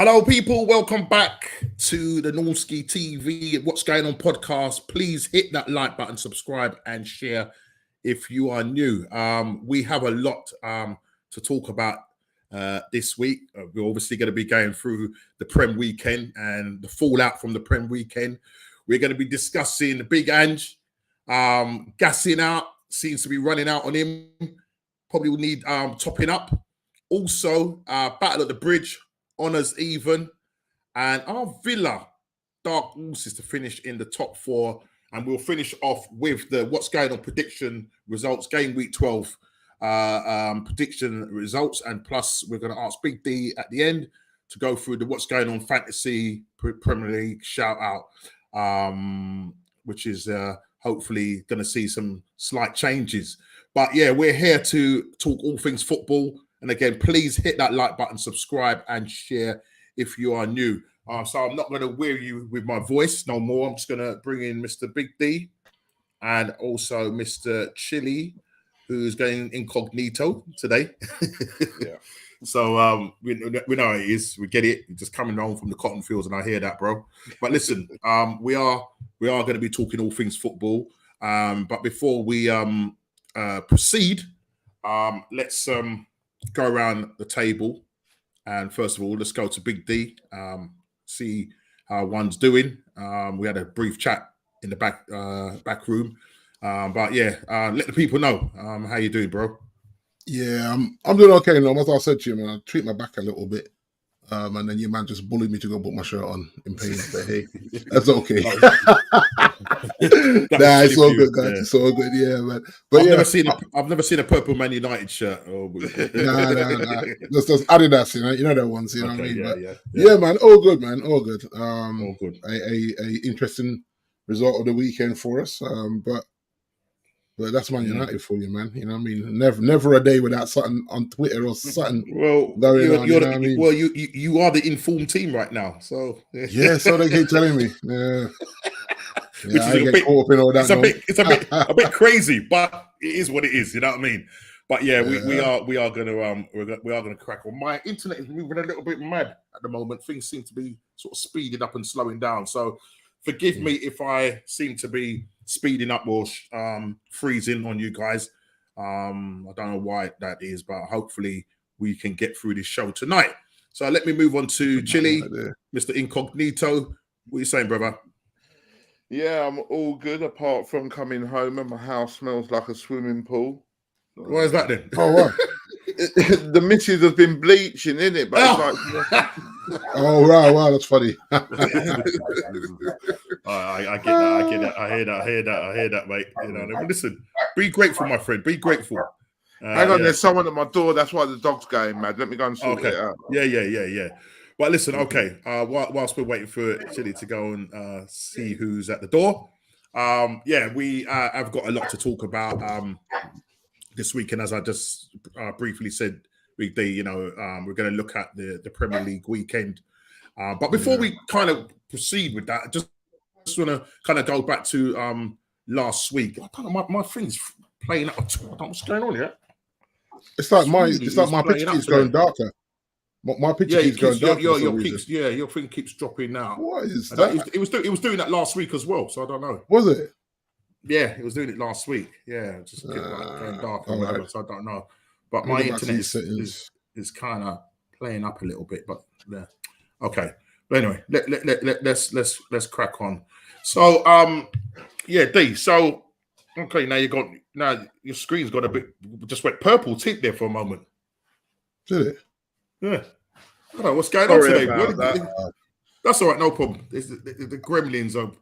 Hello, people. Welcome back to the Norski TV What's Going On podcast. Please hit that like button, subscribe, and share if you are new. We have a lot to talk about this week. We're obviously going to be going through the Prem weekend and the fallout from the Prem weekend. We're going to be discussing the big Ange gassing out, seems to be running out on him. Probably will need topping up. Also, Battle at the Bridge. Honours even, and our Villa Dark Horses to finish in the top four, and we'll finish off with the What's Going On prediction results, game week 12 prediction results, and plus we're going to ask Big D at the end to go through the What's Going On fantasy Premier League shout out, which is hopefully going to see some slight changes. But yeah, we're here to talk all things football. And again, please hit that like button, subscribe, and share if you are new. So I'm not going to weary you with my voice no more. I'm just going to bring in Mr. Big D and also Mr. Chili, who's going incognito today. Yeah. So we know how it is. We get it. You're just coming home from the cotton fields, and I hear that, bro. But listen, we are going to be talking all things football. But before we proceed, let's go around the table, and first of all, let's go to Big D, see how one's doing. We had a brief chat in the back room, but yeah, let the people know how you doing, bro. Yeah, I'm doing okay now. As I said to you, man, I treat my back a little bit, and then your man just bullied me to go put my shirt on in pain. But hey, that's okay. Nah, it's all good, guys. Yeah. It's all good, yeah, man. But I've never seen a purple Man United shirt. Nah. That's Adidas, you know that ones, you know what I mean? Yeah, man, all good, man, all good. All good. A interesting result of the weekend for us, but that's Man United for you, man. You know what I mean? Never a day without something on Twitter or something going on. You know what I mean? Well, you are the informed team right now, so yeah. So they keep telling me, yeah. Which is a bit crazy, but it is what it is. You know what I mean? But yeah, we are gonna crack on. My internet is moving a little bit mad at the moment. Things seem to be sort of speeding up and slowing down. So forgive me if I seem to be speeding up or freezing on you guys. I don't know why that is, but hopefully we can get through this show tonight. So let me move on to Chili, Mr. Incognito. What are you saying, brother? Yeah, I'm all good apart from coming home and my house smells like a swimming pool. Why is that then? Oh, wow. The missus has been bleaching, innit? But it's like... Oh, wow, that's funny. I get that. I hear that, mate. You know, listen, be grateful, my friend. Be grateful. Hang on, there's someone at my door. That's why the dog's going mad. Let me go and sort it out. Yeah. But listen, okay. Whilst we're waiting for Chili to go and see who's at the door, we have got a lot to talk about this week. And as I just briefly said, Big D, you know, we're going to look at the Premier League weekend. But before we kind of proceed with that, just want to kind of go back to last week. I don't know, my thing's playing up. I don't know what's going on here. It's like my picture keeps going darker. My picture keeps going darker. Your thing keeps dropping now. What is that? It was doing that last week as well, so I don't know. Was it? Yeah, it was doing it last week. Yeah, just going dark or whatever, so I don't know. But my internet is kind of playing up a little bit, but yeah. Okay. But anyway, let's crack on. So D. So okay, now your screen's got a bit just went purple tint there for a moment. Did it? Yeah. I don't know what's going on today. That's all right, no problem. The gremlins are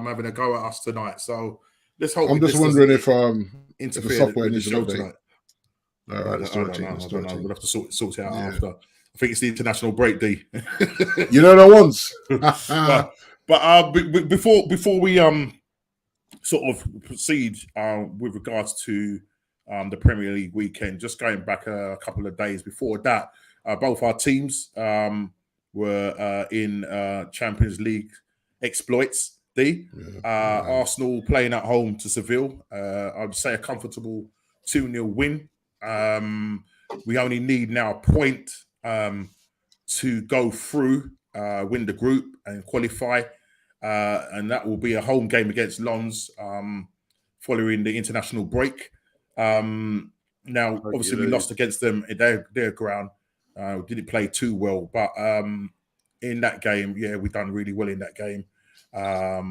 having a go at us tonight, so let's hope. I'm just wondering if the software needs show an update. Tonight. All right, let's do it. We'll have to sort it out after. I think it's the international break, D. You know the ones. but before we sort of proceed with regards to the Premier League weekend, just going back a couple of days before that, both our teams were in Champions League exploits. Arsenal playing at home to Seville. I would say a comfortable 2-0 win. We only need now a point to go through, win the group and qualify. And that will be a home game against Lens following the international break. Now, obviously, we lost against them in their ground. Didn't play too well, but in that game, we done really well in that game. I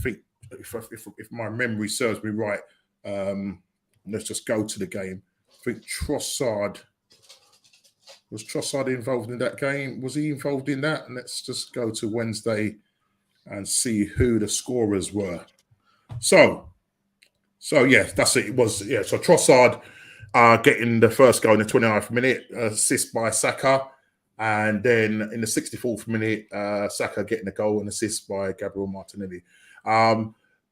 think if my memory serves me right, let's just go to the game. I think was Trossard involved in that game? Was he involved in that? And let's just go to Wednesday and see who the scorers were. So yeah, that's it. It was, so Trossard getting the first goal in the 29th minute, assist by Saka. And then in the 64th minute, Saka getting a goal and assist by Gabriel Martinelli.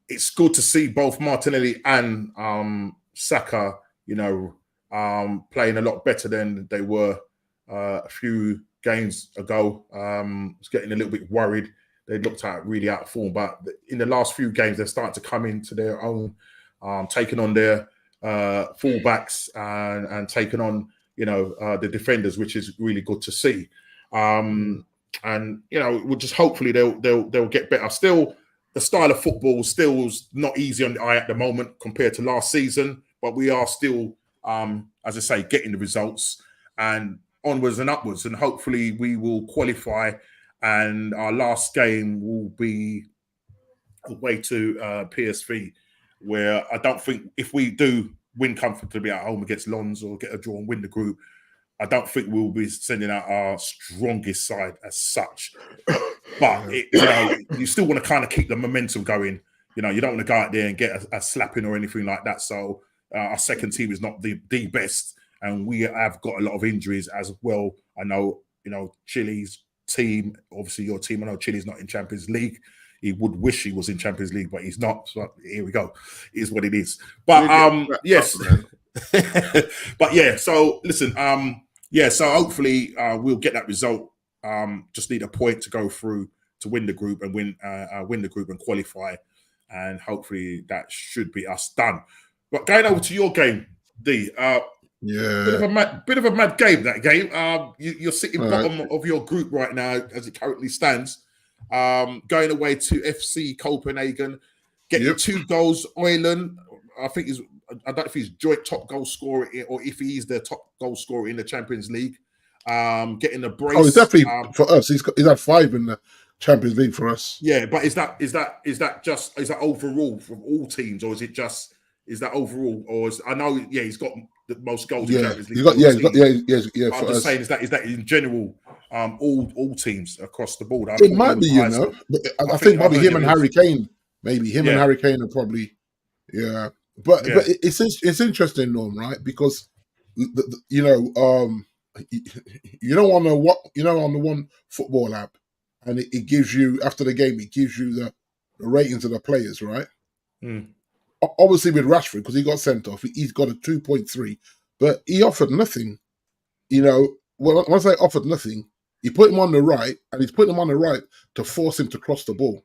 It's good to see both Martinelli and Saka, playing a lot better than they were a few games ago. I was getting a little bit worried. They looked really out of form, but in the last few games, they're starting to come into their own, taking on their fullbacks and taking on, the defenders, which is really good to see. And we'll just hopefully they'll get better. Still, the style of football still's not easy on the eye at the moment compared to last season, but we are still, as I say, getting the results and onwards and upwards. And hopefully we will qualify. And our last game will be away to PSV, where I don't think if we do win comfortably at home against Lens or get a draw and win the group, I don't think we'll be sending out our strongest side as such. But you still want to kind of keep the momentum going. You don't want to go out there and get a slapping or anything like that. So our second team is not the best, and we have got a lot of injuries as well. I know, Chile's team, obviously your team. I know Chile's not in Champions League. He would wish he was in Champions League, but he's not. So here we go. It is what it is. But yes. But yeah, so listen, so hopefully we'll get that result. Just need a point to go through to win the group and win the group and qualify. And hopefully that should be us done. But going over to your game, D, bit of a mad game, that game. You're sitting bottom of your group right now as it currently stands. Going away to FC Copenhagen, getting 2 goals. Oyland, I don't know if he's joint top goal scorer or if he is the top goal scorer in the Champions League. Getting a brace. Oh, it's definitely for us. He's had 5 in the Champions League for us. Yeah, but is that overall from all teams, or is that overall, or I know he's got the most goals in Champions League. I'm just saying, is that in general, all teams across the board? It might be, I think probably him and Harry Kane. Maybe him and Harry Kane are probably, But it's interesting, Norm, right? Because you don't want to on the one football app, and it gives you after the game, it gives you the ratings of the players, right? Mm. Obviously with Rashford, because he got sent off, he's got a 2.3, but he offered nothing. Once they offered nothing, he put him on the right, and he's putting him on the right to force him to cross the ball.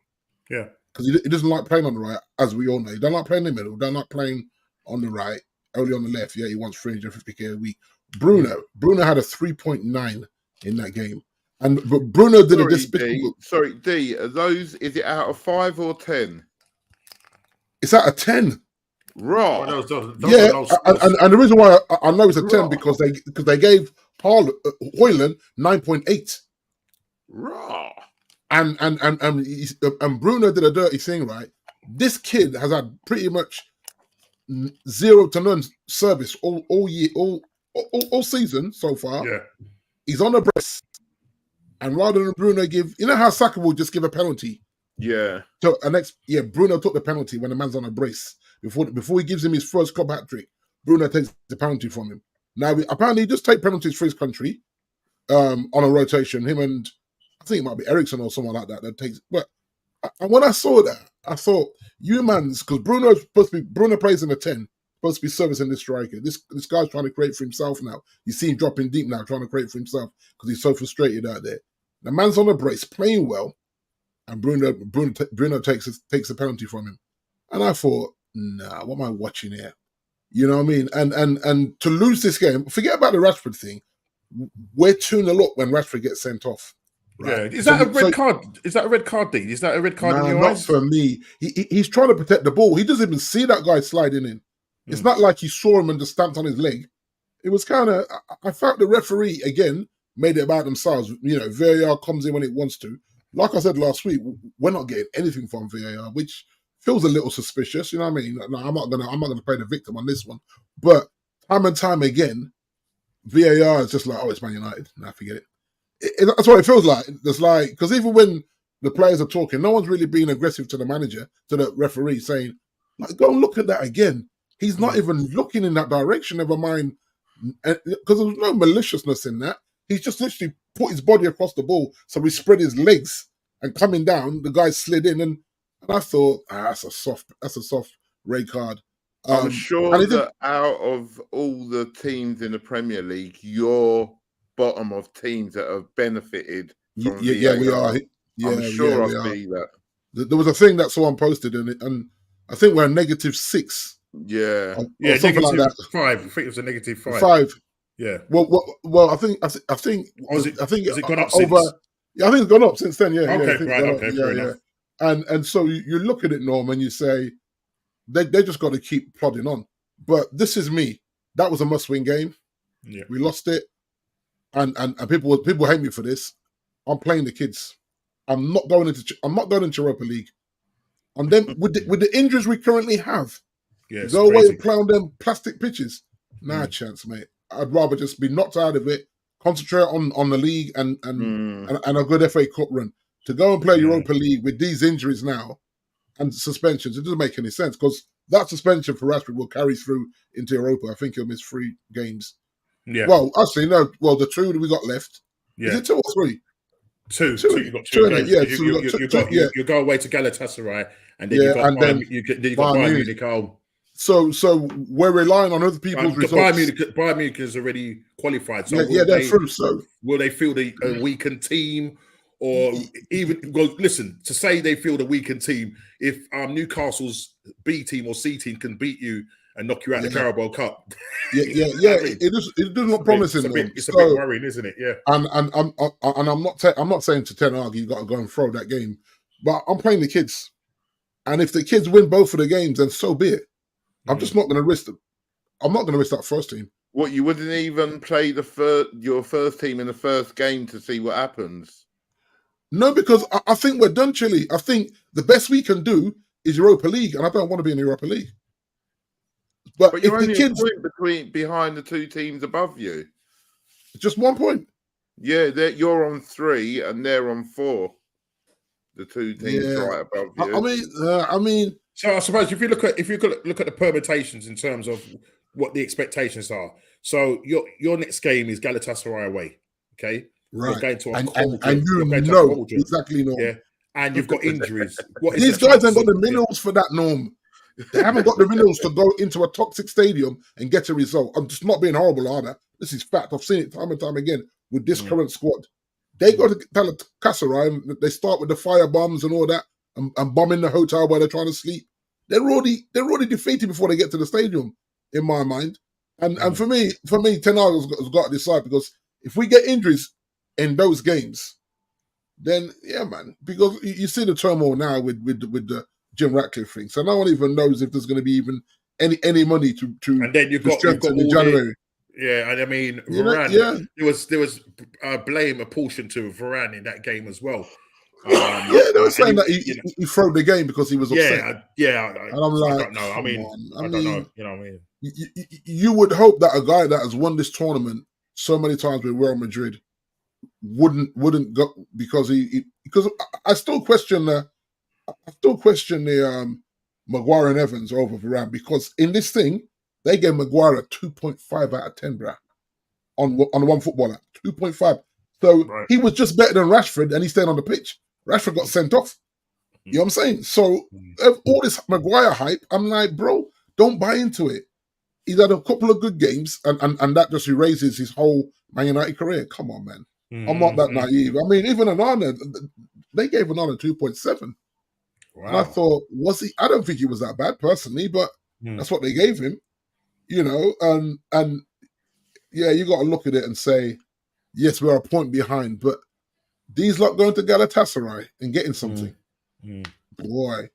Yeah. Because he doesn't like playing on the right, as we all know. He don't like playing in the middle, don't like playing on the right, only on the left. Yeah, he wants 350k a week. Bruno had a 3.9 in that game. But Bruno did a despicable... Sorry, D, is it out of 5 or 10? It's out of 10. Right. And the reason why I know it's a 10 because they gave Højlund 9.8. Right. And Bruno did a dirty thing, right? This kid has had pretty much 0 to none service all year, all season so far. Yeah. He's on the brace. And rather than Bruno give, how Saka will just give a penalty. Yeah. So Bruno took the penalty when the man's on a brace. Before he gives him his first club hat trick, Bruno takes the penalty from him. Now, apparently, he just take penalties for his country on a rotation. Him and I think it might be Ericsson or someone like that takes. But when I saw that, I thought, you man's, because Bruno plays in a 10, supposed to be servicing this striker. This guy's trying to create for himself now. You see him dropping deep now, trying to create for himself because he's so frustrated out there. The man's on a brace, playing well, and Bruno takes a penalty from him. And I thought, nah, what am I watching here? You know what I mean? And to lose this game, forget about the Rashford thing. we're 2-0 up when Rashford gets sent off. Right? Yeah, is that a red card? Is that a red card, Dean? Is that a red card in your eyes? Not for me. He's trying to protect the ball. He doesn't even see that guy sliding in. It's not like he saw him and just stamped on his leg. It was kind of. I felt the referee again made it about themselves. VAR comes in when it wants to. Like I said last week, we're not getting anything from VAR, which feels a little suspicious. You know what I mean? No, I'm not gonna play the victim on this one. But time and time again, VAR is just like, oh, it's Man United. Nah, forget it. That's what it feels like. It's like, because even when the players are talking, no one's really being aggressive to the manager, to the referee, saying, like, go and look at that again. He's not even looking in that direction, never mind. Because there's no maliciousness in that. He's just literally put his body across the ball, so he spread his legs, and coming down, the guy slid in, and I thought, that's a soft red card. I'm sure that out of all the teams in the Premier League, you're bottom of teams that have benefited from VAR. We are. I'm sure I see that. There was a thing that someone posted, and I think we're a -6. Yeah, or something like that. 5. I think it was a -5. 5. Yeah. Well. I think. Has it gone up over? Since? Yeah, I think it's gone up since then. Yeah. Okay. Right. Okay. Fair enough. And so you look at it, Norm, and you say they just got to keep plodding on. But this is me. That was a must-win game. Yeah. We lost it. And people hate me for this. I'm playing the kids. I'm not going into Europa League. And then with the injuries we currently have, go away and play on them plastic pitches. Nah, chance, mate. I'd rather just be knocked out of it, concentrate on the league and a good FA Cup run. To go and play Europa League with these injuries now and suspensions, it doesn't make any sense, because that suspension for Rashford will carry through into Europa. I think he'll miss 3 games. Yeah. Well, actually, no. Well, the 2 that we got left. Yeah. Is it 2 or 3? 2. You got 2 games. Yeah. You go away to Galatasaray, and then you got Bayern Munich home. So we're relying on other people's results. Bayern Munich is already qualified. So they're through. So will they field a weakened team, or even listen to say they field a weakened team? If Newcastle's B team or C team can beat you and knock you out the Carabao Cup, it does not promise it. It's a bit worrying, isn't it? Yeah. And I'm not saying to Ten Hag you got to go and throw that game, but I'm playing the kids, and if the kids win both of the games, then so be it. I'm just not going to risk them. I'm not going to risk that first team. What, you wouldn't even play your first team in the first game to see what happens? No, because I think we're done, Chile. I think the best we can do is Europa League, and I don't want to be in the Europa League. But you're only a point behind the 2 teams above you. Just 1 point. Yeah, you're on 3 and they're on 4. The 2 teams right above you. I mean. So I suppose if you look at the permutations in terms of what the expectations are. So your next game is Galatasaray away, okay? Right. You're going to a and exactly know. Yeah. And you've got injuries. These guys ain't got the minerals for that, Norm. They haven't got the minerals to go into a toxic stadium and get a result. I'm just not being horrible, Arda. This is fact. I've seen it time and time again with this current squad. They go to Galatasaray and they start with the fire bombs and all that. And bombing the hotel where they're trying to sleep. They're already defeated before they get to the stadium, in my mind. And for me, Ten Hag has got to decide, because if we get injuries in those games, then man, because you see the turmoil now with the Jim Ratcliffe thing. So no one even knows if there's going to be even any money to and then you've got in January. And I mean, Varane. There was blame apportioned to Varane in that game as well. They were saying that he threw the game because he was upset. And I'm like, I don't know. I don't know. You know what I mean? You would hope that a guy that has won this tournament so many times with Real Madrid wouldn't go, because I still question the Maguire and Evans over Varane, because in this thing they gave Maguire a 2.5 out of 10, bruh, on one footballer, 2.5. So he was just better than Rashford, and he stayed on the pitch. Rashford got sent off. You know what I'm saying? So all this Maguire hype, I'm like, bro, don't buy into it. He's had a couple of good games, and that just erases his whole Man United career. Come on, man. I'm not that naive. I mean, even Onana, they gave Onana 2.7. Wow. And I thought, was he? I don't think he was that bad personally, but that's what they gave him. You know, and you got to look at it and say, yes, we're a point behind, but these lot going to Galatasaray and getting something. Boy,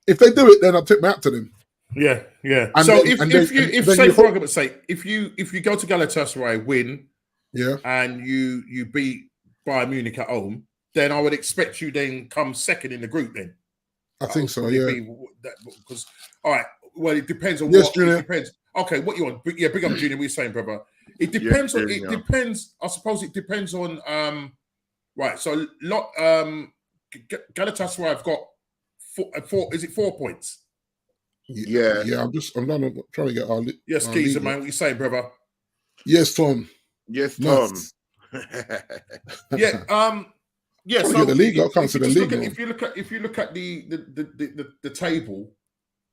if they do it, then I'll tip my hat to them. Yeah. And so if say for argument's sake, if you go to Galatasaray, win, and you beat Bayern Munich at home, then I would expect you then come second in the group. Then I think so. Yeah. Because all right. Well, it depends on what. Junior. It depends. Okay, what you want? Yeah, big up, Junior. What you saying, brother? It depends on. It depends. I suppose it depends on. Right. So Galatasaray have got four. Is it 4 points? Yeah. I'm trying to get our. Yes, Keezer, man. What you saying, brother? Yes, Tom. Yes, Tom. Yeah. Yeah. So the league. I can't see the league. If you look at the table,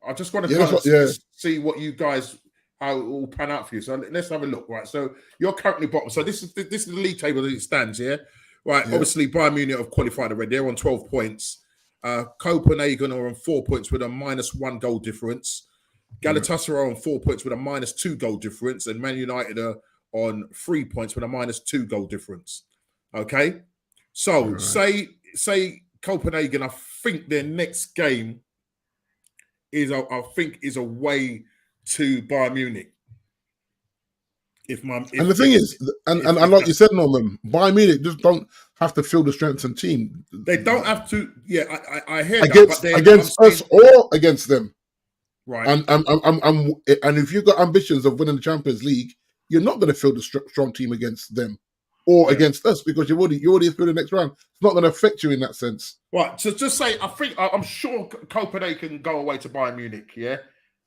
I just want to see what you guys how it will pan out for you. So let's have a look. Right. So you're currently bottom. So this is the league table as it stands. Yeah. Right. Yeah. Obviously, Bayern Munich have qualified already. They're on 12 points. Copenhagen are on 4 points with a -1 goal difference. Galatasaray are on 4 points with a -2 goal difference, and Man United are on 3 points with a -2 goal difference. Okay. So say Copenhagen, I think their next game is away to Bayern Munich. And the thing is, like you said, Norman, Bayern Munich just don't have to feel the strengths and team. They don't have to. Yeah, I hear against us or against them. Right. And if you've got ambitions of winning the Champions League, you're not going to feel the strong team against them or against us because you're already through the next round. It's not going to affect you in that sense. Right. So just say, I'm sure Copenhagen can go away to Bayern Munich. Yeah.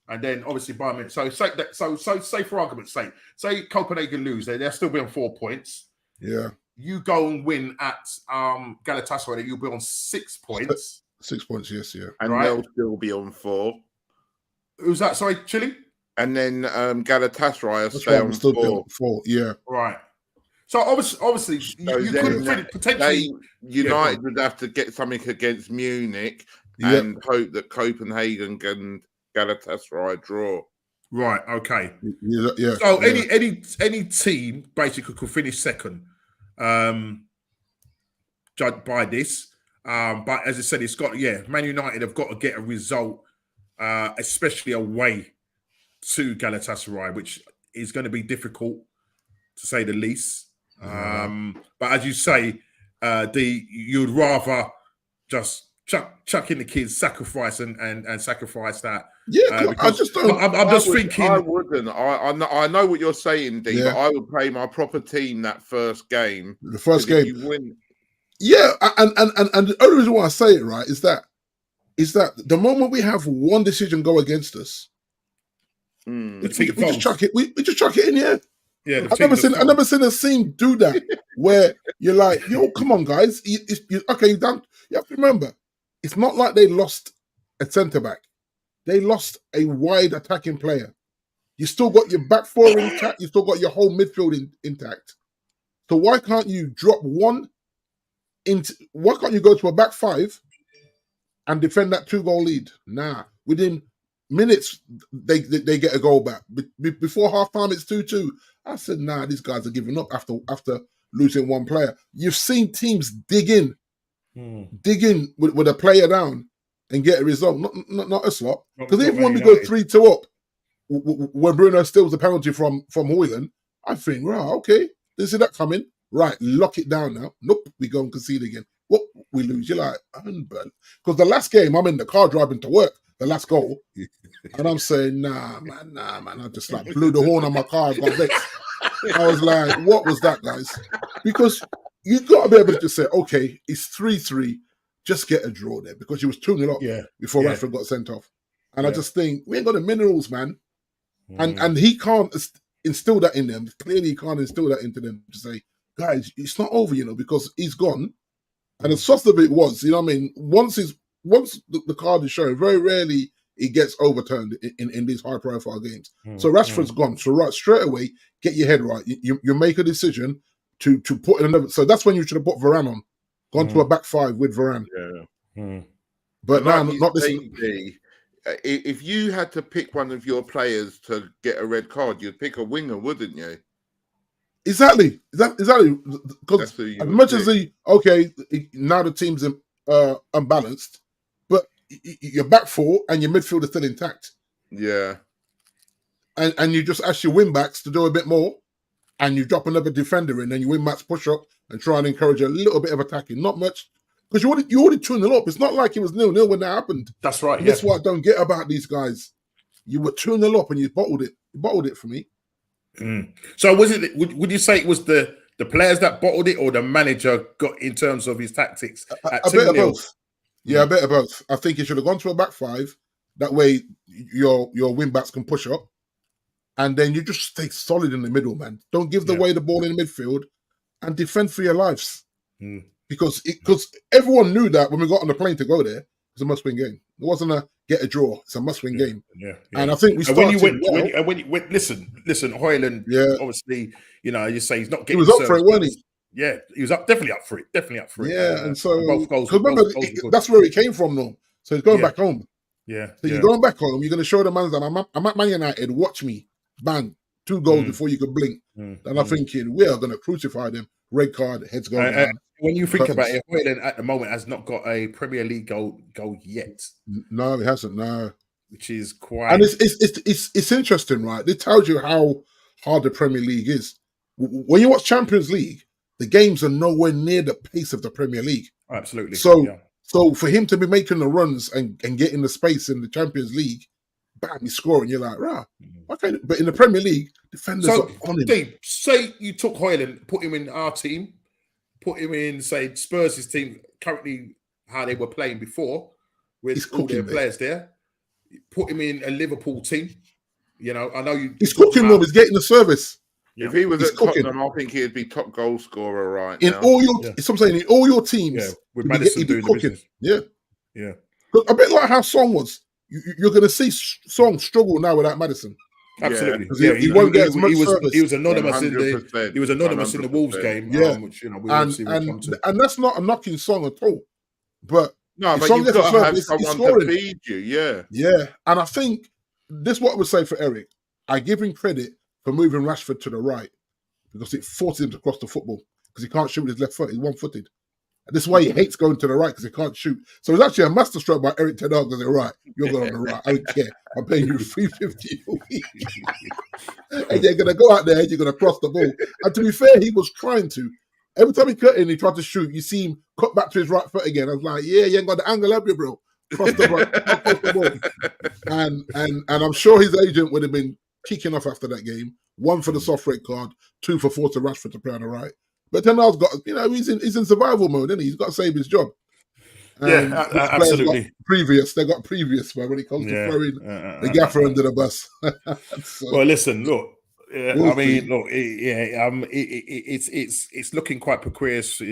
And then obviously Bayern Munich. So say that. So say for argument's sake, say Copenhagen lose, they'll still be on 4 points. Yeah. You go and win at Galatasaray, you'll be on 6 points. 6 points, yes, yeah. And they'll still be on 4. Who's that? Sorry, Chile? And then Galatasaray will stay on 4. Yeah. Right. So obviously you could potentially United would have to get something against Munich and hope that Copenhagen can Galatasaray draw. Right. Okay. Yeah. So any team basically could finish second, judged by this. But as I said, it's got Man United have got to get a result, especially away to Galatasaray, which is going to be difficult to say the least. But as you say, you'd rather just chuck in the kids, sacrifice and sacrifice that. Yeah, I just don't. I'm just thinking. I wouldn't. I know what you're saying, D. But I would play my proper team that first game. The first game, you win. Yeah, and the only reason why I say it is that the moment we have one decision go against us, we just chuck it. We just chuck it in here. Yeah, I've never seen a team do that where you're like, yo, come on, guys. You have to remember, it's not like they lost a centre back. They lost a wide attacking player. You still got your back four intact. You still got your whole midfield intact. So why can't you drop one into? Why can't you go to a back five and defend that 2-goal lead? Nah, within minutes they get a goal back. Before half time, it's 2-2. I said, nah, these guys are giving up after losing one player. You've seen teams dig in with a player down and get a result. Not us lot. Because even when we go 3-2 up, when Bruno steals the penalty from Højlund, I think, right, okay, didn't see that coming. Right, lock it down now. Nope, we go and concede again. What? We lose. You're like, because the last game, I'm in the car driving to work, the last goal, and I'm saying, nah, man. I just like blew the horn on my car. I was like, what was that, guys? Because you've got to be able to just say, okay, it's 3-3. Just get a draw there because he was 2-0 up before Rashford got sent off. And I just think, we ain't got the minerals, man. And he can't instill that in them. Clearly, he can't instill that into them to say, guys, it's not over, because he's gone. And the soft of it was, what I mean? Once the card is shown, very rarely it gets overturned in these high-profile games. So Rashford's gone. So straight away, get your head right. You make a decision to put in another. So that's when you should have put Varane on. Gone to a back five with Varane. Yeah. But now, not this. If you had to pick one of your players to get a red card, you'd pick a winger, wouldn't you? Exactly. Because as much as now the team's unbalanced, but your back four and your midfield are still intact. Yeah. And you just ask your wing backs to do a bit more, and you drop another defender in, and your wing backs push up and try and encourage a little bit of attacking. Not much, because you already 2-0 up. It's not like it was 0-0 when that happened. That's right. That's what I don't get about these guys. You were 2-0 up and you bottled it. You bottled it for me. So was it? Would you say it was the players that bottled it, or the manager got in terms of his tactics? A bit of both. Yeah, a bit of both. I think you should have gone to a back five. That way, your wing backs can push up, and then you just stay solid in the middle, man. Don't give away the ball in the midfield, and defend for your lives. Because everyone knew that when we got on the plane to go there, it was a must-win game. It wasn't a get a draw; it's a must-win game. And I think we started. When you went, listen, Højlund. Obviously, you say he's not getting. He was up for it, wasn't he? Yeah, he was definitely up for it. Yeah, and so both goals. Remember, that's where he came from, though. So he's going back home. Yeah. So you're going back home. You're going to show the man that I'm at Man United. Watch me, bang, 2 goals before you could blink. And I'm thinking we are going to crucify them. Red card, heads going down. When you think about it, Højlund at the moment has not got a Premier League goal yet. No, he hasn't. No, which is quite. And it's interesting, right? It tells you how hard the Premier League is. When you watch Champions League, the games are nowhere near the pace of the Premier League. Absolutely. So for him to be making the runs and getting the space in the Champions League, bam, he's scoring. You're like, rah, okay. But in the Premier League, defenders are on him. Dave, say you took Højlund, put him in our team, put him in, say, Spurs' team, currently how they were playing before, with all their players there. Put him in a Liverpool team. I know you. He's cooking them. He's getting the service. If he was at Tottenham, I think he'd be top goal scorer right now. I'm saying, in all your teams, with Madison doing the business. Yeah. But a bit like how Song was. You're going to see Song struggle now without Madison. Absolutely. He won't get as much service. He was anonymous in the Wolves game. Which and that's not a knocking Song at all. But no, but you've got to have someone to feed you. Yeah. And I think this is what I would say for Eric. I give him credit for moving Rashford to the right because it forces him to cross the football because he can't shoot with his left foot. He's one-footed. And this is why he hates going to the right because he can't shoot. So it's actually a masterstroke by Eric Ten Hag. Goes, right, you're going on the right. I don't care. I'm paying you $350 a week. And you're going to go out there and you're going to cross the ball. And to be fair, he was trying to. Every time he cut in, he tried to shoot. You see him cut back to his right foot again. I was like, you ain't got the angle, have you, bro? Cross the right, cross the ball. And I'm sure his agent would have been kicking off after that game. 1 for the soft red card, 2 for forcing Rashford to play on the right. But Ten Hag's got, he's in survival mode, isn't he? He's got to save his job. Absolutely. They got previous when it comes to throwing the gaffer under the bus. Well, listen, look. It's looking quite precarious for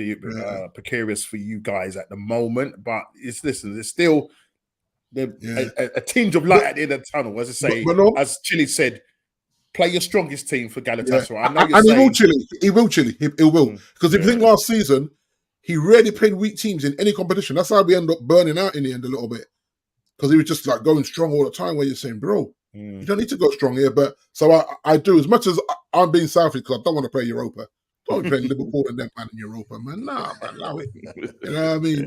you guys at the moment. But there's still a tinge of light at the end of the tunnel. As I say, as Chile said, play your strongest team for Galatasaray. I know he will Chile. He will. Because if you think last season, he rarely played weak teams in any competition. That's how we end up burning out in the end a little bit. Because he was just like going strong all the time where you're saying, bro, you don't need to go strong here. But so I do, as much as I'm being selfish because I don't want to play Europa. Don't be playing Liverpool and them man in Europa, man. Nah, man, allow it. You know what I mean?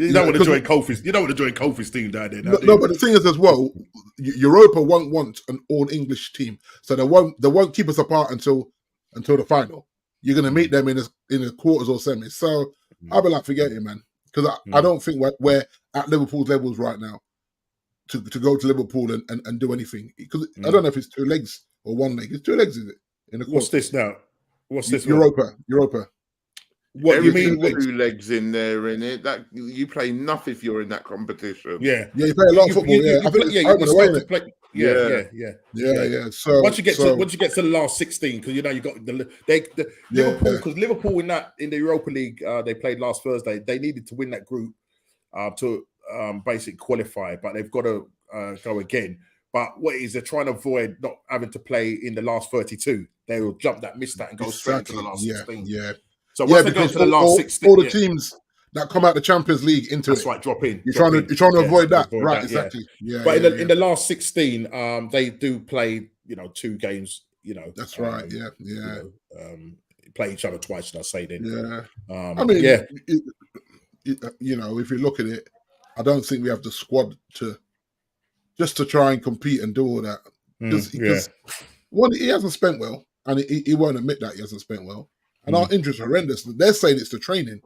You don't want to join Kofi's. You don't want to join Kofi's team down there. No, but the thing is as well, Europa won't want an all-English team, so they won't keep us apart until the final. You're going to meet them in the quarters or semis. So I'll be like, forget it, man, because I don't think we're at Liverpool's levels right now to go to Liverpool and do anything. Because I don't know if it's 2 legs or 1 leg. It's 2 legs, is it? In the What's this now? What's this? Europa. What do you mean? 2 legs in there in it? That you play enough if you're in that competition. Yeah, you play a lot of football. Yeah. So once you get to the last 16, because you got the Liverpool, because Liverpool in the Europa League they played last Thursday. They needed to win that group to basically qualify, but they've got to go again. But what they're trying to avoid not having to play in the last 32. They will jump that, miss that, and go straight to the last 16. Yeah. So once they go to the last 16, all the teams that come out the Champions League into that's right, drop in. You're trying to avoid that, right? Exactly. Yeah. But in the last 16, they do play 2 games That's right. Yeah. Play each other twice, should I say? Then, I mean, if you look at it, I don't think we have the squad to try and compete and do all that. Because one, he hasn't spent well, and he won't admit that he hasn't spent well. And our injuries are horrendous. They're saying it's the training.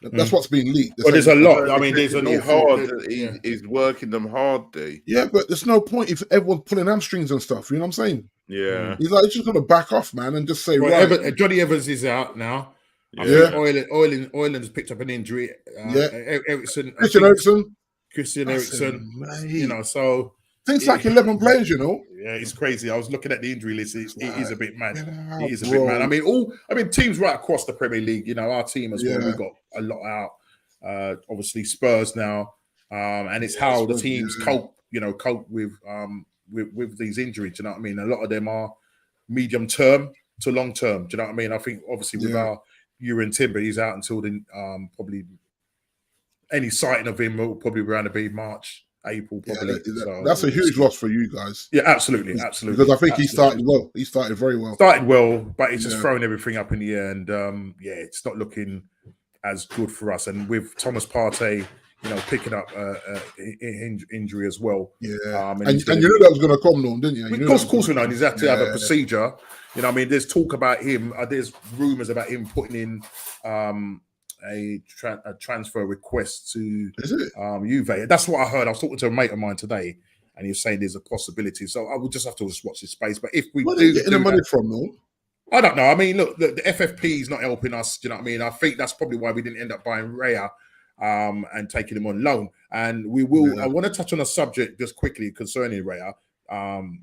That's what's being leaked. But there's a lot. I mean, there's an awful. He's working them hard, D. Yeah, but there's no point if everyone's pulling hamstrings and stuff. You know what I'm saying? Yeah. He's like, he's just going to back off, man, and just say, right. Johnny Evans is out now. I think Oyland's picked up an injury. Christian Eriksen. So things like 11 players, Yeah, it's crazy. I was looking at the injury list. It is a bit mad. It is a bit mad. I mean, teams right across the Premier League. Our team as well. We've got a lot out. Obviously, Spurs now, and it's how the teams cope with these injuries. Do you know what I mean? A lot of them are medium term to long term. Do you know what I mean? I think obviously with our Urin Timber, he's out until then. Probably any sighting of him will probably around to be March, April, probably. That's a huge loss for you guys. Yeah, absolutely. Because I think he started well. He started very well. But it's just throwing everything up in the air, and it's not looking as good for us. And with Thomas Partey, picking up injury as well. Yeah, and you knew that was going to come, though, didn't you? Of course we know. He's had to have a procedure. There's talk about him. There's rumours about him putting in a transfer request to Juve. That's what I heard. I was talking to a mate of mine today, and he was saying there's a possibility. So I will just have to watch this space. But if we where are they getting the money from, though? I don't know. I mean, look, the FFP is not helping us. Do you know what I mean? I think that's probably why we didn't end up buying Raya and taking him on loan. And we will. I want to touch on a subject just quickly concerning Raya. And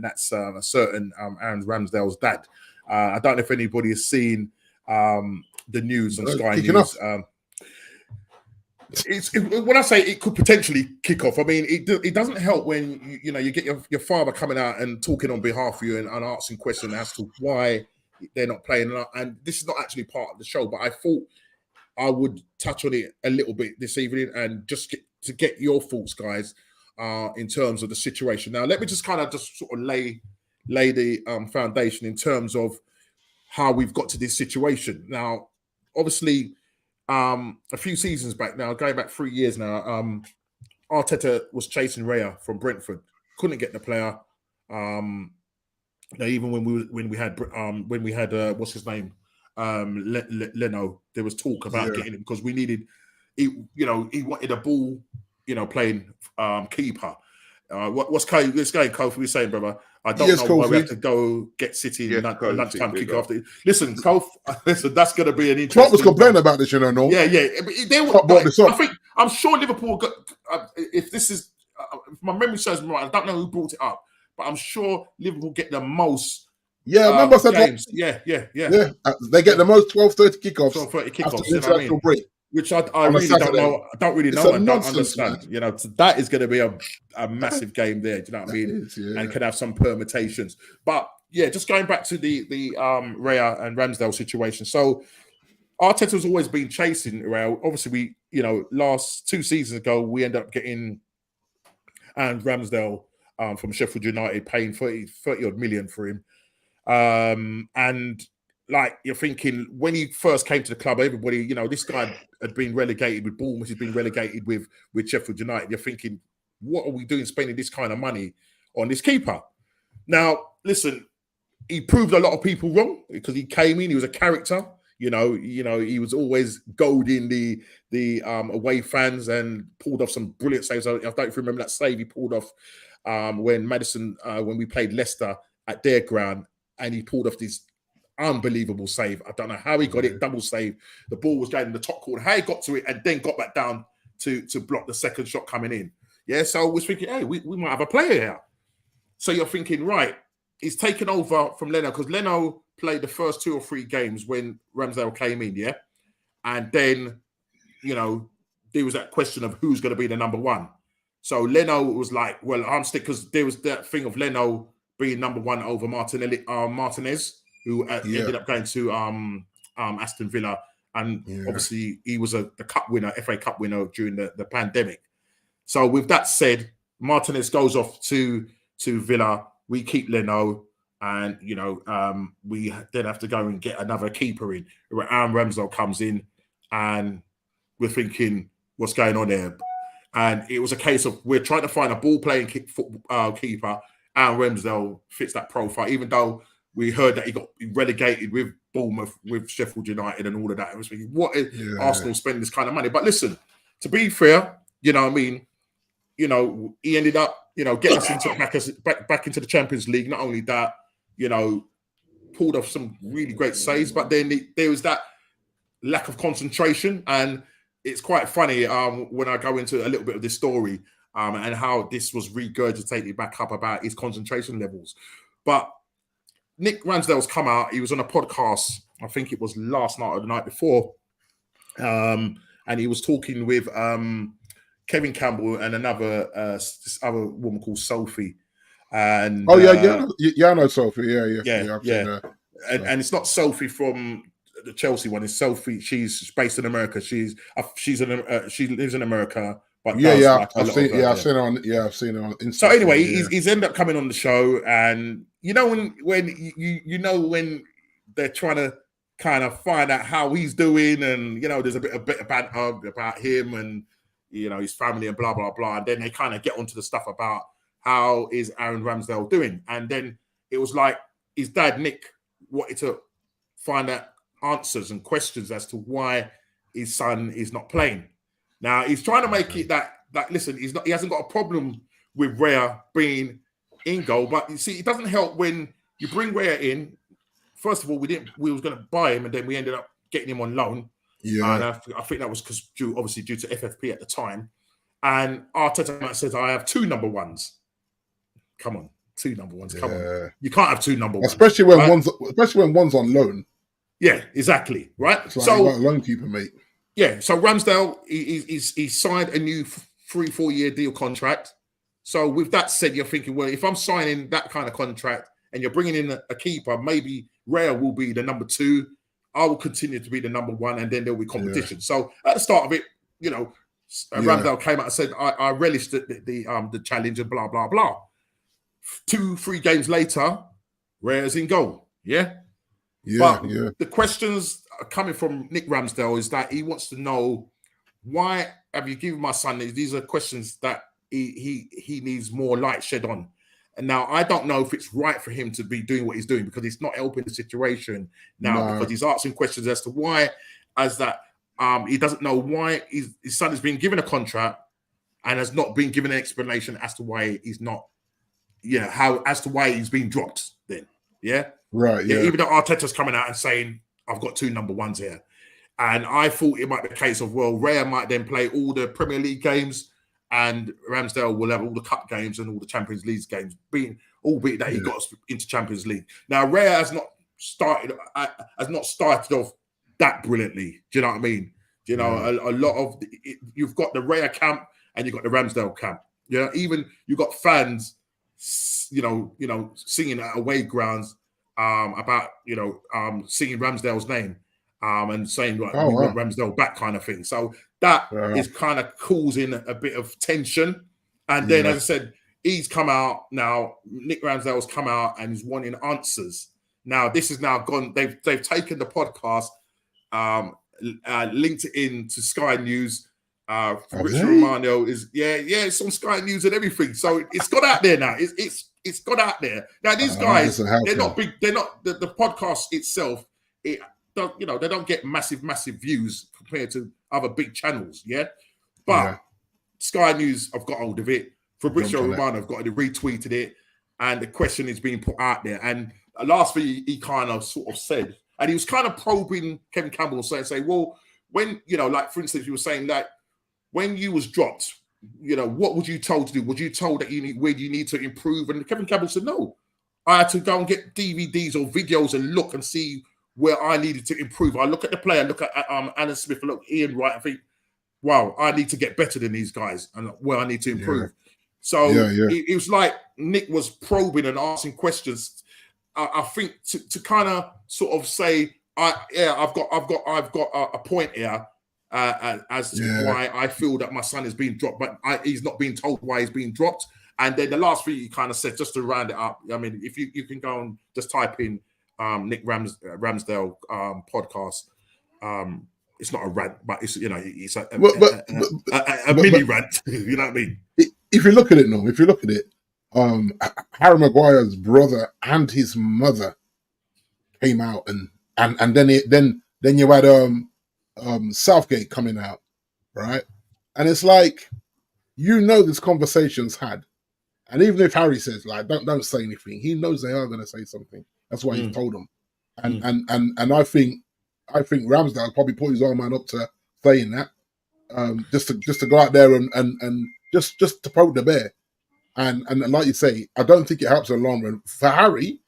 that's a certain Aaron Ramsdale's dad. I don't know if anybody has seen the news on Sky News. When I say it could potentially kick off, I mean it doesn't help when you get your father coming out and talking on behalf of you and asking questions as to why they're not playing. And this is not actually part of the show, but I thought I would touch on it a little bit this evening and just to get your thoughts, guys, in terms of the situation. Now, let me just kind of just sort of lay the foundation in terms of how we've got to this situation. Now, obviously, a few seasons back now, going back 3 years now, Arteta was chasing Raya from Brentford, couldn't get the player. Even when we had what's his name, Leno, there was talk about getting him because we needed. He wanted a ball, playing keeper. What's this guy Kofi was saying, brother? I don't know why we have to go get City lunchtime kick off. Listen, Kofi, that's going to be an interesting. Klopp was complaining about this, no? Yeah. I'm sure Liverpool got. If my memory serves me right, I don't know who brought it up, but I'm sure Liverpool get the most. Yeah, remember I said games. Yeah. They get the most 12:30 kickoffs. 12:30 kickoffs. After the international break. Which I really don't know. I don't really know and don't understand. Man. That is going to be a massive game there. Do you know what I mean? And can have some permutations. But just going back to the Raya and Ramsdale situation. So Arteta's always been chasing Raya. Obviously, last 2 seasons ago, we ended up getting and Ramsdale from Sheffield United, paying 30 odd million for him. And like you're thinking when he first came to the club, everybody, this guy had been relegated with Bournemouth, he's been relegated with Sheffield United. You're thinking, what are we doing spending this kind of money on this keeper? Now, listen, he proved a lot of people wrong because he came in, he was a character. He was always goading the away fans and pulled off some brilliant saves. I don't know if you remember that save he pulled off when we played Leicester at their ground, and he pulled off this unbelievable save. I don't know how he got it, double save. The ball was going in the top corner, how he got to it and then got back down to block the second shot coming in. Yeah, so I was thinking, hey, we might have a player here. So you're thinking, right, he's taken over from Leno because Leno played the first 2 or 3 games when Ramsdale came in, yeah? And then, there was that question of who's going to be the number 1. So Leno was like, well, I'm sticking because there was that thing of Leno being number 1 over Martinez, who ended up going to Aston Villa. And obviously he was the cup winner, FA Cup winner during the pandemic. So with that said, Martinez goes off to Villa. We keep Leno. And, we then have to go and get another keeper in. Where Aaron Ramsdale comes in, and we're thinking, what's going on there? And it was a case of we're trying to find a ball-playing keeper. Aaron Ramsdale fits that profile, even though we heard that he got relegated with Bournemouth, with Sheffield United and all of that. I was thinking, what is Arsenal spending this kind of money? But listen, to be fair, he ended up, getting us back into the Champions League. Not only that, pulled off some really great saves, but then there was that lack of concentration. And it's quite funny when I go into a little bit of this story and how this was regurgitated back up about his concentration levels. But Nick Ramsdale's come out. He was on a podcast, I think it was last night or the night before, and he was talking with Kevin Campbell and this other woman called Sophie. And I know Sophie. Yeah. And it's not Sophie from the Chelsea one. It's Sophie. She's based in America. She lives in America. But I've seen her on Instagram. So anyway, he's ended up coming on the show, and when they're trying to kind of find out how he's doing, and there's a bit of banter about him and his family and blah blah blah, and then they kind of get onto the stuff about how is Aaron Ramsdale doing, and then it was like his dad Nick wanted to find out answers and questions as to why his son is not playing. Now he's trying to make it that listen, he hasn't got a problem with Raya being in goal, but you see, it doesn't help when you bring Raya in. First of all, we was going to buy him, and then we ended up getting him on loan. Yeah, and I think that was due to FFP at the time. And Arteta says, "I have two number ones." Come on, two number ones. Come on, you can't have two number ones, especially when one's on loan. Yeah, exactly. Right. It's like a loan keeper, mate. Yeah. So Ramsdale, he signed a new 3-4 year deal contract. So with that said, you're thinking, well, if I'm signing that kind of contract and you're bringing in a keeper, maybe Raya will be the number 2. I will continue to be the number 1, and then there'll be competition. Yeah. So at the start of it, Ramsdale came out and said, I relished the challenge and blah, blah, blah. 2-3 games later, Raya's in goal. Yeah. The questions coming from Nick Ramsdale is that he wants to know, why have you given my son these? These are questions that he needs more light shed on. And now I don't know if it's right for him to be doing what he's doing, because it's not helping the situation now, because he's asking questions as to why, he doesn't know why his son has been given a contract and has not been given an explanation as to why he's not, as to why he's been dropped then. Yeah. Right. Yeah. Even though Arteta's coming out and saying, I've got 2 number 1s here. And I thought it might be a case of, well, Raya might then play all the Premier League games and Ramsdale will have all the cup games and all the Champions League games, albeit that he got us into Champions League. Now, Raya has not started off that brilliantly. Do you know what I mean? A lot of you've got the Raya camp and you've got the Ramsdale camp. Even you've got fans, singing at away grounds about singing Ramsdale's name and saying we want Ramsdale back, kind of thing. So that is kind of causing a bit of tension. And then, as I said, he's come out now. Nick Ramsdale's come out and he's wanting answers. Now this is now gone. They've taken the podcast, linked it in to Sky News. Richard Romano is it's on Sky News and everything. So it's got out there now. It's got out there. Now these guys, they're not big. They're not the podcast itself. They don't get massive views compared to other big channels. Yeah, but Sky News have got hold of it. Fabrizio Romano have got it, retweeted it, and the question is being put out there. And last thing he kind of sort of said, and he was kind of probing Kevin Campbell, saying, well, when like for instance, you were saying that when you was dropped, what was you told to do? Was you told that where you need to improve? And Kevin Campbell said, no, I had to go and get DVDs or videos and look and see where I needed to improve. I look at the player, look at Alan Smith, I look at Ian Wright, I think, wow, I need to get better than these guys and where I need to improve. So it was like Nick was probing and asking questions. I think to kind of sort of say, I've got a point here as to why I feel that my son is being dropped, but he's not being told why he's being dropped. And then the last thing you kind of said, just to round it up, I mean, if you can go and just type in Nick Ramsdale podcast. It's not a rant, but it's it's a mini rant. You know what I mean? If you look at it, Norm, Harry Maguire's brother and his mother came out, and then you had Southgate coming out, right? And it's like, this conversation's had, and even if Harry says like don't say anything, he knows they are going to say something. That's why he's told them, and I think Ramsdale probably put his own man up to saying that, just to go out there and just to poke the bear, and like you say, I don't think it helps in the long run. For Harry,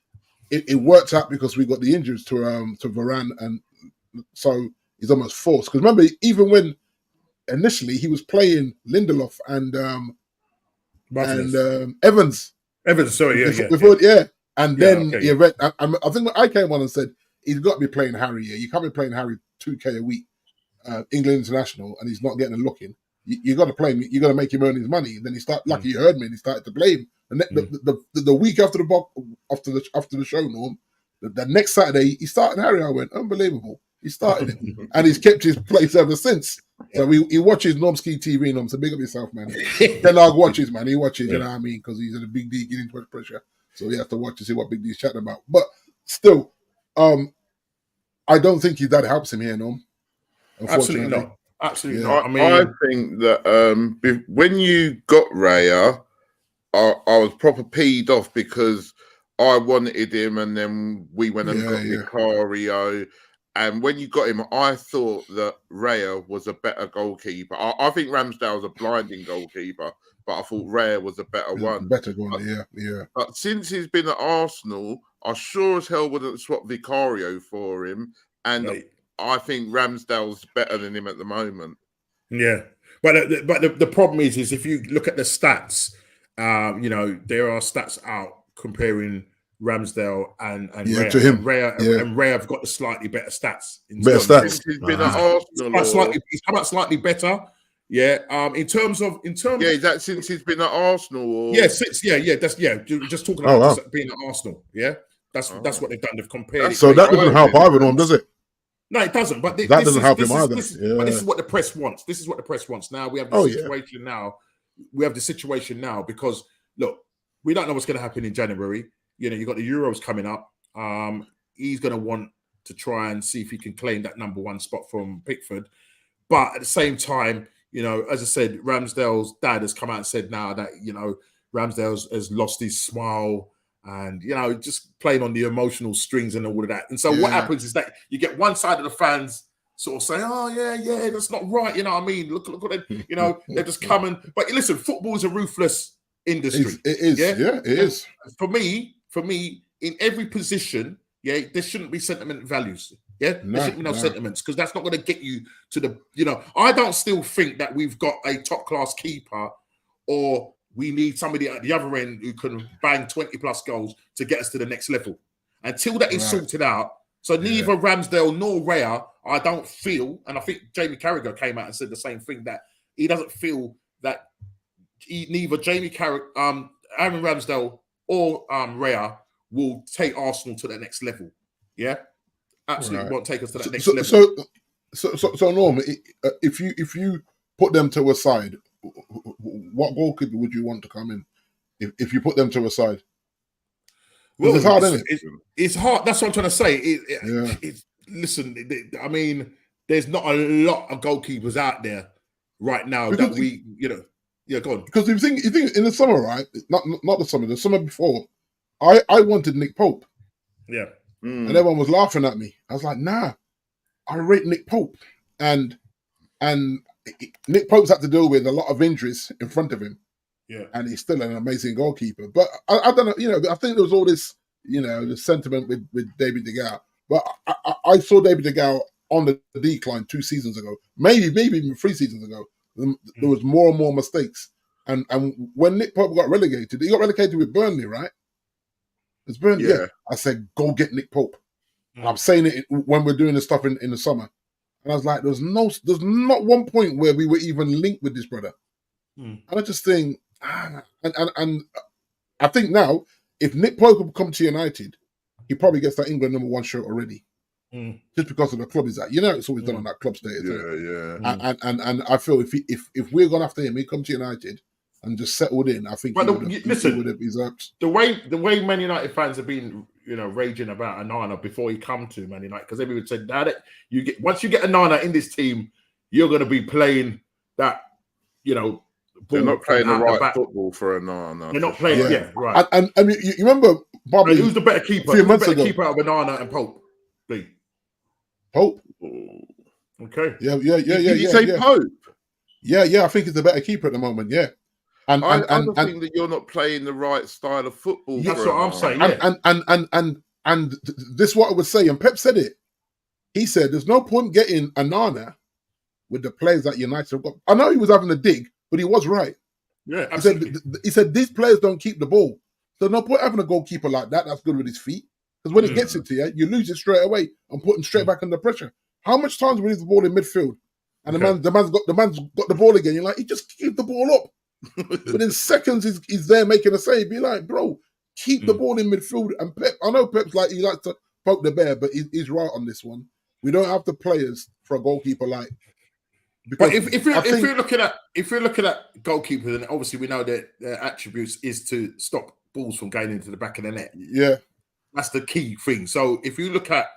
it worked out because we got the injuries to Varane, and so he's almost forced. Because remember, even when initially he was playing Lindelof and Evans. Sorry, and then I think I came on and said he's got to be playing Harry here. You can't be playing Harry 2K a week, England international, and he's not getting a look in. You got to play him. You got to make him earn his money. And then lucky you heard me, and he started to blame. And the week after the show, Norm, the next Saturday he started Harry. I went, unbelievable. He started it, and he's kept his place ever since. So he watches Nomsky TV. Norm, so big up yourself, man. Then I watches, man. He watches, you know what I mean, because he's in a Big D getting too much pressure. So he has to watch to see what Big D's chatting about. But still, I don't think that helps him here, Norm. Absolutely not. Absolutely not. I think that when you got Raya, I was proper peed off because I wanted him, and then we went and got Vicario. And when you got him, I thought that Raya was a better goalkeeper. I think Ramsdale's a blinding goalkeeper, but I thought Raya was a better one. Better one, yeah. But since he's been at Arsenal, I sure as hell wouldn't swap Vicario for him. And I think Ramsdale's better than him at the moment. Yeah. But the problem is if you look at the stats, there are stats out comparing Ramsdale and Raya. To him. And Raya have got the slightly better stats. Better stats. He's been at Arsenal. He's come out slightly better. Yeah. In terms of is that since he's been at Arsenal? Or? Yeah, just talking about being at Arsenal. Yeah. That's what they've done. They've compared. So that doesn't help either, Norm, does it? No, it doesn't. But that doesn't help him either. But this is what the press wants. This is what the press wants. Now we have the situation now. We have the situation now because look, we don't know what's going to happen in January. You've got the Euros coming up. He's going to want to try and see if he can claim that number one spot from Pickford. But at the same time, as I said, Ramsdale's dad has come out and said now that, Ramsdale has lost his smile and, just playing on the emotional strings and all of that. And so what happens is that you get one side of the fans sort of say, oh, yeah, that's not right. You know what I mean? Look what they, they're just coming. But listen, football is a ruthless industry. It is. Yeah, it is. For me, in every position, there shouldn't be sentiment values. Yeah, there shouldn't be no sentiments because that's not going to get you to the. I don't still think that we've got a top class keeper, or we need somebody at the other end who can bang 20 plus goals to get us to the next level. Until that is sorted out, so neither Ramsdale nor Raya, I don't feel, and I think Jamie Carragher came out and said the same thing, that he doesn't feel that neither Jamie Carragher, Aaron Ramsdale or Raya will take Arsenal to the next level. Yeah, absolutely won't take us to that next level. So Norm, if you put them to a side, what goalkeeper would you want to come in? If you put them to a side, well, it's hard, isn't it? It's hard. That's what I'm trying to say. Listen, I mean, there's not a lot of goalkeepers out there right now that we, go on. Because you think in the summer, right? Not the summer, the summer before, I wanted Nick Pope. Yeah. And everyone was laughing at me. I was like, nah, I rate Nick Pope. And Nick Pope's had to deal with a lot of injuries in front of him. Yeah. And he's still an amazing goalkeeper. But I don't know, I think there was all this, the sentiment with David De Gea. But I saw David De Gea on the decline 2 seasons ago, maybe even 3 seasons ago. There was more and more mistakes. And when Nick Pope got relegated, he got relegated with Burnley, right? It's Burnley. Yeah. I said, go get Nick Pope. And I'm saying it when we're doing this stuff in the summer. And I was like, there's not one point where we were even linked with this brother. And I just think, And I think now, if Nick Pope would come to United, he probably gets that England #1 shirt already. Just because of the club he's at. It's always done on that club status. And I feel if we're going after him, he come to United and just settled in, I think he would have usurped. The way Man United fans have been, raging about Onana before he come to Man United, because everyone said that once you get Onana in this team, you're going to be playing that, they're not playing the right football for Onana. They're not playing, right. And you remember, Bobby, who's the better keeper? Who's the better keeper out of Onana and Pope? Pope. Okay. Yeah. Did you say Pope? Yeah. I think he's the better keeper at the moment. Yeah. And I think that you're not playing the right style of football. That's what I'm saying. Yeah. And this is what I would say. And Pep said it. He said, "There's no point getting Onana with the players that United have got." I know he was having a dig, but he was right. Yeah, absolutely. He said these players don't keep the ball, so no point having a goalkeeper like that. That's good with his feet. Because when it gets into you, you lose it straight away and put him straight back under pressure. How much times we leave the ball in midfield and the man's got the ball again? You're like, he just keep the ball up. Within seconds, he's there making a save. Be like, bro, keep the ball in midfield. And Pep, I know Pep's like, he likes to poke the bear, but he's right on this one. We don't have the players for a goalkeeper like. But if you're looking at goalkeepers, then obviously we know that their attributes is to stop balls from going into the back of the net. Yeah. That's the key thing. So if you look at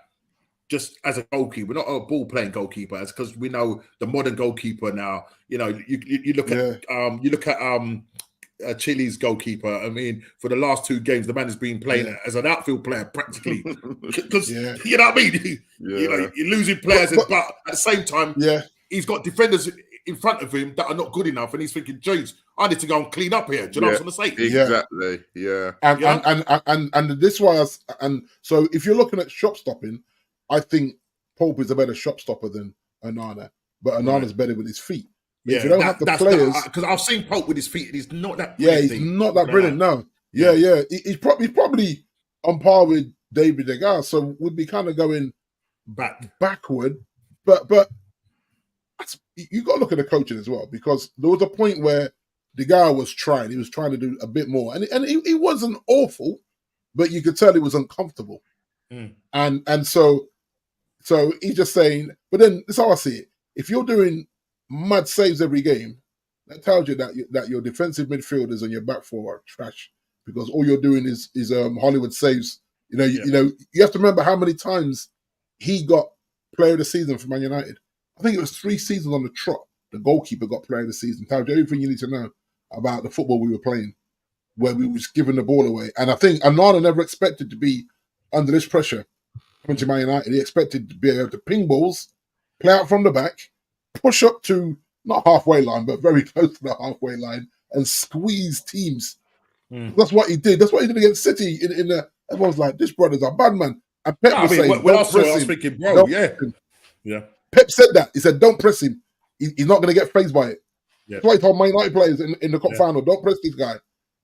just as a goalkeeper, not a ball playing goalkeeper, because we know the modern goalkeeper now. You look at Chile's goalkeeper. I mean, for the last 2 games, the man has been playing as an outfield player practically. Because you know what I mean. You're losing players, but at the same time, he's got defenders in front of him that are not good enough, and he's thinking, "Jeez, I need to go and clean up here." Do you know what I'm going to say? Exactly. Yeah. And this was, and so if you're looking at shot stopping, I think Pope is a better shot stopper than Onana, but Onana's better with his feet. But if you don't have the players, because I've seen Pope with his feet, and he's not that. He's not that brilliant. No. Yeah. He's probably on par with David De Gea, so would be kind of going backward, but. You got to look at the coaching as well, because there was a point where the guy was trying. He was trying to do a bit more, and he wasn't awful, but you could tell he was uncomfortable. And so he's just saying. But then that's how I see it. If you're doing mad saves every game, that tells you that your defensive midfielders and your back four are trash, because all you're doing is Hollywood saves. You have to remember how many times he got Player of the Season for Man United. I think it was 3 seasons on the trot. The goalkeeper got Player of the Season. Tells you everything you need to know about the football we were playing, where we was giving the ball away. And I think Onana never expected to be under this pressure coming to Man United. He expected to be able to ping balls, play out from the back, push up to not halfway line, but very close to the halfway line, and squeeze teams. That's what he did. That's what he did against City. Everyone's like, "This brother's a bad man." And Pep was saying, when I saw it, I was thinking, bro, yeah. Pep said that. He said, "Don't press him. He's not going to get fazed by it." That's why he told Man United players in the cup final, "Don't press this guy."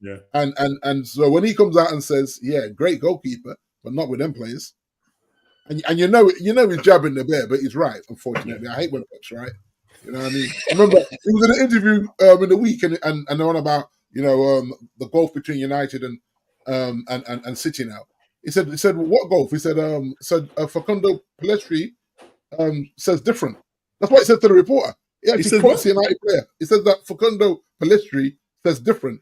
Yeah. And so when he comes out and says, "Yeah, great goalkeeper, but not with them players," and you know he's jabbing the bear, but he's right. Unfortunately, I hate when Pep's right. You know what I mean? I remember he was in an interview in the week, and they're on about the gulf between United and City now. He said, "What gulf?" He said, Facundo Pelestri says different. That's what he said to the reporter. He actually quotes the United player. He said that Facundo Pelestri says different,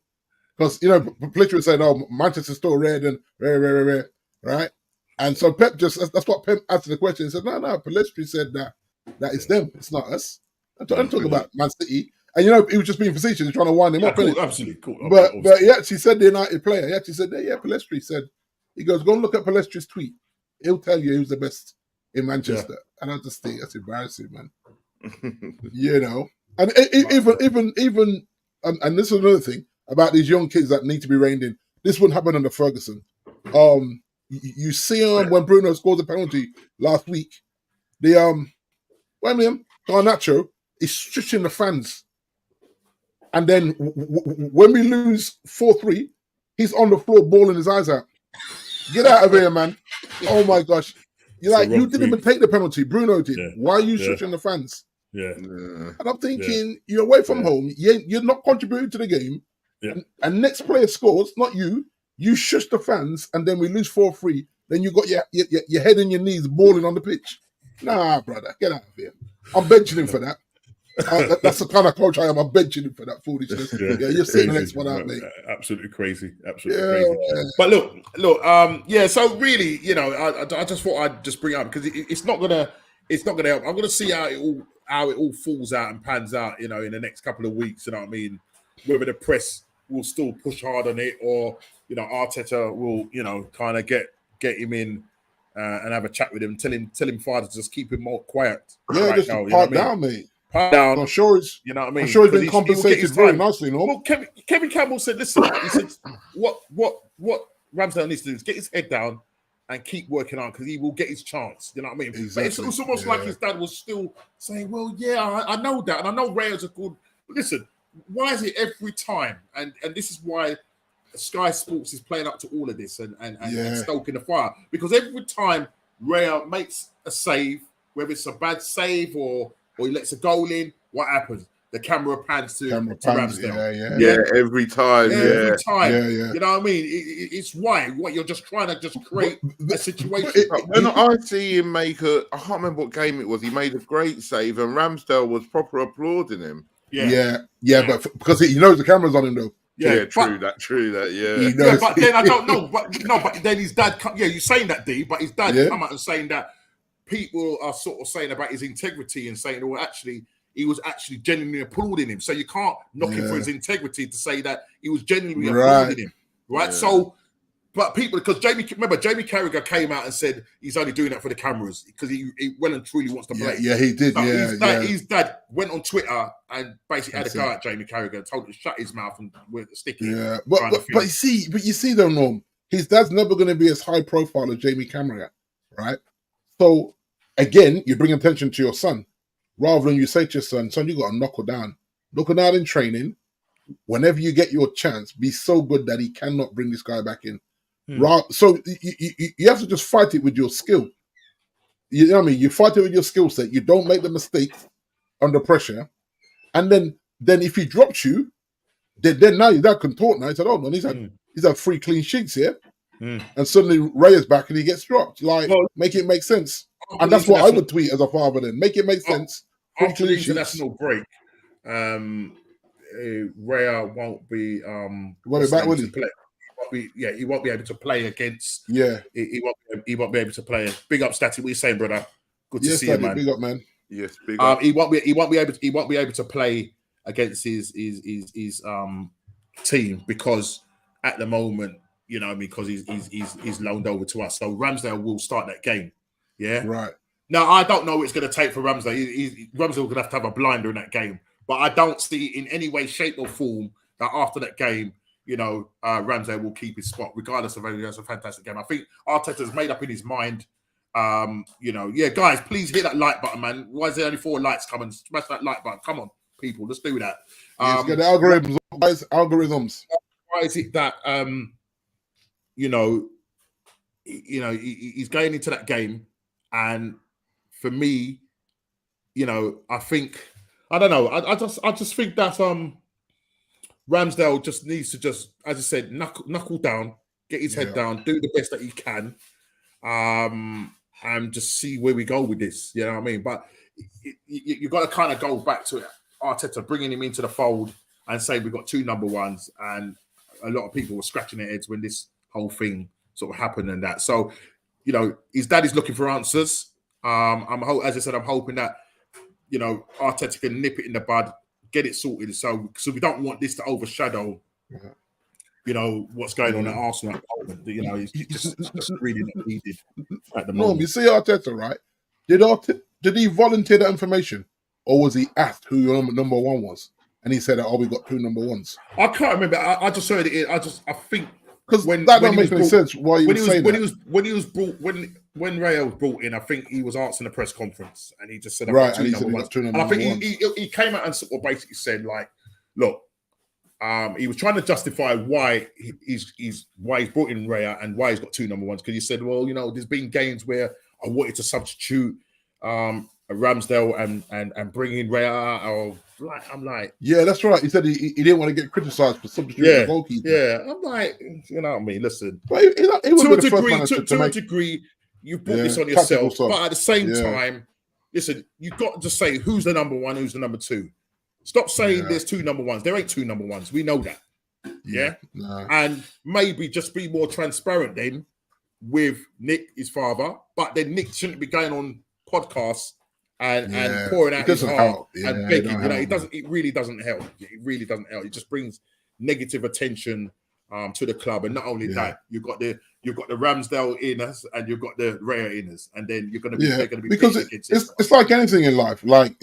because Pelestri was saying, "Oh, Manchester's still red and rare, right?" And so Pep that's what Pep answered the question. He said, "No, Pelestri said that it's them, it's not us." I'm talking about Man City, and he was just being facetious, trying to wind him up. Cool, absolutely cool. But he actually said the United player. He actually said, "Yeah, Pelestri said." He goes, "Go and look at Pelestri's tweet. He'll tell you who's the best in Manchester." And I just think that's embarrassing, man. And even and this is another thing about these young kids that need to be reined in. This wouldn't happen under Ferguson. You see when Bruno scored the penalty last week, Garnacho is stretching the fans, and then when we lose 4-3, he's on the floor bawling his eyes out. Get out of here, man! Oh my gosh! You didn't even take the penalty. Bruno did. Yeah. Why are you stretching the fans? Yeah. And I'm thinking, you're away from home. You're not contributing to the game. and next player scores, not you. You shush the fans, and then we lose 4-3. Then you got your head and your knees balling on the pitch. Nah, brother, get out of here. I'm benching him for that. That's the kind of coach I am. I'm benching him for that foolishness. Yeah, you're sitting the next one out, mate. Absolutely crazy. Crazy. But look. So really, I just thought I'd just bring it up because it's not gonna help. I'm gonna see how it all falls out and pans out. In the next couple of weeks. You know what I mean? Whether the press will still push hard on it, or Arteta will kind of get him in and have a chat with him, tell him father to just keep him more quiet. Yeah, just pipe down, mate. Down. I'm sure he's been compensated very nicely, no? Well, Kevin Campbell said, listen, he said, what Ramsdale needs to do is get his head down and keep working on because he will get his chance. You know what I mean? Exactly. But it's almost like his dad was still saying, well, yeah, I know that. And I know Raya's a good... But listen, why is it every time? And this is why Sky Sports is playing up to all of this and stoking the fire. Because every time Raya makes a save, whether it's a bad save or he lets a goal in, what happens? The camera pans to Ramsdale. Yeah, every time. Every time. Yeah. You know what I mean? It's why. What you're just trying to just create a situation. When I see him make I can't remember what game it was, he made a great save and Ramsdale was proper applauding him. Yeah, but because he knows the camera's on him though. Yeah, true that. Yeah, but then I don't know. But then his dad. You're saying that, D. But his dad come out and saying that people are sort of saying about his integrity and saying, well, actually, he was actually genuinely applauding him. So you can't knock him for his integrity to say that he was genuinely applauding him, right? Yeah. So, but people, because Jamie Carragher came out and said he's only doing that for the cameras because he well and truly wants to play. Yeah, he did. So his dad went on Twitter and basically had a go at Jamie Carragher and told him to shut his mouth and with the sticky. Yeah, but you see though, Norm, his dad's never going to be as high profile as Jamie Carragher, right? So again, you bring attention to your son rather than you say to your son, you got to knuckle down in training. Whenever you get your chance, be so good that he cannot bring this guy back in. So you have to just fight it with your skill. You know what I mean? You fight it with your skill set. You don't make the mistakes under pressure. And then if he drops you, then now your dad can talk now. He said, oh no, he's had 3 clean sheets here. And suddenly Ray is back and he gets dropped. Make it make sense. And that's what I would tweet as a father then. Make it make sense. After the international break, Raya won't be back, will he? He won't be able to play against. Yeah, he won't be able to play. Big up, Statty. What are you saying, brother? Good to see you, man. Big up, man. Yes, big up. He won't be able to play against his team because at the moment, because he's loaned over to us. So Ramsdale will start that game. Yeah, right. Now I don't know what it's going to take for Ramsdale. Ramsdale's going to have a blinder in that game, but I don't see in any way, shape, or form that after that game, Ramsdale will keep his spot, regardless of whether that's a fantastic game. I think Arteta's made up in his mind. Guys, please hit that like button, man. Why is there only 4 likes? Come and smash that like button. Come on, people, let's do that. Let's get the algorithms. Why is it that he's going into that game, and for me, I think I don't know. I just think that Ramsdale just needs to as I said, knuckle down, get his head down, do the best that he can, and just see where we go with this. You know what I mean? But you've got to kind of go back to Arteta bringing him into the fold and say we've got 2 number ones, and a lot of people were scratching their heads when this whole thing sort of happened and that. So, his dad is looking for answers. As I said, I'm hoping that Arteta can nip it in the bud, get it sorted. So we don't want this to overshadow, what's going on at Arsenal. It's just really not needed at the moment. No, you see Arteta, right? Did he volunteer that information, or was he asked who your number 1 was, and he said, "Oh, we got 2 number 1s." I can't remember. I just heard it. I think because that don't make any sense. Why you say that? When Raya was brought in, I think he was asked in a press conference, and he just said, "Right," and he said, "2 number 1s." And I think he came out and sort of basically said, like, "Look." He was trying to justify why he's brought in Raya and why he's got 2 number 1s, because he said, well, there's been games where I wanted to substitute Ramsdale and bringing Ray out. I'm like, yeah, that's right. He said he didn't want to get criticised for substituting the goalkeeper. Yeah, I'm like, you know what I mean? Listen, but to a degree, you brought this on yourself, but at the same time, listen, you got to say who's the number one, who's the number two. Stop saying there's two number ones. There ain't two number ones. We know that. Yeah. No. And maybe just be more transparent then with Nick, his father. But then Nick shouldn't be going on podcasts and pouring out his heart and begging. It really doesn't help. It really doesn't help. It just brings negative attention to the club. And not only that, you've got the Ramsdale inners and you've got the Raya inners, and then you're going to be they're going to be because it's like anything in life. Like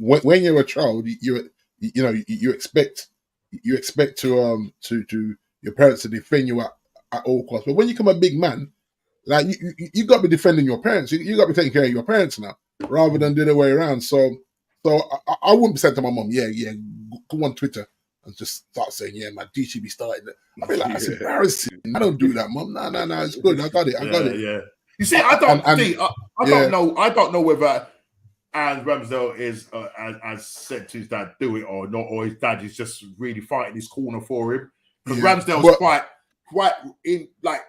when you're a child, you expect to your parents to defend you at all costs. But when you become a big man, like you got to be defending your parents. You got to be taking care of your parents now, rather than the other way around. So I wouldn't be saying to my mom, go on Twitter and just start saying, my DCB be starting. I feel like that's embarrassing. I don't do that, mom. No, it's good. I got it. Yeah. You see, I don't know whether Ange Ramsdale is, as said to his dad, do it or not, or his dad is just really fighting his corner for him. Because Ramsdale's quite in, like,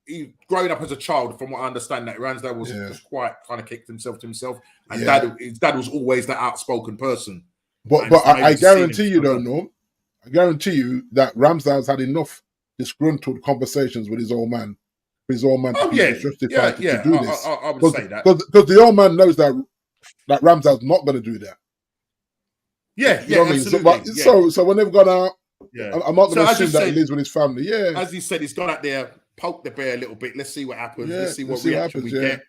he growing up as a child, from what I understand, that Ramsdale was just quite kind of kicked himself to himself, and his dad was always that outspoken person. But I guarantee you, though, Norm, I guarantee you that Ramsdale's had enough disgruntled conversations with his old man. To justify to do this. I would say that. Because the old man knows that Ramsdale's not going to do that. You know what I mean? So when they've gone out, I'm not going to assume that he lives with his family. Yeah. As he said, he's gone out there, poked the bear a little bit. Let's see what happens. Let's see what reaction we get.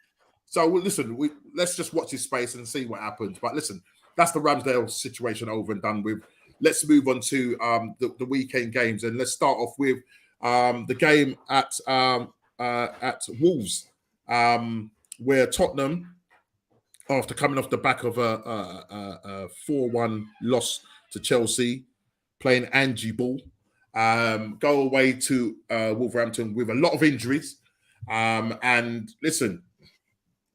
So listen, let's just watch his space and see what happens. But listen, that's the Ramsdale situation over and done with. Let's move on to the weekend games, and let's start off with the game at Wolves, where Tottenham, after coming off the back of a 4-1 loss to Chelsea, playing Ange Ball, go away to Wolverhampton with a lot of injuries. And listen,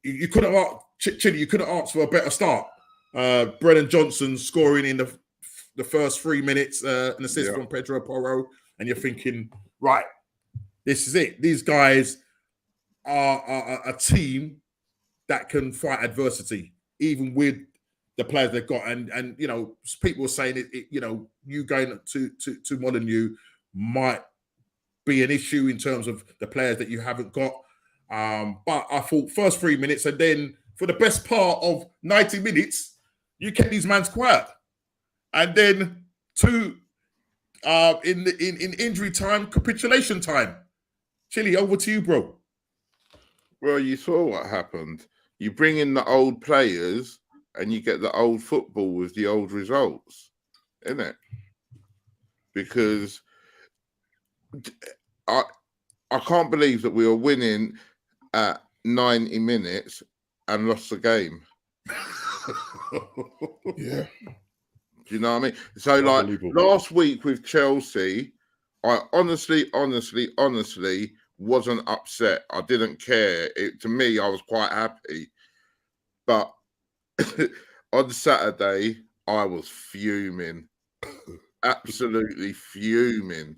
you couldn't ask for a better start. Brennan Johnson scoring in the first 3 minutes, an assist from Pedro Porro, and you're thinking, right, this is it. These guys are a team that can fight adversity, even with the players they've got. And you know, people were saying you going to Molineux might be an issue in terms of the players that you haven't got. But I thought first 3 minutes, and then for the best part of 90 minutes, you kept these mans quiet. And then in injury time, capitulation time. Chili, over to you, bro. Well, you saw what happened. You bring in the old players and you get the old football with the old results, isn't it? Because I can't believe that we were winning at 90 minutes and lost the game. Yeah. Do you know what I mean? So, like, last week with Chelsea, I honestly wasn't upset. I didn't care. To me, I was quite happy. But on Saturday, I was fuming. Absolutely fuming.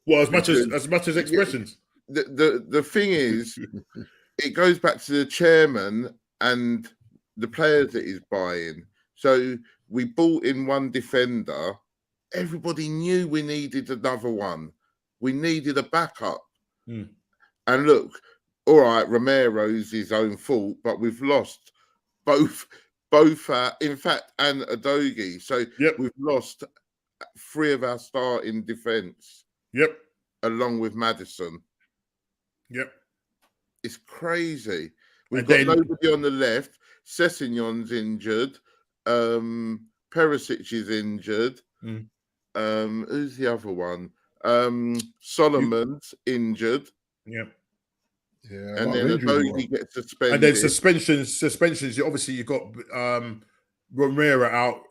Well, as much as expressions. The thing is, it goes back to the chairman and the players that he's buying. So we bought in one defender. Everybody knew we needed another one. We needed a backup. And look, all right, Romero's his own fault, but we've lost both in fact, and Adogi. So we've lost 3 of our starting defence. Yep. Along with Maddison. Yep. It's crazy. We've got nobody on the left. Sessegnon's injured. Perisic is injured. Who's the other one? Solomon's injured. Yep. Yeah. And then Adogi gets suspended. And then suspensions. Obviously, you've got Romero out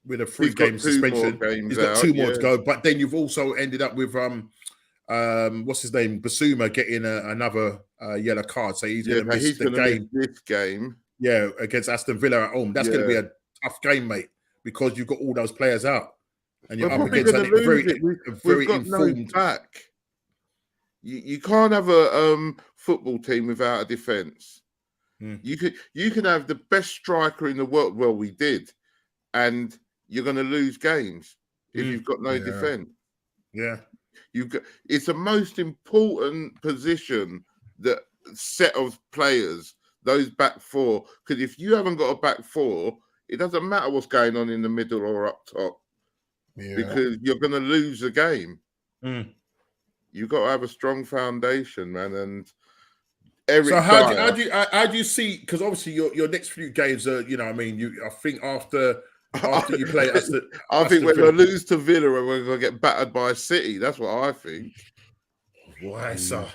with a 3-game suspension. He's got 2 more to go. But then you've also ended up with what's his name? Basuma getting another yellow card. So he's going to miss the game. This game. Yeah, against Aston Villa at home. That's going to be a tough game, mate, because you've got all those players out, and you're up against a very got informed no back. You can't have a football team without a defence. You can have the best striker in the world. Well, we did, and you're going to lose games if you've got no defence. Yeah, it's the most important position, that set of players, those back four. Because if you haven't got a back four, it doesn't matter what's going on in the middle or up top, because you're going to lose the game. You've got to have a strong foundation, man. And Eric. So how do you see? Because obviously your next few games are, I think after you play, I think we're going to lose to Villa and we're going to get battered by City. That's what I think. Why, sir?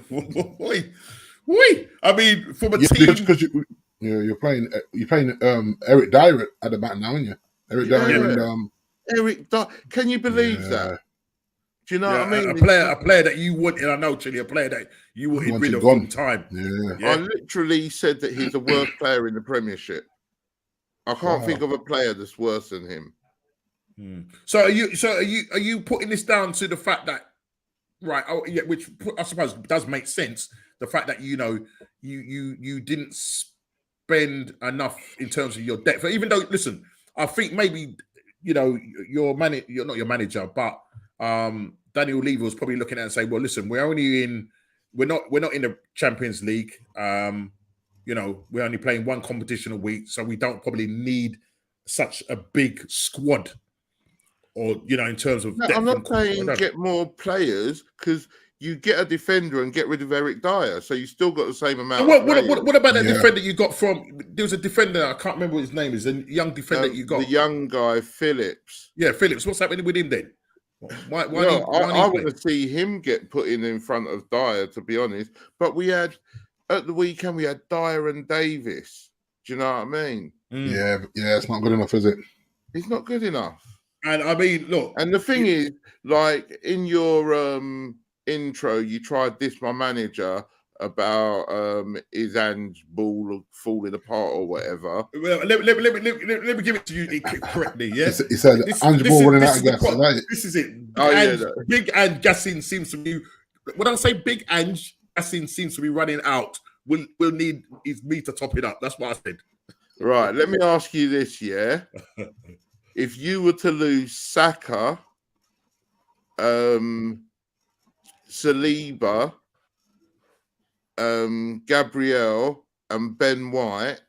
Wait. I mean, from a team, because you're playing Eric Dyer at the back now, aren't you? Eric Dyer and Eric Dyer. Can you believe that? Do you know what I mean? A player that you want, and I know, Chile, a player that you wanted rid of from time. Yeah. I literally said that he's the worst player in the Premiership. I can't think of a player that's worse than him. So are you putting this down to the fact that, right? Oh, yeah, which I suppose does make sense. The fact that you didn't spend enough in terms of your depth. Even though, listen, I think maybe you're not your manager, but Daniel Levy was probably looking at it and saying, well, listen, we're not in the Champions League. We're only playing one competition a week, so we don't probably need such a big squad, or in terms of. No, I'm not saying get more players, because you get a defender and get rid of Eric Dyer, so you still got the same amount. What about that defender you got from? There was a defender, I can't remember what his name is. A young defender you got. The young guy, Phillips. Yeah, Phillips. What's happening with him then? Why I want to see him get put in front of Dyer, to be honest. But we had at the weekend, we had Dyer and Davis. Do you know what I mean? Yeah, it's not good enough, is it? It's not good enough. And I mean, look. And the thing is, like in your intro, you tried this, my manager, about is Ange Ball falling apart or whatever. Well, let me give it to you correctly. Yeah, he said Ange Ball running out of gas. This is it. Oh, Big Ange gassing seems to be. When I say Big Ange gassing seems to be running out, we'll need me to top it up. That's what I said. Right. Let me ask you this. Yeah, if you were to lose Saka, Saliba, Gabriel, and Ben White.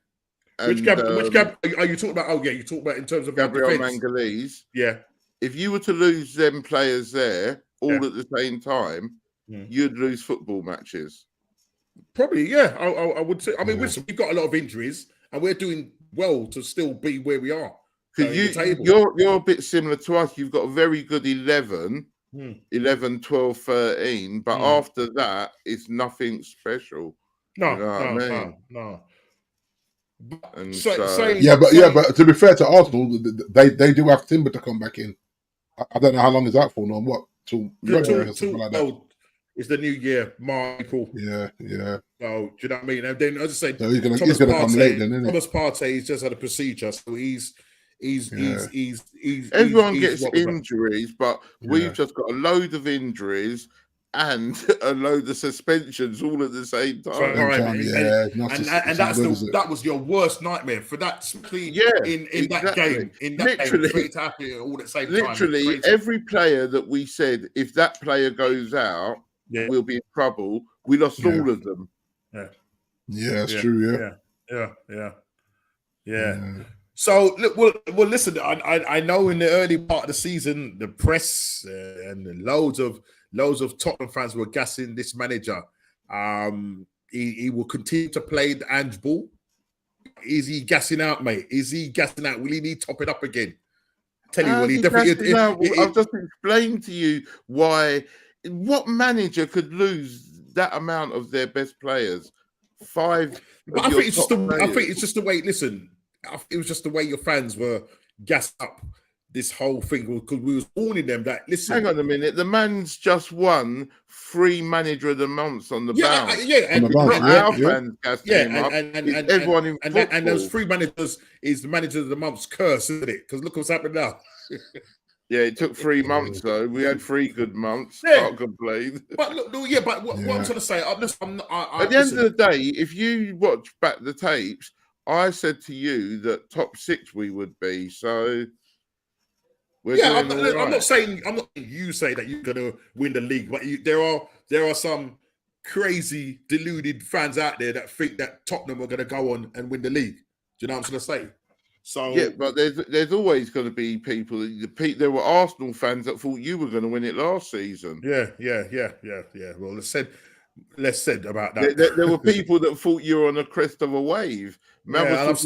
And, which Gab are you talking about? Oh, yeah, you talk about in terms of Gabriel Mangalese. Yeah. If you were to lose them players there all at the same time, you'd lose football matches. Probably, yeah. I would say. I mean, listen, we've got a lot of injuries, and we're doing well to still be where we are. Because you're a bit similar to us. You've got a very good 11. 11, 12, 13, but after that, it's nothing special. No, you know what I mean? No. But to be fair to Arsenal, they do have Timber to come back in. I don't know how long is that for now. What till January or something like that? It's the new year, Michael. Yeah. So do you know what I mean? And then, as I said, so he's gonna come late then, isn't he? Thomas Partey, he's just had a procedure, so he's everyone gets injuries, but we've just got a load of injuries and a load of suspensions all at the same time. That was your worst nightmare for that. In that game, literally, to happen all at the same time. Literally, every player that we said, if that player goes out, we'll be in trouble. We lost all of them. That's true. Yeah. So, well, listen. I know in the early part of the season, the press and loads of Tottenham fans were gassing this manager. He will continue to play the Ange Ball. Is he gassing out, mate? Is he gassing out? Will he need to top it up again? Tell you what, he definitely. I've just explained to you why. What manager could lose that amount of their best players? 5. But I think it's just the way. Listen. It was just the way your fans were gassed up. this whole thing because we was warning them that listen. Hang on a minute, the man's just won 3 Manager of the Months on the bounce. And those 3 managers is the Manager of the Month's curse, isn't it? Because look what's happened now. Yeah, it took 3 months though. We had 3 good months. Can't complain. But look, what I'm trying to say, at the end of the day, if you watch back the tapes, I said to you that top 6 we would be. So I'm not saying you say that you're going to win the league, but there are some crazy deluded fans out there that think that Tottenham are going to go on and win the league. Do you know what I'm going to say? So yeah, but there's always going to be people. There were Arsenal fans that thought you were going to win it last season. Yeah. Well, less said about that. There were people that thought you were on the crest of a wave. Man went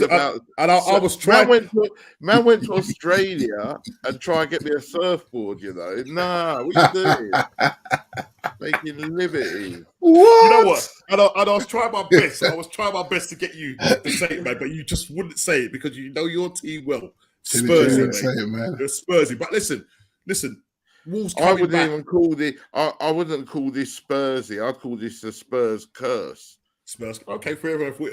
to Australia and tried to get me a surfboard. You know, nah, what you doing? Making liberty. What? You know what? And I was trying my best. I was trying my best to get you to say it, man, but you just wouldn't say it because you know your team well. Spursy, man. They're Spursy. But listen. Wolves I wouldn't even call this. I wouldn't call this Spursy. I'd call this the Spurs curse. Spurs. Okay, forever. But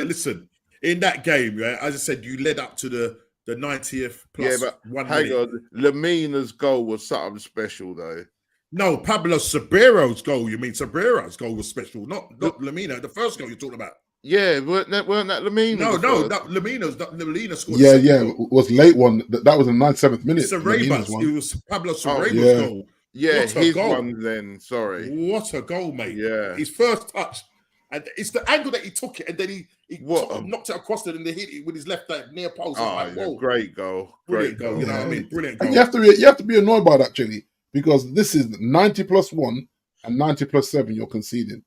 listen, in that game, right, as I said, you led up to the 90th plus. Yeah, but 1 minute. Hang on, Lemina's goal was something special, though. No, Pablo Sobrero's goal. You mean Sobrero's goal was special, not Lemina. The first goal you're talking about. Yeah, weren't that Lemina? No, Lemina scored. Yeah, it was late one. That was in the 97th minute. It was Pablo Sobrero's goal. Yeah, his goal. One then. Sorry. What a goal, mate. Yeah. His first touch. And it's the angle that he took it and then he knocked it across it and he hit it with his left hand near post. Great goal. Brilliant goal. You know what I mean? Brilliant goal. And you have to be annoyed by that, Chili, because this is 90 plus 1 and 90 plus 7 you're conceding.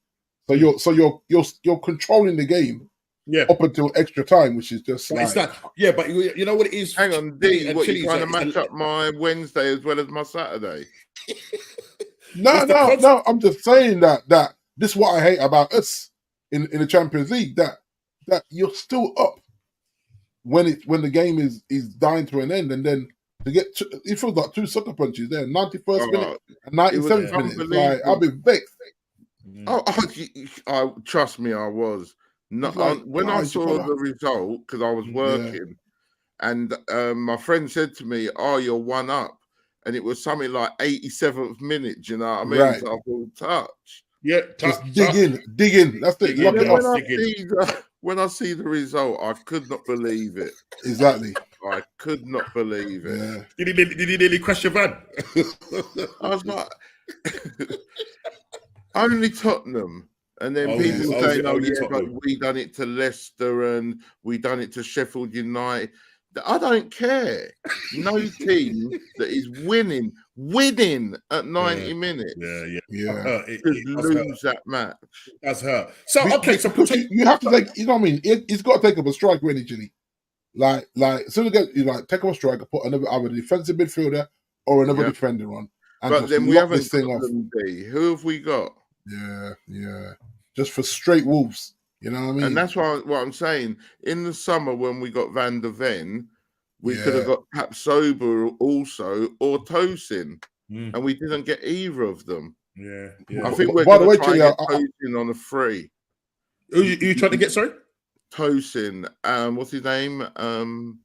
So you're controlling the game up until extra time, which is just but but you know what it is? Hang on, D, what, you trying to match up my Wednesday as well as my Saturday? No, I'm just saying that this is what I hate about us in the Champions League, that you're still up when the game is dying to an end, and then to get it feels like 2 sucker punches there, 91st minute and 97th minute. It's like, I'll be vexed. I trust me, I was. When I saw the result, because I was working, and my friend said to me, "Oh, you're 1 up," and it was something like 87th minute. Do you know what I mean? Right. So I thought, touch. Yeah, just dig in. That's it. Lock it off. When I see the result, I could not believe it. Exactly. I could not believe it. Yeah. Did he nearly crash your van? I was like, only Tottenham. And then people saying, but we done it to Leicester and we done it to Sheffield United. I don't care. No team that is winning at 90 minutes. Yeah. Could lose that match. That's her. So you have to take. You know what I mean? He's got to take up a striker initially. Like as soon as you take up a striker, put either defensive midfielder or another defender on. But then we haven't got them. Who have we got? Yeah. Just for straight Wolves. You know what I mean? And that's what I'm saying. In the summer when we got Van der Ven, we could have got Capsoba also or Tosin. And we didn't get either of them. Yeah. I think we're going to try and get Tosin on a free. Who you trying to get, sorry? Tosin. What's his name? Who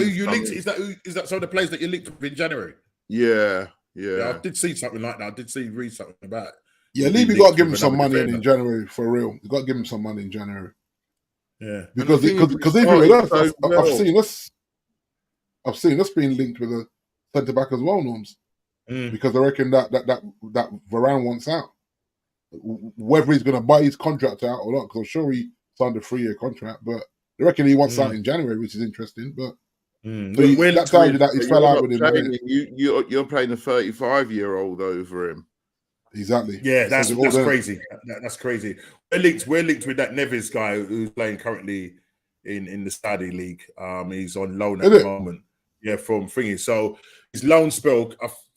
you linked? Is that some of the players that you linked with in January? Yeah. I did see something like that. I did read something about it. Yeah, Levy got to give him some money in January, for real. You got to give him some money in January. Yeah, because even with us, I've seen us being linked with a centre back as well, Norms. Because I reckon that Varane wants out. Whether he's going to buy his contract out or not, because I'm sure he signed a 3-year contract, but I reckon he wants out in January, which is interesting. But that tells you that he fell out with him. You're playing a 35-year-old over him. Exactly. Yeah, that's crazy. That's crazy. We're linked with that Neves guy who's playing currently in the Saudi league. He's on loan at the moment. Yeah, from Thingy. So his loan spell,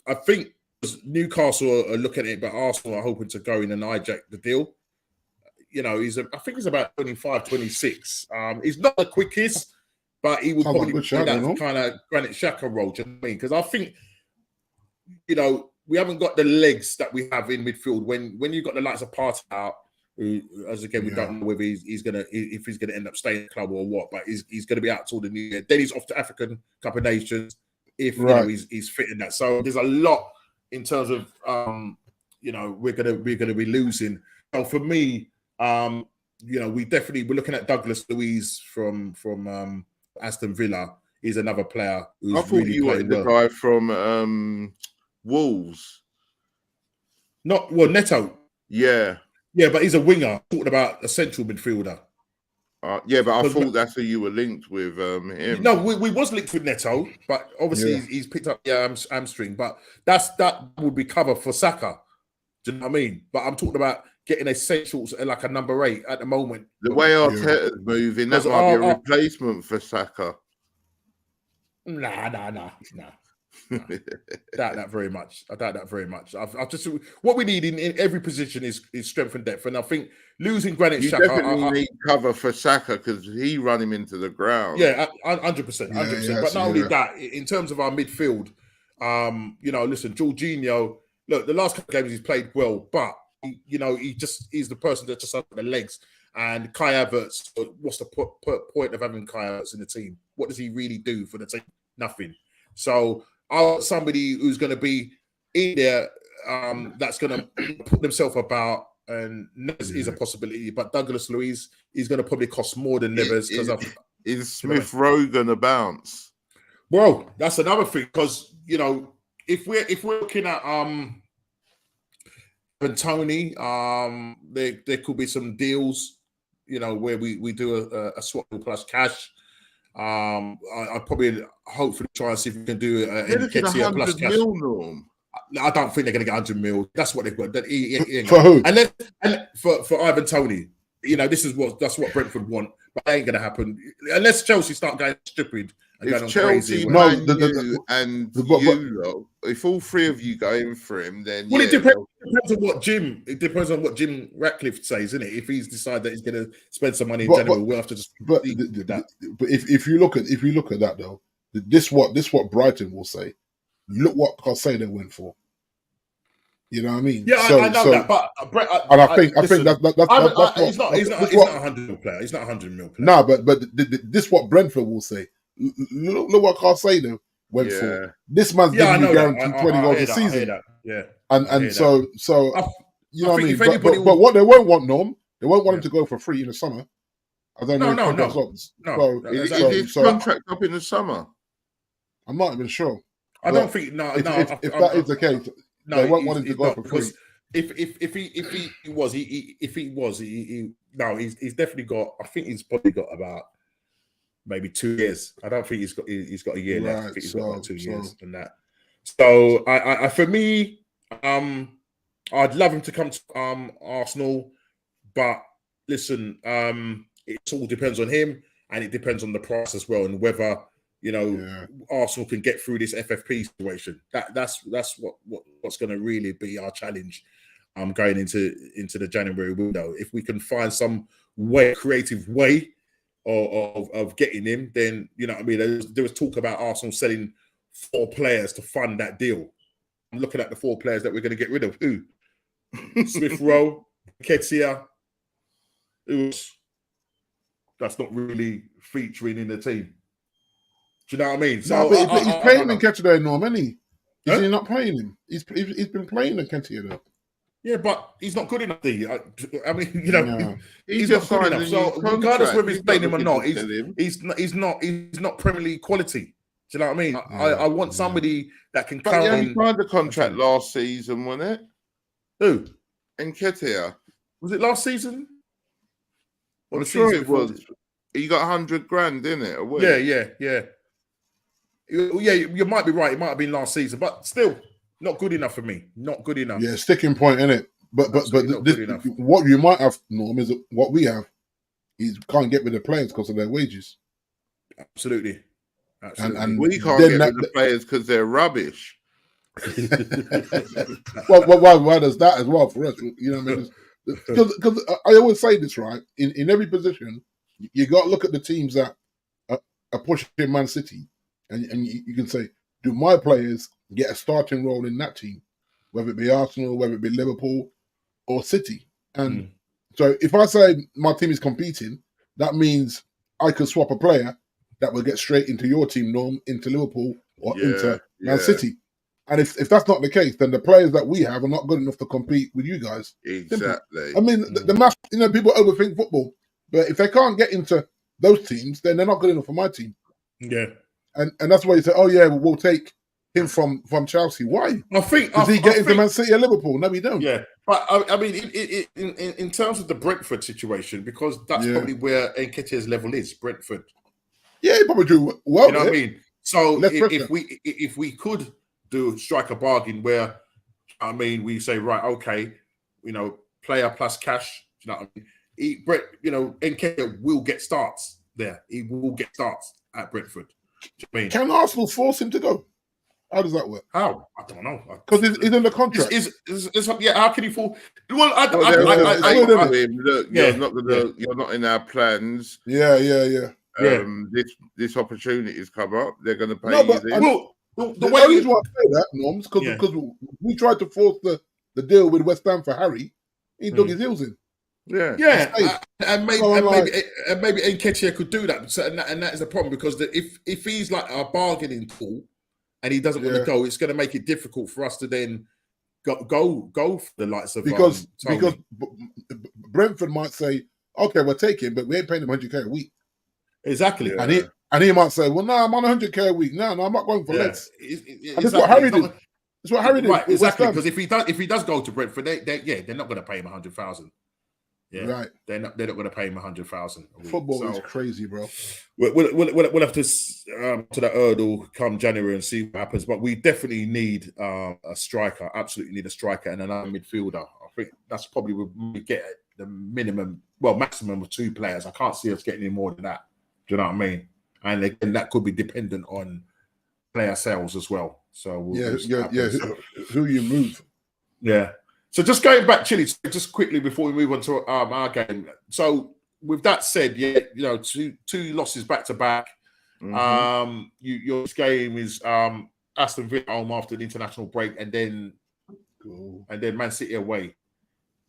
I think Newcastle are looking at it, but Arsenal are hoping to go in and hijack the deal. You know, I think he's about 25, 26. He's not the quickest, but he will probably play that kind of Granit Xhaka role. Do you know what I mean? Because I think, we haven't got the legs that we have in midfield. When you've got the likes of Partey out, who, as again, we don't know whether he's gonna end up staying in the club or what, but he's gonna be out till the new year. Then he's off to African Cup of Nations if he's fit in that. So there's a lot in terms of we're gonna be losing. So for me, we're looking at Douglas Luiz from Aston Villa. He's another player who's I thought you were the guy from Wolves. Neto. Yeah. Yeah, but he's a winger. Talking about a central midfielder. But I thought that's who you were linked with him. No, we was linked with Neto, but obviously he's picked up the hamstring. But that would be cover for Saka. Do you know what I mean? But I'm talking about getting essentials like a number 8 at the moment. The way Arteta's moving, that might be a replacement for Saka. Nah. Doubt that very much. I doubt that very much. I've just what we need in every position is strength and depth, and I think losing Granit Xhaka, definitely need cover for Saka because he run him into the ground. Yeah, 100%. But not only that, in terms of our midfield, listen, Jorginho. Look, the last couple of games he's played well, but he's the person that just has the legs. And Kai Havertz, what's the point of having Kai Havertz in the team? What does he really do for the team? Nothing. So I want somebody who's going to be in there that's going to put themselves about, and Neves is a possibility. But Douglas Luiz is going to probably cost more than Neves. Is Smith Rowe going to bounce? Well, that's another thing because if we're looking at and Tony, there could be some deals, where we do a swap plus cash. I probably hopefully try and see if we can do a plus cash. I don't think they're going to get 100 mil. That's what they've got. For who? And for Ivan Toney, that's what Brentford want, but that ain't going to happen unless Chelsea start going stupid. If Chelsea, if all three of you go in for him, then it depends on what Jim. It depends on what Jim Ratcliffe says, isn't it? If he's decided that he's going to spend some money in January, we'll have to just. But if you look at that though, this what Brighton will say. Look what Caicedo went for. You know what I mean? Yeah, I know that, but I think that's he's not a 100 mil player. He's not a 100 mil player. No, but this what Brentford will say. Look what Caicedo went for. This man's giving you guaranteed 20 goals a season. Yeah, and so you know what I mean. But what they won't want, Norm, they won't want him to go for free in the summer. I don't know. No. Is his contract up in the summer? I'm not even sure. I don't think. If that is the case, they won't want him to go for free. If he was, he's definitely got. I think he's probably got about maybe 2 years. I don't think he's got a year left. I think he's got about 2 years and that. So I for me, I'd love him to come to Arsenal, but listen, it all depends on him, and it depends on the price as well, and whether Arsenal can get through this FFP situation. That's what's going to really be our challenge going into the January window. If we can find some creative way of getting him, then what I mean. There was talk about Arsenal selling 4 players to fund that deal. I'm looking at the 4 players that we're going to get rid of. Who? Smith Rowe, Nketiah. That's not really featuring in the team. Do you know what I mean? So but he's playing Nketiah, Norm, isn't he? Is he not playing him? He's been playing Nketiah though. Yeah, but he's not good enough. I mean, he's not good enough. So regardless whether he's playing him or not, he's not Premier League quality. Do you know what I mean? I want somebody that can come in. He signed a contract last season, wasn't it? Who? Nketiah. Was it last season? I'm sure it was. He got 100 grand, didn't it? Yeah. Yeah, you might be right. It might have been last season, but still not good enough for me. Not good enough. Yeah, sticking point in it. But what you might have, Norm, is what we have. He can't get rid of players because of their wages. Absolutely. And we can't get rid of players because they're rubbish. well, why does that as well for us? You know what I mean? Because I always say this, right? In every position, you got to look at the teams that are pushing Man City, and you can say, do my players get a starting role in that team, whether it be Arsenal, whether it be Liverpool or City? And so if I say my team is competing, that means I could swap a player that will get straight into your team, Norm, into Liverpool or into Man City. And if that's not the case, then the players that we have are not good enough to compete with you guys. Exactly. Simple. I mean, the math, people overthink football, but if they can't get into those teams, then they're not good enough for my team. Yeah. And that's why you say, oh yeah, we'll take him from Chelsea. Why? Does he get into Man City or Liverpool? No, we don't. Yeah, but I mean, in terms of the Brentford situation, because that's probably where Nketiah's level is. Brentford. Yeah, he probably do well. You know what I mean? So if we could strike a bargain where, I mean, we say, right, okay, player plus cash. You know what I mean? Nketiah will get starts there. He will get starts at Brentford. Can Arsenal force him to go? How does that work? How? I don't know. Because he's in the contract. How can he fall? Well, look, you're not in our plans. Yeah. This opportunity has come up. They're going to pay the way you want to say that, Norms, because we tried to force the deal with West Ham for Harry. He dug his heels in. And maybe Nketiah could do that. So, and that is the problem, because if he's like a bargaining tool and he doesn't want to go, it's going to make it difficult for us to then go for the likes of because Brentford might say, okay, we'll take him, but we ain't paying him 100k a week. Exactly, and he might say, well, no, I'm on 100k a week. No, I'm not going for less. That's what Harry did. That's what Harry did. Right, exactly. Because if he does go to Brentford, they're not going to pay him 100,000. Yeah, right. They're not going to pay him 100,000. Football is crazy, bro. We'll have to that hurdle come January and see what happens. But we definitely need a striker. Absolutely need a striker and another midfielder. I think that's probably where we get the maximum of 2 players. I can't see us getting any more than that. Do you know what I mean? And again, that could be dependent on player sales as well. So who you move? Yeah. So just going back, Chile, just quickly before we move on to our game. So with that said, two losses back to back. Your game is Aston Villa home after the international break, and then Man City away.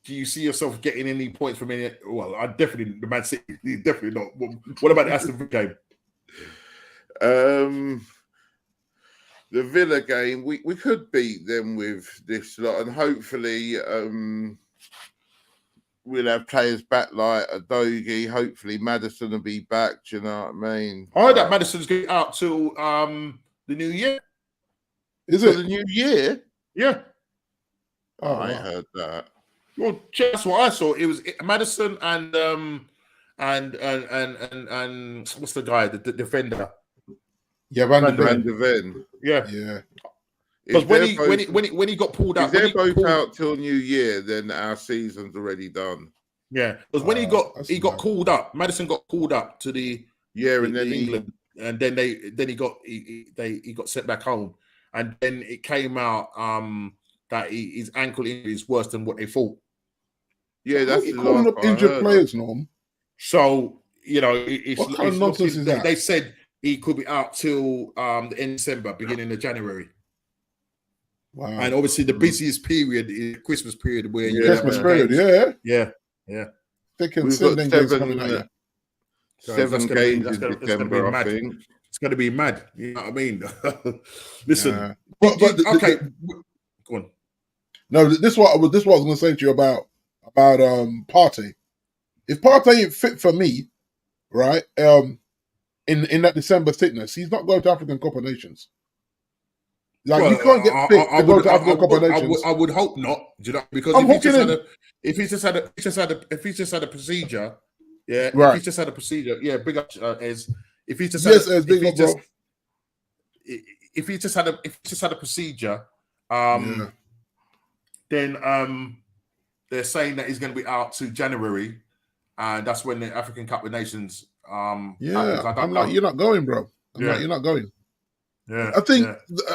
Do you see yourself getting any points from any? Well, I definitely the Man City, definitely not. What about the Aston Villa game? The Villa game, we could beat them with this lot, and hopefully we'll have players back like Adogi. Hopefully Maddison will be back. Do you know what I mean? I heard that Maddison's going out till the new year. Is it the new year? Yeah. Oh, I ain't heard that. Well, that's what I saw. It was Maddison and what's the guy, the defender? Yeah, Van de Ven. Yeah. Because when he got pulled out, if they're both out till New Year, then our season's already done. Yeah, because when he got called up, Maddison got called up to the and then England, and then he got sent back home, and then it came out that his ankle injury is worse than what they thought. Yeah, that's the calling up injured players, Norm. So what kind of nonsense is that? They said he could be out till the end of December, beginning of January. Wow. And obviously the busiest period is Christmas period where Christmas period, yeah. Thick and thin games coming at you. 7 games in December, I think. It's going to be mad. You know what I mean? Listen. Okay. Go on. No, this is what I was going to say to you about Partey. If Partey ain't fit for me, right, in that December sickness, he's not going to African Cup of Nations. You can't get fit to go to African Cup of Nations. I would hope not. Do you know? Because if he's just had a procedure, right. If he's just had a procedure, big up as if he's just if he's just had a procedure, then they're saying that he's going to be out to January, and that's when the African Cup of Nations. I'm like, you're not going, bro. You're not going. Yeah, I think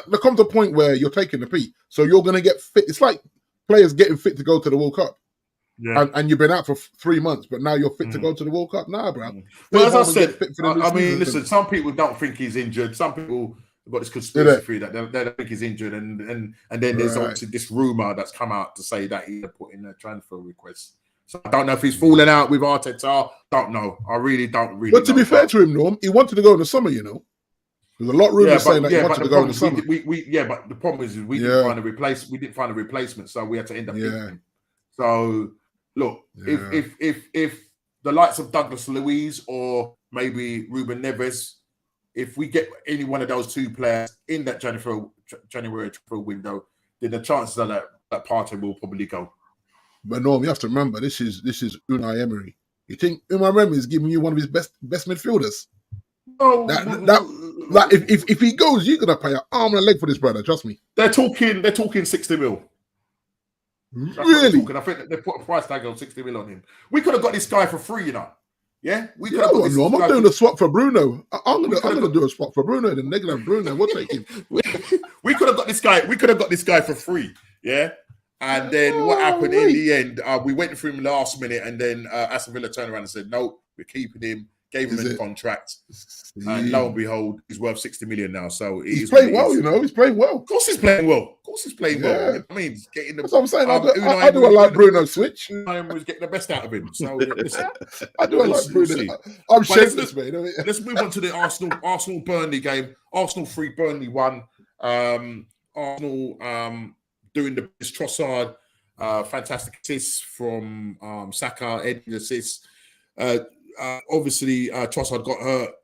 there comes a point where you're taking the P, so you're going to get fit. It's like players getting fit to go to the World Cup. and you've been out for 3 months, but now you're fit to go to the World Cup? Nah, bro. Well, as I said, I mean, listen, some people don't think he's injured. Some people have got this conspiracy theory that they don't think he's injured, and then there's obviously this rumor that's come out to say that he put in a transfer request. So I don't know if he's falling out with Arteta. Don't know. I really don't. But to be fair to him, Norm, he wanted to go in the summer. You know, there's a lot of rumors saying that he wanted to go in the summer. But the problem is we didn't find a replacement. We didn't find a replacement, so we had to end up. So look, if the likes of Douglas Luiz or maybe Ruben Neves, if we get any one of those two players in that January transfer window, then the chances are that Partey will probably go. But Norm, you have to remember, this is Unai Emery. You think Unai Emery is giving you one of his best midfielders? Oh, like if he goes, you're gonna pay an arm and a leg for this brother. Trust me. They're talking 60 mil. Really? I think they put a price tag on 60 mil on him. We could have got this guy for free, you know. Yeah, we could have got this. No, I'm doing a swap for Bruno. I'm gonna do a swap for Bruno. Then they're gonna have Bruno. We'll take him. We could have got this guy. We could have got this guy for free. Yeah. And then what happened in the end, we went for him last minute, and then Aston Villa turned around and said, no, we're keeping him, gave him a contract. And lo and behold, he's worth 60 million now. So he's playing well, you know, he's playing well. Of course he's playing well. well. I mean, he's getting the... That's what I'm saying. I do like Bruno switch. Unai was getting the best out of him. So I do like Bruno. I'm shameless, man. Let's move on to the Arsenal-Burnley game. Arsenal 3, Burnley 1. Arsenal... doing the Trossard, fantastic assists from Saka, Eddie's assists. Obviously, Trossard got hurt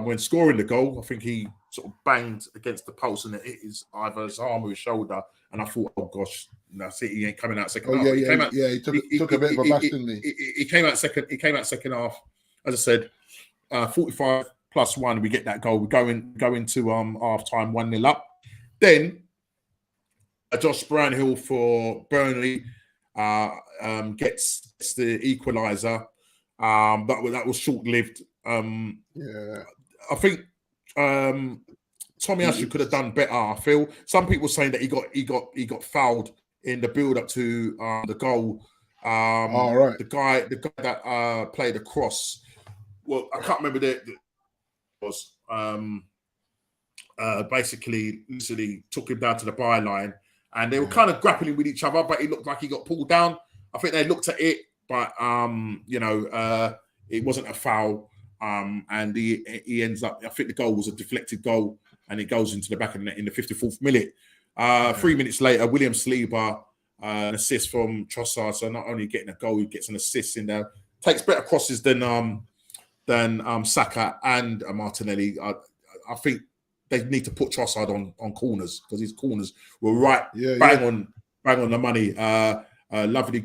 when scoring the goal. I think he sort of banged against the post and it hit either his arm or his shoulder. And I thought, oh gosh, that's it. He ain't coming out second half. He took a bit of a bash, didn't he? He came out second half. As I said, 45 plus 1, we get that goal. We go into half time 1-0 up. Then Josh Brownhill for Burnley gets the equaliser. That was short-lived. I think Tommy Ashley could have done better. I feel some people saying that he got fouled in the build-up to the goal. Right. The guy that played across. Well, I can't remember that was basically literally took him down to the byline. And they were kind of grappling with each other, but it looked like he got pulled down. I think they looked at it, but it wasn't a foul. And he ends up. I think the goal was a deflected goal, and it goes into the back of the net in the 54th minute. 3 minutes later, William Saliba, an assist from Trossard. So not only getting a goal, he gets an assist in there. Takes better crosses than Saka and Martinelli. I think they need to put Trossard on corners because his corners were bang on the money. Lovely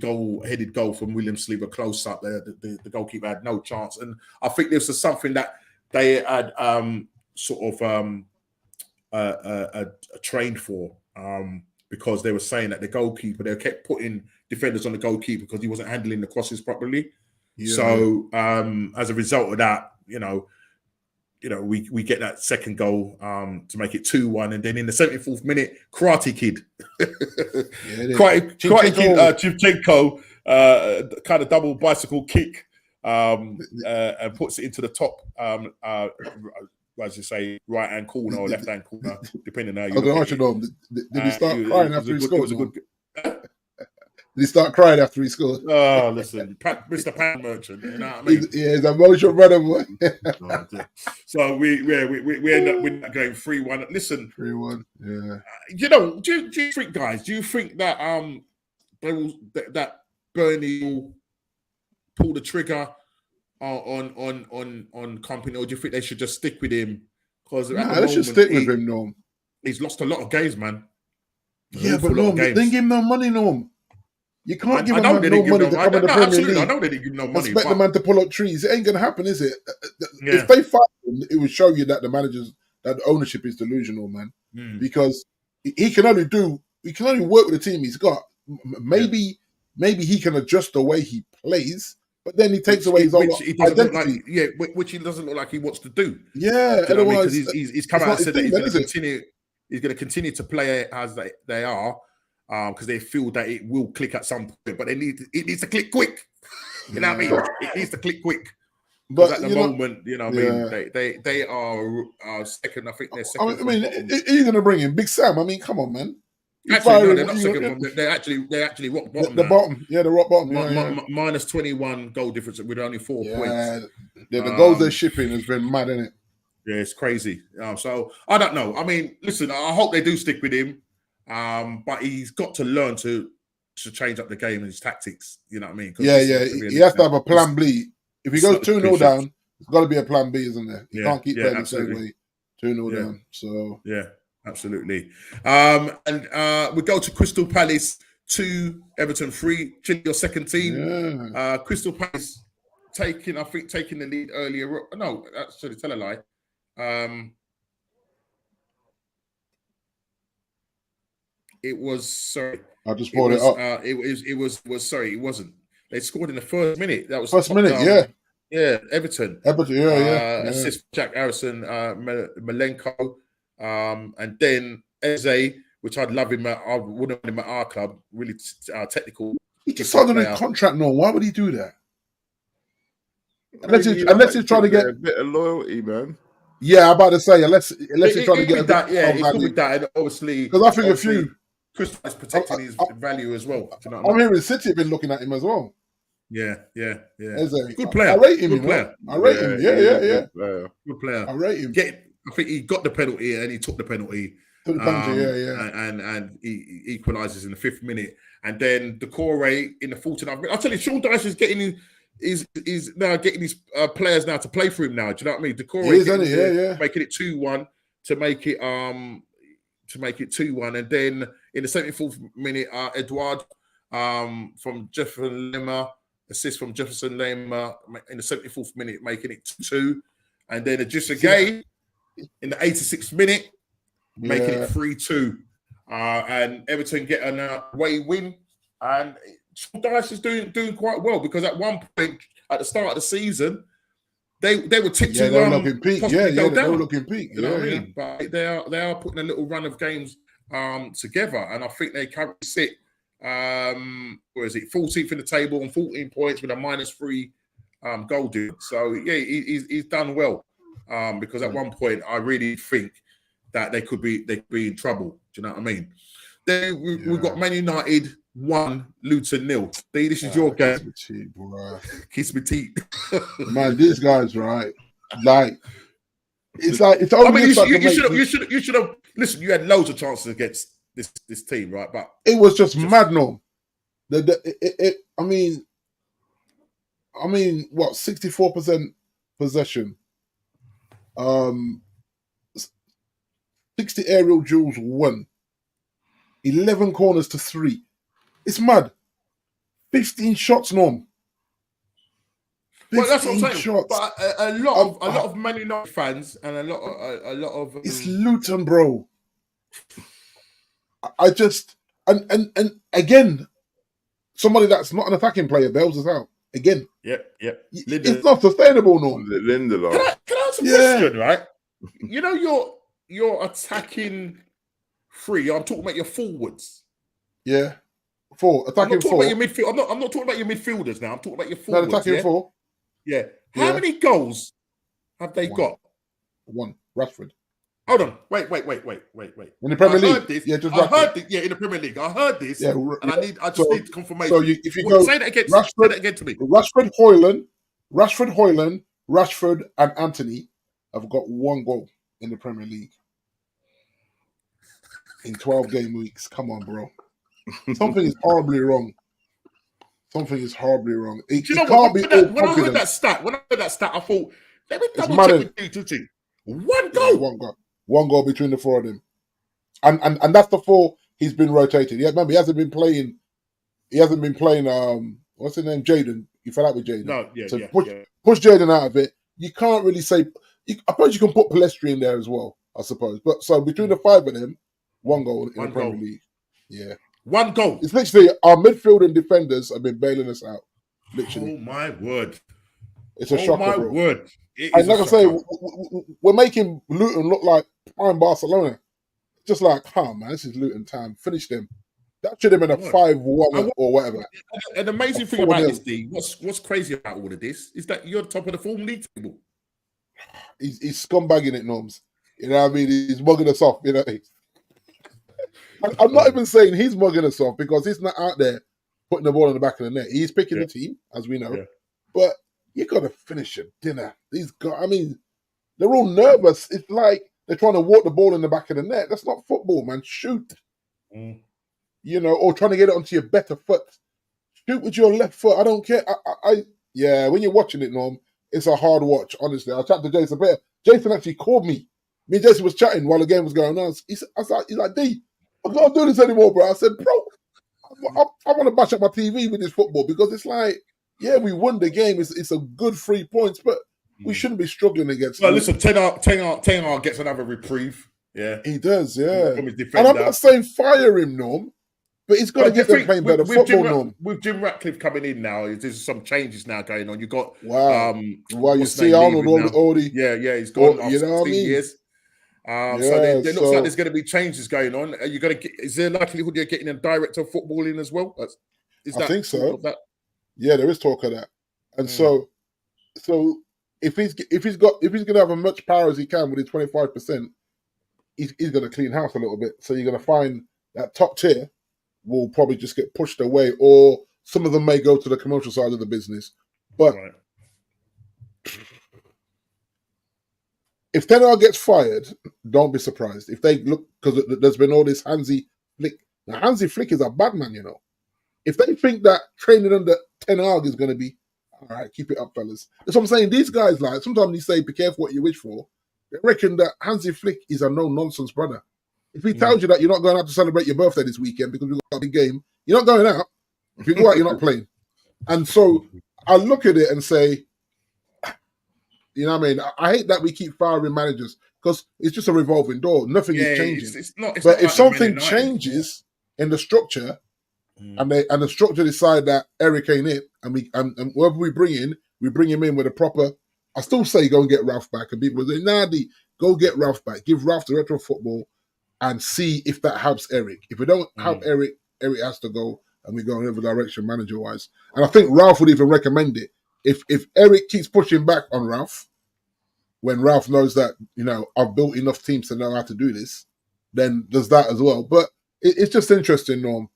headed goal from William Saliba close up there. The goalkeeper had no chance. And I think this was something that they had trained for because they were saying that the goalkeeper, they kept putting defenders on the goalkeeper because he wasn't handling the crosses properly. So as a result of that, we get that second goal to make it 2-1, and then in the 74th minute, Karate Kid, Chivchenko, kind of double bicycle kick, and puts it into the top, as you say, right hand corner or left hand corner, depending on how you look at it. Did he start crying after he scored? Did he start crying after he scored? Oh, listen, Mr. Pound Merchant, you know what I mean? He's an emotional brother, boy. So we end up with that going 3-1. Listen, 3-1. Yeah. Do you think, guys? Do you think that that Burnley will pull the trigger on Company, or do you think they should just stick with him? Because they should stick with him, Norm. He's lost a lot of games, man. But Norm, they didn't give him no money, Norm. You can't give a man no money to come in the Premier League. I know they didn't give no money. Expect the man to pull up trees. It ain't going to happen, is it? If they fight him, it will show you that that the ownership is delusional, man. Because he can only work with the team he's got. Maybe he can adjust the way he plays, but then he takes away his own identity. Which he doesn't look like he wants to do. Yeah, do you know what I mean? Because he's come out and said that he's going to continue to play as they are. because they feel that it will click at some point, but it needs to click quick. You know what I mean? It needs to click quick. But at the moment, you know what I mean, they are second. I think they're second. I mean, are you going to bring in Big Sam? I mean, come on, man. Actually, no, they're not second. They're actually rock bottom. The bottom, the rock bottom. Minus 21 goal difference with only 4 points. The goals they're shipping has been mad, isn't it? Yeah, it's crazy. So I don't know. I mean, listen, I hope they do stick with him, but he's got to learn to change up the game and his tactics. You know what I mean? Yeah. He has to have a plan B. If he goes 2-0 down, there's got to be a plan B, isn't there? You can't keep playing the same way. 2-0 down. So absolutely. And we go to Crystal Palace 2, Everton 3. Chile, your second team. Yeah. Crystal Palace taking the lead earlier. No, actually, tell a lie. It was sorry. I just brought it up. It was sorry. It wasn't. They scored in the first minute. That was first minute. Yeah, Everton. Assist Jack Harrison, Malenko, and then Eze, which I'd love him. I wouldn't want him at our club. Really technical. He just signed a new contract. No, why would he do that? Unless he's trying to get a bit of loyalty, man. Yeah, I'm about to say unless he's trying to get that. Yeah, it could be that, and obviously because I think a few. Crystal is protecting his value as well. Do you know I'm hearing City have been looking at him as well. Yeah. Good player. I rate him. Good player. I rate him. Yeah. Good player. I rate him. I think he got the penalty and he took the penalty. And he equalises in the 5th minute. And then Decore in the 49th minute. I'll tell you, Sean Dyche is getting now getting his players now to play for him now. Do you know what I mean? Decore making it 2-1 to make it 2-1. And then in the 74th minute, Edouard from Jefferson Lema, assist from Jefferson Lema in the 74th minute, making it 2-2. And then Adjissa Gay in the 86th minute, making it 3-2. And Everton get an away win. And Dyche is doing quite well because at one point at the start of the season, they were tipped to they were looking peak. They were looking peak. You know what I mean? But they are putting a little run of games together, and I think they currently sit 14th in the table on 14 points with a -3 goal difference. So he's done well because at one point I really think that they could be in trouble. Do you know what I mean? Then we've got Man United 1, Luton 0. This is your game. Kiss me teeth. Man, these guys, right? Like, it's only. I mean, you should have. Listen, you had loads of chances against this team, right? But it was just mad, no. I mean, what? 64% possession. 60 aerial duels won. 11 corners to 3. It's mad. 15 shots, Norm. Well, that's what I'm saying. Shots. But a lot of Man United fans and a lot of it's Luton, bro. I just and again, somebody that's not an attacking player bails us out again. Yep. It's not sustainable, Norm. Lindelof. Can I ask a question, right? You know your attacking three. I'm talking about your forwards. Yeah. 4 attacking 4. About your midfield. I'm not talking about your midfielders now. I'm talking about your forwards. No, attacking 4. Yeah. How many goals have they got? 1. Rashford. Hold on. Wait. In the Premier League. I heard this. Yeah, in the Premier League. I heard this. Yeah, and I just need confirmation. So if you go, say that again. Say that again to me. Rashford, Højlund, Rashford, and Anthony have got 1 goal in the Premier League in 12 game weeks. Come on, bro. Something is horribly wrong. It can't be all when I heard that stat, I thought, let me double check with you. 1 goal. Yeah, 1 goal between the 4 of them. And that's the 4 he's been rotated. Yeah, remember, he hasn't been playing, what's his name? Jaden. He fell out with Jaden. No, yeah. So push Jaden out of it. You can't really say, I suppose you can put Palestri in there as well, I suppose. But so between the 5 of them, 1 goal in the Premier League. Yeah. 1 goal. It's literally our midfield and defenders have been bailing us out. Literally. Oh my word! It's a shocker, bro. Word! And like I say, we're making Luton look like prime Barcelona. Just like, man, this is Luton time. Finish them. That should have been a 5-1 or whatever. An amazing thing about this, D, what's crazy about all of this is that you're top of the form league table. He's scumbagging it, Norms. You know what I mean? He's mugging us off. You know, I'm not even saying he's mugging us off because he's not out there putting the ball in the back of the net. He's picking the team, as we know. But you got to finish your dinner. These guys, I mean, they're all nervous. It's like they're trying to walk the ball in the back of the net. That's not football, man. Shoot. You know, or trying to get it onto your better foot. Shoot with your left foot. I don't care. Yeah, when you're watching it, Norm, it's a hard watch, honestly. I chatted to Jason Better. Jason actually called me. Me and Jason was chatting while the game was going on. He's like, D, I can't do this anymore, bro. I said, bro, I want to bash up my TV with this football because it's like, yeah, we won the game. It's a good 3 points, but we shouldn't be struggling against. Well, listen, Ten gets another reprieve. Yeah, he does. Yeah, and I'm not saying fire him, Norm, but he's got to get them playing better football, Norm. With Jim Ratcliffe coming in now, there's some changes now going on. You got you see Arnold already. Yeah, he's gone after 16 years. So there looks like there's going to be changes going on. Are you going to? Is there likelihood you're getting a director of football in as well? I think so. Yeah, there is talk of that, and so if he's going to have as much power as he can with his 25%, he's going to clean house a little bit. So you're going to find that top tier will probably just get pushed away, or some of them may go to the commercial side of the business. But if Ten Hag gets fired, don't be surprised. If they look, because there's been all this Hansi Flick. Now, Hansi Flick is a bad man, you know. If they think that training under Ten Hag is going to be, all right, keep it up, fellas. That's what I'm saying. These guys, like, sometimes you say, be careful what you wish for. They reckon that Hansi Flick is a no-nonsense brother. If he tells you that you're not going out to celebrate your birthday this weekend because we've got a big game, you're not going out. If you go out, you're not playing. And so I look at it and say, you know what I mean? I hate that we keep firing managers because it's just a revolving door. Nothing is changing. But if something changes in the structure and the structure decide that Eric ain't it, and whoever we bring him in with a proper, I still say go and get Ralph back. And people say, nah, go get Ralph back. Give Ralph the director of football and see if that helps Eric. If we don't help Eric has to go and we go in another direction manager-wise. And I think Ralph would even recommend it. If Eric keeps pushing back on Ralph, when Ralph knows that, you know, I've built enough teams to know how to do this, then there's that as well. But it's just interesting, Norm,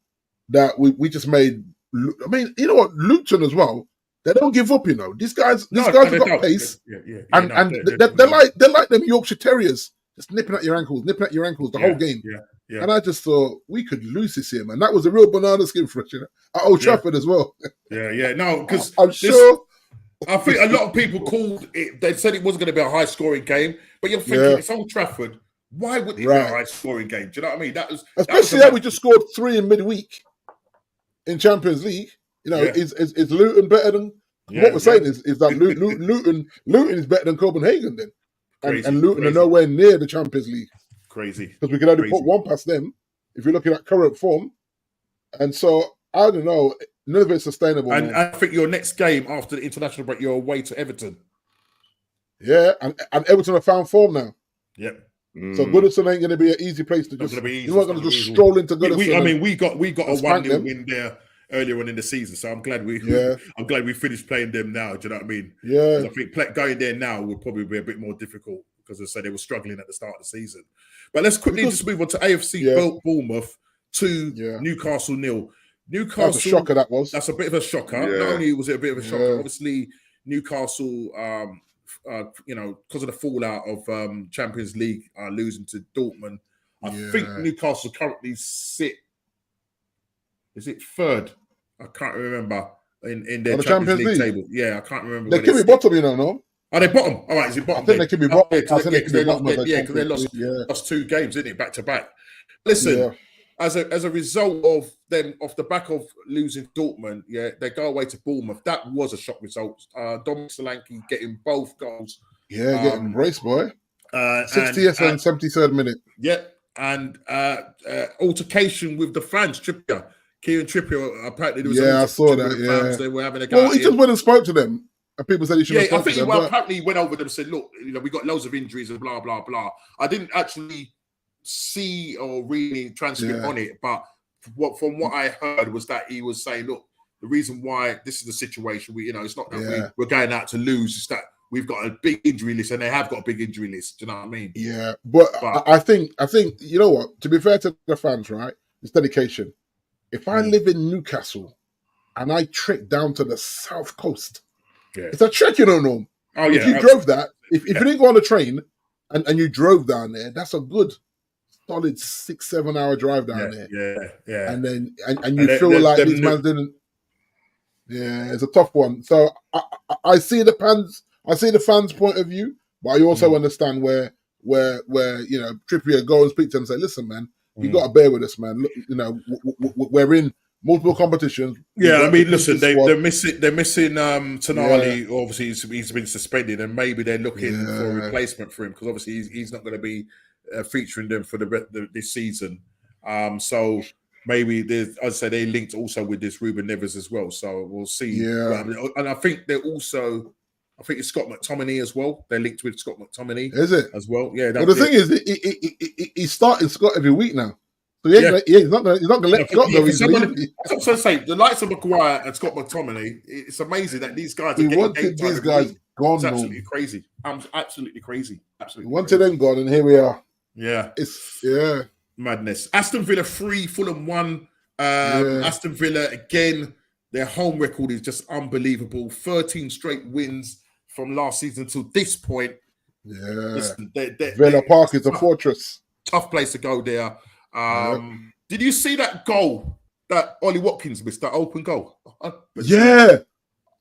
that we just made, I mean, you know what, Luton as well, they don't give up, you know. These guys have got pace. And they're like them Yorkshire Terriers, just nipping at your ankles the whole game. Yeah. And I just thought we could lose this here, man. That was a real banana skin for us, you know, at Old Trafford as well. No, because I'm sure. I think a lot of people called it. They said it wasn't going to be a high-scoring game, but you're thinking it's Old Trafford. Why would it be a high-scoring game? Do you know what I mean? Especially that we just scored 3 in midweek in Champions League. You know, is Luton better than what we're saying? Is that Luton is better than Copenhagen then? And Luton are nowhere near the Champions League. Crazy. Because we can only put one past them if you're looking at current form. And so, I don't know, none of it's sustainable. And I think your next game after the international break, you're away to Everton. Yeah, and Everton have found form now. Yep. So Goodison ain't going to be an easy place to just... You're not going to just stroll into Goodison. We got a 1-0 win there earlier on in the season, so I'm glad we finished playing them now. Do you know what I mean? Yeah. I think going there now would probably be a bit more difficult because, as I said, they were struggling at the start of the season. But let's quickly just move on to AFC Bournemouth 2, Newcastle 0. Newcastle. That's a shocker, that was. That's a bit of a shocker. Yeah. Not only was it a bit of a shocker, obviously Newcastle, you know, because of the fallout of Champions League losing to Dortmund, I think Newcastle currently sit. Is it 3rd? I can't remember in their Champions League table. Yeah, I can't remember. They could be bottom, you know, no? Are they bottom? All right, is it bottom? I think they could be bottom. Because they lost 2 games, didn't it, back to back? Listen, as a result of them, off the back of losing Dortmund, they go away to Bournemouth. That was a shock result. Dominic Solanke getting both goals. Yeah, getting embraced, boy. 60th and 73rd minute. Yeah, and altercation with the fans, Kieran Trippier, apparently there was I saw that. Fans. They were having a go. Well, he just went and spoke to them. And people said he should have spoken to them. Apparently he went over them and said, look, you know, we got loads of injuries and blah, blah, blah. I didn't actually see or really transcript on it, but from what I heard was that he was saying, look, the reason why this is the situation, it's not that we're going out to lose, it's that we've got a big injury list, and they have got a big injury list. Do you know what I mean? Yeah, but I think you know what? To be fair to the fans, right? It's dedication. If I live in Newcastle and I trek down to the south coast, it's a trek, Norm. Oh yeah. If you drove that, if you didn't go on the train and you drove down there, that's a good solid 6-7 hour drive down there. Yeah. And then and you feel like these man didn't. Yeah, it's a tough one. So I see the fans' point of view, but I also understand where Trippier go and speak to them and say, listen, man, you got to bear with us, man. Look, we're in multiple competitions. Yeah, I mean, listen, they're missing Tonali. Yeah. Obviously, he's been suspended, and maybe they're looking for a replacement for him because obviously he's not going to be featuring them for this season. So maybe I'd say they linked also with this Ruben Neves as well. So we'll see. Yeah, and I think they're also. I think it's Scott McTominay as well. They're linked with Scott McTominay. Is it? As well? Yeah. Well, the thing is, he's starting Scott every week now. So he's not going to let Scott go easily. I was going to say, the likes of Maguire and Scott McTominay, it's amazing that these guys are getting wanted these guys gone. It's absolutely crazy. Absolutely crazy. Absolutely. Wanted them gone, and here we are. Yeah. It's madness. Aston Villa 3, Fulham 1. Aston Villa, again, their home record is just unbelievable. 13 straight wins from last season to this point. Yeah. Listen, Villa Park is a fortress. Tough place to go there. Did you see that goal that Ollie Watkins missed, that open goal? Yeah.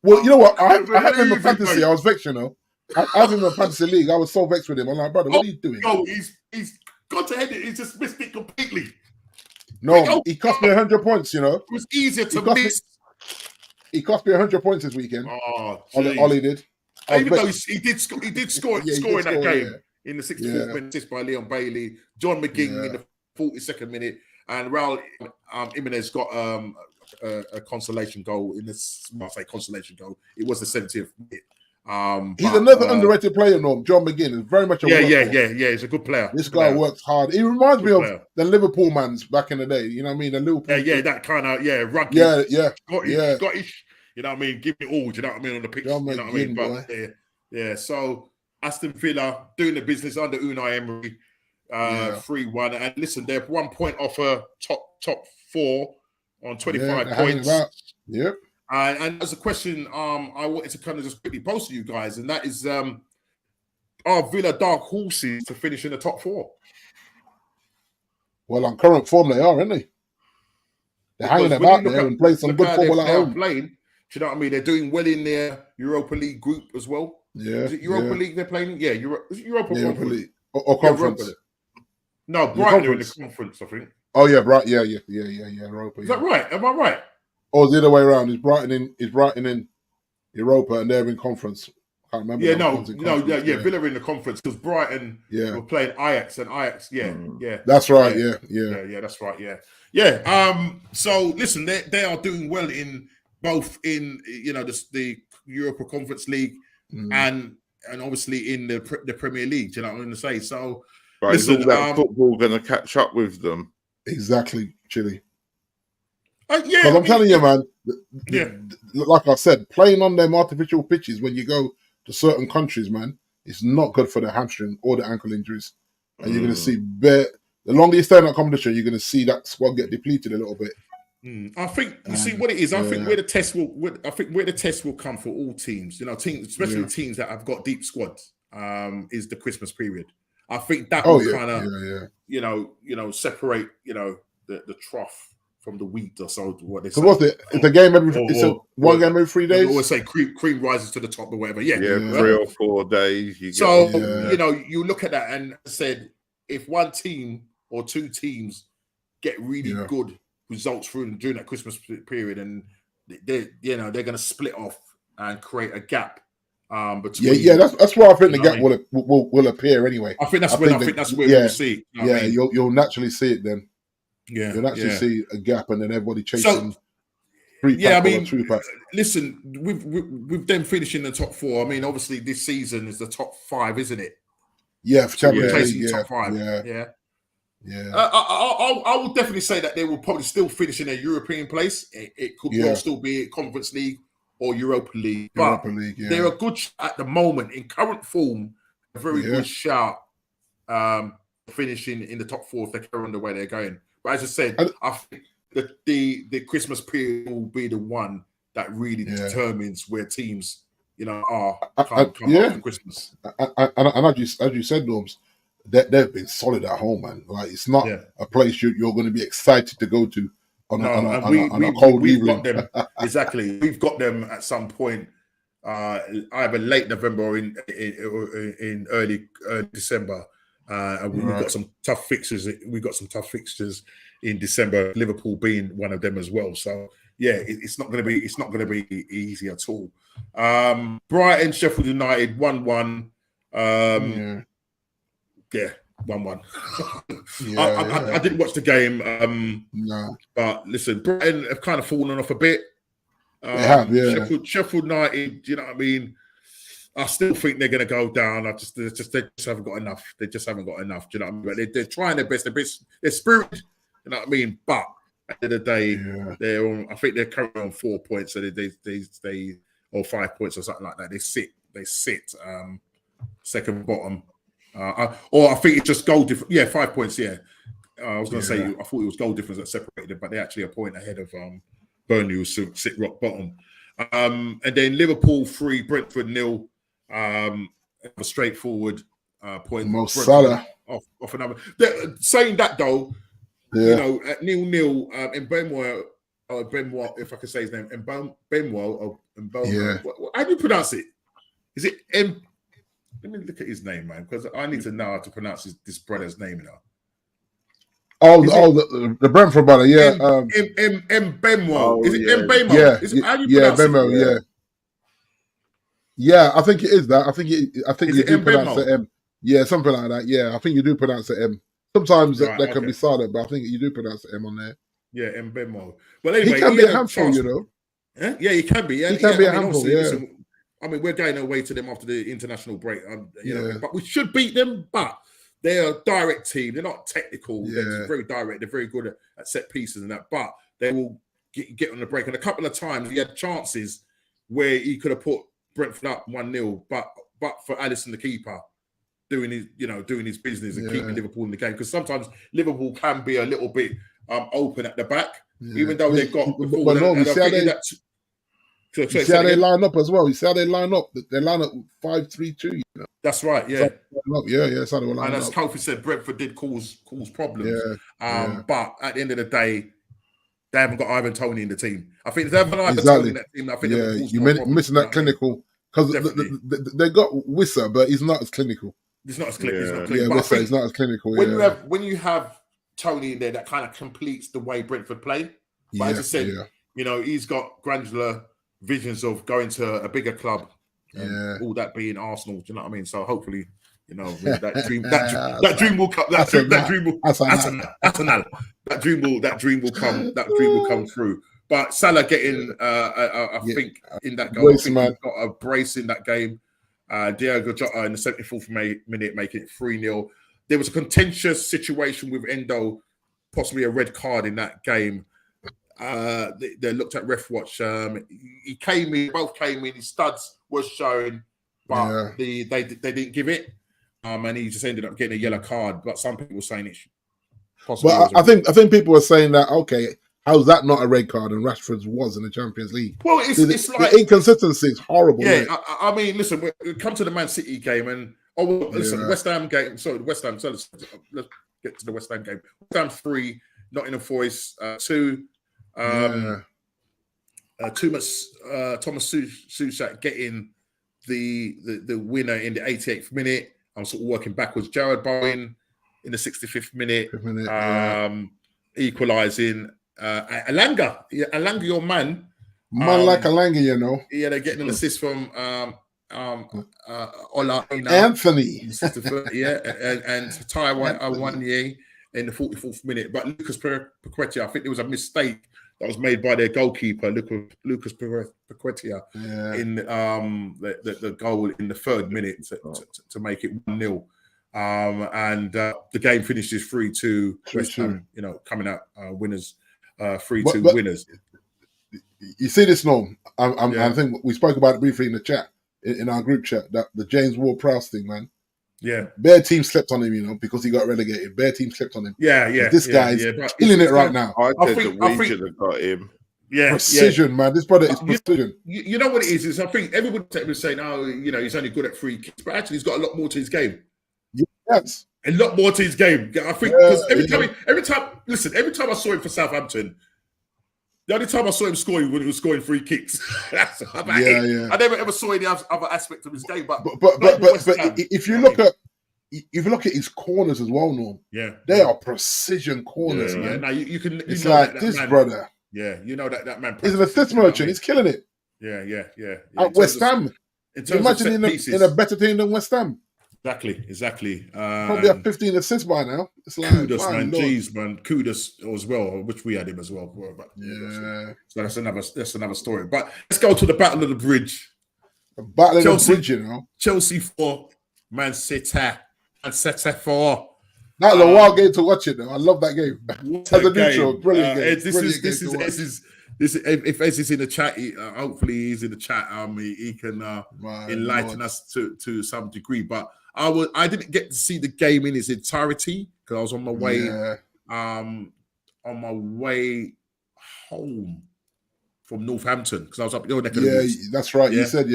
Well, you know what? I had him in fantasy. I was vexed, I had him in fantasy league. I was so vexed with him. I'm like, brother, what are you doing? No, he's got to head it. He's just missed it completely. No, he cost me 100 points, It was easier to miss. He cost me 100 points this weekend. Oh, Ollie did. Even though he did score in that game in the 64th minute, assist by Leon Bailey, John McGinn in the 42nd minute, and Raul Jimenez got a consolation goal in this. I say consolation goal. It was the 70th minute. He's another underrated player, Norm. John McGinn is very much a workhorse. He's a good player. This guy works hard. He reminds me of the Liverpool mans back in the day. You know what I mean? The Liverpool. That kind of rugged, Scottish. You know what I mean? Give it all. Do you know what I mean on the pitch? John you know what I mean? But so Aston Villa doing the business under Unai Emery, 3-1. And listen, they're 1 point off a top 4 on 25 points. Yep. And there's a question I wanted to kind of just quickly pose to you guys, and that is, are Villa dark horses to finish in the top 4? Well, on current form, they are, aren't they? They're hanging them out there and playing some good football at home. Do you know what I mean? They're doing well in their Europa League group as well. Yeah. Is it Europa League they're playing? Yeah, Europa League. Or conference. No, Brighton are in the conference, I think. Oh, yeah, right. Yeah, Europa. Is that right? Am I right? Or the other way around. Is Brighton in Europa and they're in conference? I can't remember. Villa in the conference because Brighton were playing Ajax and Ajax. That's right. Yeah, that's right. Yeah. So listen, they are doing well in both in the Europa Conference League and obviously in the Premier League. Do you know what I'm going to say? So listen, is all that football going to catch up with them? Exactly, Chile. Because I'm telling you, man. Like I said, playing on them artificial pitches when you go to certain countries, man, it's not good for the hamstring or the ankle injuries. And you're going to see the longer you stay in that competition, you're going to see that squad get depleted a little bit. I think you see what it is. I think where the test will come for all teams, teams, especially teams that have got deep squads, is the Christmas period. I think that will kind of separate the trough from the wheat or so. What they say. So what's it? It's a game every. One game every 3 days. They always say cream rises to the top or whatever. Yeah, 3 or 4 days. You look at that and said if one team or two teams get really good results during that Christmas period, and they're going to split off and create a gap between. That's where I think the gap will appear anyway. I think that's where we'll see. You'll naturally see it then. Yeah, you'll actually see a gap, and then everybody chasing 3-pack or 2-pack. Listen, with them finishing the top 4. I mean, obviously this season is the top 5, isn't it? Yeah, for Champions League, top 5. Yeah. Yeah. I will definitely say that they will probably still finish in a European place. It could well still be Conference League or Europa League. But they're a good at the moment in current form. A very good shout. Finishing in the top 4 if they carry on the way they're going. But as I said, I think that the Christmas period will be the one that really determines where teams, are come after Christmas. And as you said, Norms, they've been solid at home, man. Like it's not a place you're going to be excited to go to on a cold we've evening. Got them exactly. We've got them at some point, either late November or in early December. And we've got some tough fixtures. We've got some tough fixtures in December. Liverpool being one of them as well. So it's not going to be easy at all. Brighton, Sheffield United 1-1. 1-1. I didn't watch the game. But listen, Brighton have kind of fallen off a bit. They have, Sheffield United, you know what I mean? I still think they're going to go down. They just haven't got enough. They just haven't got enough. Do you know what I mean? But they're trying their best. They're spirited. You know what I mean? But at the end of the day, they're on. I think they're currently on 4 points. So they or 5 points or something like that. They sit second bottom. Or I think it's just goal difference. Yeah, 5 points. Yeah, I was going to say I thought it was goal difference that separated them, but they're actually a point ahead of Burnley, who sit rock bottom. And then Liverpool 3, Brentford 0. A straightforward point. Mo Salah off another. Saying that though, at 0-0, in Benoit, if I can say his name, Benoit. How do you pronounce it? Is it M? Let me look at his name, man, because I need to know how to pronounce this brother's name now. The Brentford brother, M Benoit. Is it M Benoit? How do you pronounce it? Yeah, I think it is that. I think you do pronounce the M. Yeah, something like that. Yeah, I think you do pronounce the M. Sometimes that can be silent, but I think you do pronounce the M on there. Yeah, M Benoit. But anyway, he can be a handful, Yeah, he can be. Yeah, he can be a handful. Listen, I mean, we're going away to them after the international break. But we should beat them. But they're a direct team. They're not technical. Yeah. They're very direct. They're very good at set pieces and that. But they will get on the break. And a couple of times he had chances where he could have put Brentford up 1-0, but for Alisson, the keeper, doing his business and keeping Liverpool in the game, because sometimes Liverpool can be a little bit open at the back, even though they've got the ball. You see how they line up as well. You see how they line up. They line up 5-3-2. That's right. Yeah. That's how they line up. And as Kofi said, Brentford did cause problems. But at the end of the day, they haven't got Ivan Toney in the team. I think if they haven't Ivan Toney in that team, I think you're missing that clinical. Because they got Wissa, but he's not as clinical. He's not as clinical. Yeah, Wissa is not as clinical. When you have Toney in there, that kind of completes the way Brentford play. But as I said, he's got granular visions of going to a bigger club. All that being Arsenal. Do you know what I mean? So hopefully, that dream will come. That dream will come through. But Salah getting, I think, in that goal, he got a brace in that game. Diogo Jota in the 74th minute making it 3-0. There was a contentious situation with Endo, possibly a red card in that game. They looked at Ref Watch. He came in, both came in. His studs was showing, but they didn't give it. And he just ended up getting a yellow card. But some people were saying it possibly. But I think people were saying that, okay, how's that not a red card and Rashford's was in the Champions League? Well, it's like the inconsistency is horrible. Yeah, I mean, listen, we come to the Man City game and West Ham game. Sorry, West Ham. So let's get to the West Ham game. West Ham 3, Nottingham Forest 2. Thomas Souček getting the winner in the 88th minute. I'm sort of working backwards. Jared Bowen in the 65th minute, equalising. Alanga, your man. Like Alanga, Yeah, they're getting an assist from Ola Anthony. and Taiwan Awanye in the 44th minute. But Lucas Paqueta, I think there was a mistake that was made by their goalkeeper, Lucas Paqueta, in the goal in the 3rd minute to make it 1-0. and the game finishes 3-2. West Ham, coming out winners, 3-2 winners. You see this, Norm? I think we spoke about it briefly in the chat, in our group chat, that the James Ward-Prowse thing, man. Yeah. Bare team slept on him, because he got relegated. Bare team slept on him. Yeah. This guy's killing it right now. I think we should have got him. Yeah, precision, man. This brother is precision. You know what it is? I think everybody was saying, he's only good at free kicks, but actually he's got a lot more to his game. Yes. A lot more to his game. I think because every time I saw him for Southampton, the only time I saw him scoring when he was scoring free kicks. That's about it. I never ever saw any other aspect of his game. But if you look at his corners as well, Norm, they are precision corners, man. Yeah. Now you can. It's like that this man, brother. Yeah, that man. He's an assist merchant. He's killing it. Yeah. At West Ham, imagine in a better team than West Ham. Exactly. Probably have 15 assists by now. It's like, kudos, man. Jeez, man. Kudos as well, which we had him as well. But, so that's another story. But let's go to the Battle of the Bridge. The Battle of the Bridge, Chelsea 4, Man City 4. That was a wild game to watch it, though. I love that game. As a neutral, brilliant game. This is if Ez is in the chat, hopefully he's in the chat. He can enlighten us to some degree. But I didn't get to see the game in its entirety because I was on my way home from Northampton because I was up your neck of the woods. That's right. Yeah? You said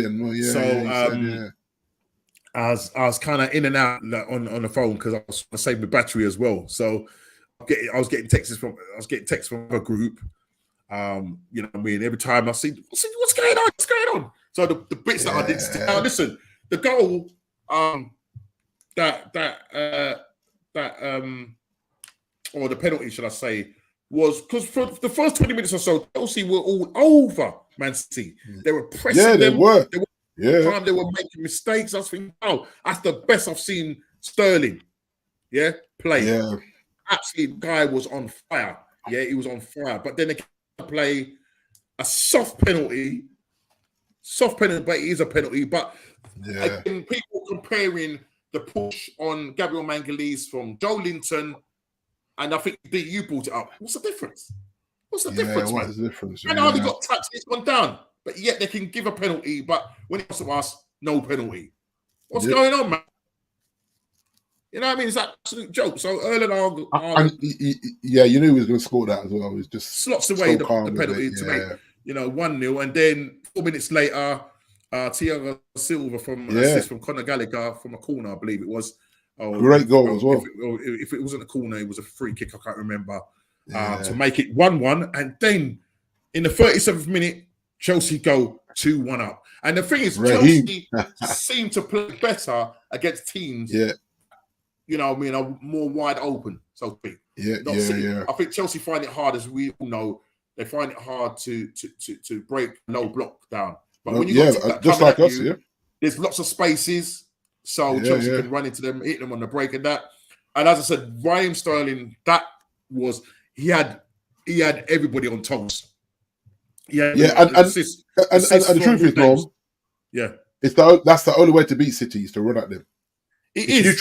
I was kind of in and out on the phone because I was trying to save my battery as well. So I was getting texts from a group. Every time I see what's going on. So the bits that I did now, listen, the goal or the penalty, should I say, was because for the first 20 minutes or so, Chelsea were all over Man City. They were pressing them. They were. They were making mistakes. I was thinking, that's the best I've seen Sterling play. Yeah. Absolutely, the guy was on fire. Yeah, he was on fire. But then they play a soft penalty, but it is a penalty. But again, people comparing the push on Gabriel Magalhaes from Joe Linton, and I think you brought it up. What's the difference? What's the difference, man? What's the difference? And hardly got touched, it's gone down. But yet they can give a penalty, but when it comes to us, no penalty. What's going on, man? You know what I mean? It's an absolute joke. So Erling you knew he was going to score that as well. He was just slots away the penalty to make 1-0, and then 4 minutes later, Thiago Silva from assist from Conor Gallagher from a corner, I believe it was. Great goal as well. If it wasn't a corner, it was a free kick. I can't remember to make it 1-1, and then in the 37th minute, Chelsea go 2-1 up. And the thing is, Chelsea seem to play better against teams. Are more wide open, so to speak. I think Chelsea find it hard, as we all know, they find it hard to break low block down. But when you got just like us, there's lots of spaces, so Chelsea can run into them, hit them on the break and that. And as I said, Raheem Sterling, he had everybody on toes. And the truth is, Norm, that's the only way to beat City is to run at them. If you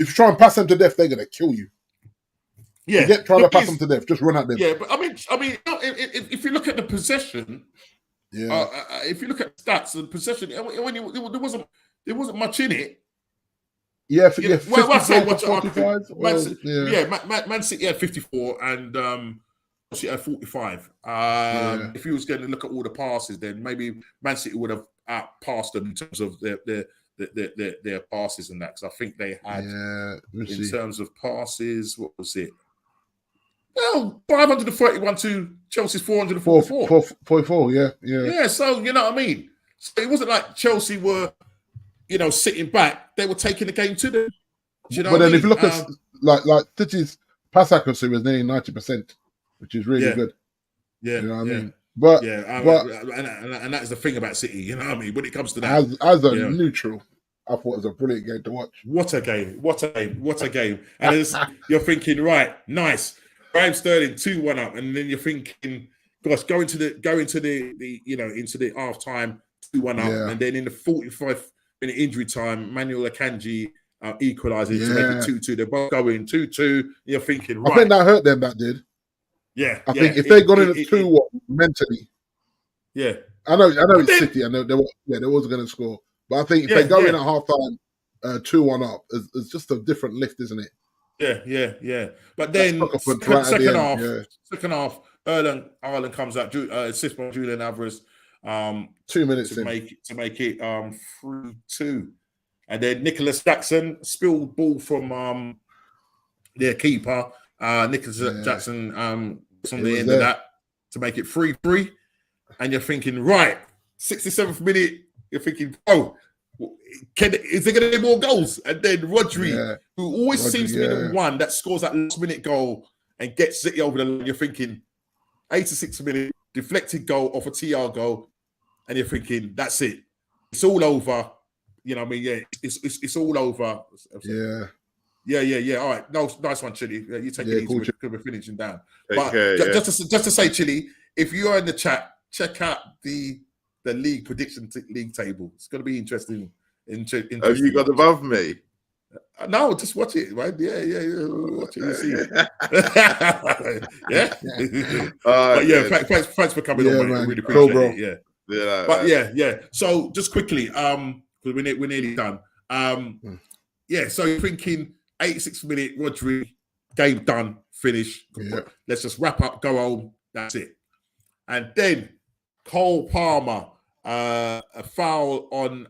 try and pass them to death, they're gonna kill you. Yeah, try to pass them to death. Just run at them. Yeah, but I mean, if you look at the possession, if you look at stats, the possession, there wasn't much in it. Man City had 54 and City had 45. If you was going to look at all the passes, then maybe Man City would have outpassed them in terms of their passes and that. Because I think they had in terms of passes, what was it? Well, 531 to Chelsea's 444. 44, yeah. Yeah, so you know what I mean? So it wasn't like Chelsea were, sitting back. They were taking the game to them. But then if you look at like City's pass accuracy was nearly 90%, which is really good. Yeah. You know what I mean? But and that is the thing about City, you know what I mean? When it comes to that. As a neutral, I thought it was a brilliant game to watch. What a game. And you're thinking, right, nice. Raheem Sterling 2-1 up, and then you're thinking, gosh, go into the into the half time 2-1 up, and then in the 45th in injury time, Manuel Akanji equalising to make it 2-2. They're both going 2-2. You're thinking, right. I think that hurt them, that did. Yeah. I think if they got in at 2-1 mentally. Yeah. I know it's City. I know they was going to score. But I think if they go in at half-time 2-1 up, it's just a different lift, isn't it? Yeah. But then second half, Erling Haaland comes out, assist by Julian Alvarez. 2 minutes to make it 3-2. And then Nicholas Jackson spilled ball from their keeper. Nicholas Jackson from the end of that to make it 3-3. And you're thinking, right, 67th minute, you're thinking, is there going to be more goals? And then Rodri, who always seems to be the one that scores that last minute goal and gets City over the line, you're thinking, 86th minute, deflected goal off a Thiago, and you're thinking, that's it. It's all over. You know what I mean? Yeah, it's all over. Yeah. All right. No, nice one, Chili. You take it easy because we're finishing down. Just to say, Chili, if you are in the chat, check out the league prediction league table. It's going to be interesting. Have you got above me? No, just watch it, right? Yeah. Watch it. You see it. Yeah. Thanks for coming on, mate. I really appreciate it. Yeah. But yeah. So just quickly, because we're nearly done. So you're thinking 86th minute, Rodri, game done, finish. Yeah. Let's just wrap up, go home. That's it. And then Cole Palmer, a foul on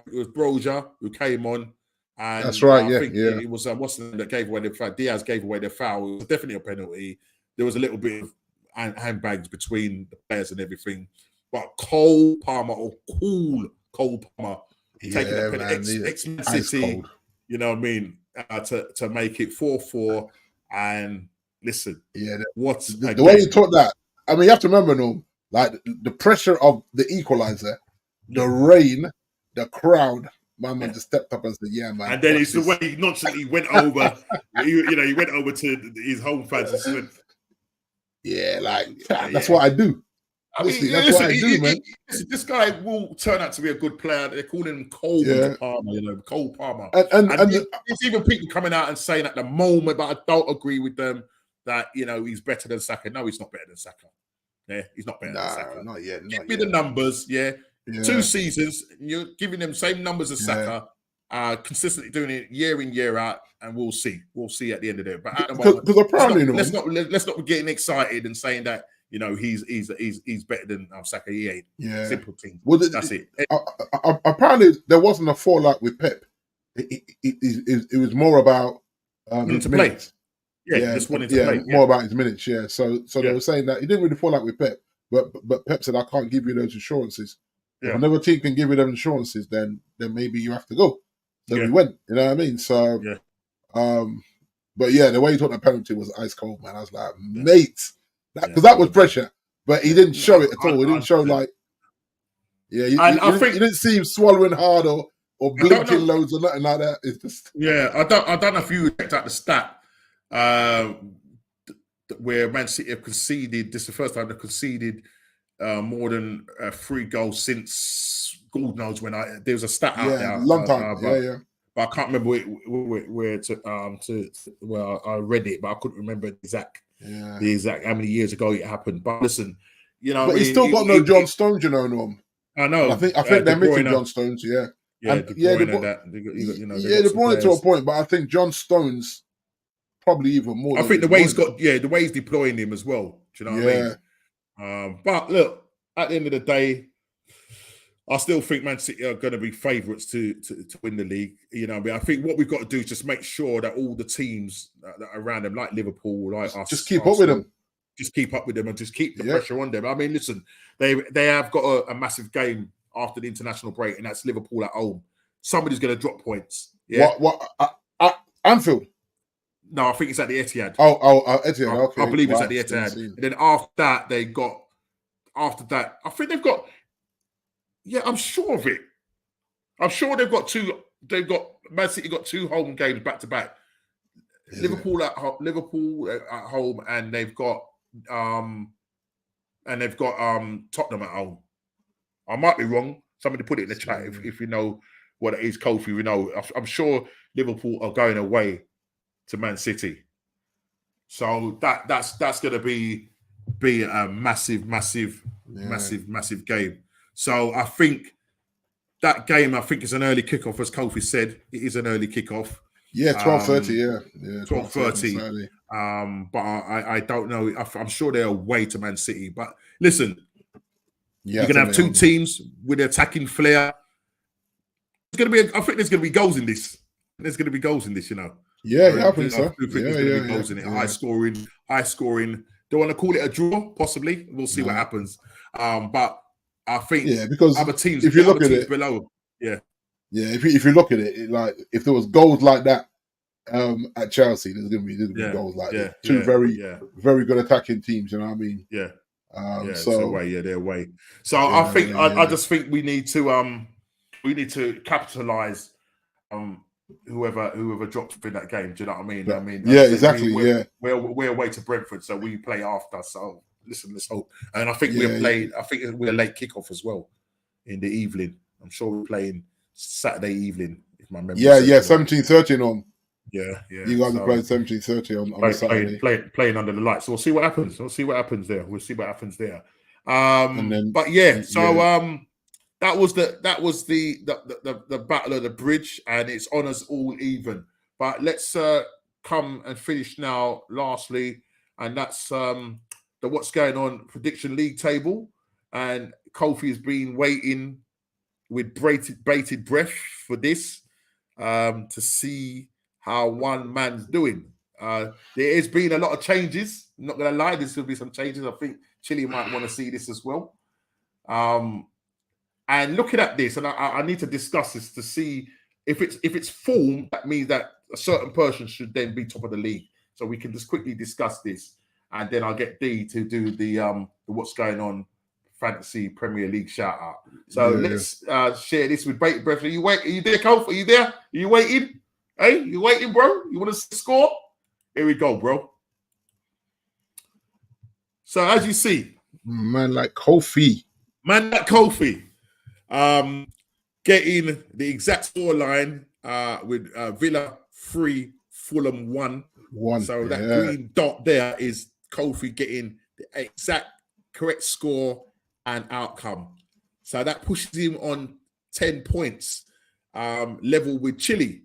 it was Broja who came on. And that's right. I think it was what's the name that gave away the foul? Diaz gave away the foul. It was definitely a penalty. There was a little bit of handbags between the players and everything. But Cole Palmer, Cole Palmer, taking the penalty, ex-Man City, you know what I mean, to make it 4-4. And listen, the way you taught that. I mean, you have to remember, Norm, like the pressure of the equalizer, the rain, the crowd. My man just stepped up and said, "Yeah, man." And then it's the way he nonchalantly went over. he went over to his home fans and said, "Yeah, that's what I do." That's what I do, man. This guy will turn out to be a good player. They're calling him Cole Palmer, Cole Palmer. And there's even people coming out and saying at the moment, but I don't agree with them, that he's better than Saka. No, he's not better than Saka. Yeah, he's not better than Saka. Not yet. Give me the numbers, 2 seasons, you're giving them same numbers as Saka, consistently doing it year in, year out, and we'll see. We'll see at the end of it. But at the moment, let's not be getting excited and saying that he's better than Saka. He ain't. Yeah. Simple thing. Well, that's it. Apparently, there wasn't a fallout with Pep. It was more about to play. Just wanted to play. More about his minutes. Yeah. So they were saying that he didn't really fall out with Pep, but Pep said, "I can't give you those assurances. If another team can give you them assurances, then maybe you have to go." So we went. You know what I mean? So but the way he took the penalty was ice cold, man. I was like, mate, because that was pressure, but he didn't show it at all. He didn't show I think he didn't see him swallowing hard or blinking loads or nothing like that. It's just I don't know if you checked out the stat where Man City have conceded. This is the first time they've conceded more than 3 goals since God knows when. There was a stat out there, long time. But I can't remember where I read it, but I couldn't remember the exact how many years ago it happened. But listen, but he's still got no John Stones, Norm. I know. I think they're missing John Stones. De Bruyne to a point, but I think John Stones probably even more. I think the way he's deploying him as well. Do you know what I mean? But look, at the end of the day, I still think Man City are going to be favourites to win the league. You know what I mean? I think what we've got to do is just make sure that all the teams that are around them, like Liverpool, like us, just keep up with them. Just keep up with them and just keep the pressure on them. I mean, listen, they have got a massive game after the international break, and that's Liverpool at home. Somebody's going to drop points. Yeah? What? Anfield? No, I think it's at the Etihad. Etihad. Okay, I believe it's at the Etihad. And then after that, I think they've got. Yeah, I'm sure of it. I'm sure they've got Man City got 2 home games back to back. Liverpool at home, and they've got Tottenham at home. I might be wrong. Somebody put it in the chat if you know what it is, Kofi. We know. I'm sure Liverpool are going away to Man City, so that's going to be a massive game. So I think that game, is an early kickoff, as Kofi said. It is an early kickoff. Yeah, 12:30. 12:30. But I don't know. I'm sure they're away to Man City. But listen, you're gonna have two teams with attacking flair. It's gonna be. I think there's gonna be goals in this. There's gonna be goals in this. You know. Yeah, I think so. I think there's gonna be goals in it. High scoring. Don't want to call it a draw. Possibly. We'll see what happens. But I think because other teams. If you look at it below, if you look at it, like if there was goals like that at Chelsea, there's gonna be goals like that. Two very good attacking teams. You know what I mean? Yeah. So they're away. So I think I just think we need to capitalize whoever drops in that game. Do you know what I mean? Exactly. We're away to Brentford, so we play after. So listen, let's hope. And I think I think we're late kickoff as well in the evening. I'm sure we're playing Saturday evening, if my memory. 17:30 on. Yeah. You guys are playing 17:30 on Saturday. Playing under the lights. So we'll see what happens. We'll see what happens there. That was the battle of the bridge, and it's on us all even. But let's come and finish now. Lastly, and that's the what's going on prediction league table, and Kofi has been waiting with bated breath for this to see how one man's doing. There has been a lot of changes. I'm not going to lie, there's going to be some changes. I think Chile might want to see this as well. And looking at this, and I need to discuss this to see if it's form, that means that a certain person should then be top of the league. So we can just quickly discuss this, and then I'll get D to do the what's going on Fantasy Premier League shout out. So let's share this with bated breath. Are you there, Kof? Are you there? Are you waiting? Hey, you waiting, bro? You want to score? Here we go, bro. So as you see, man like Kofi, getting the exact scoreline with Villa 3, Fulham 1. So that green dot there is Kofi getting the exact correct score and outcome. So that pushes him on 10 points, level with Chile.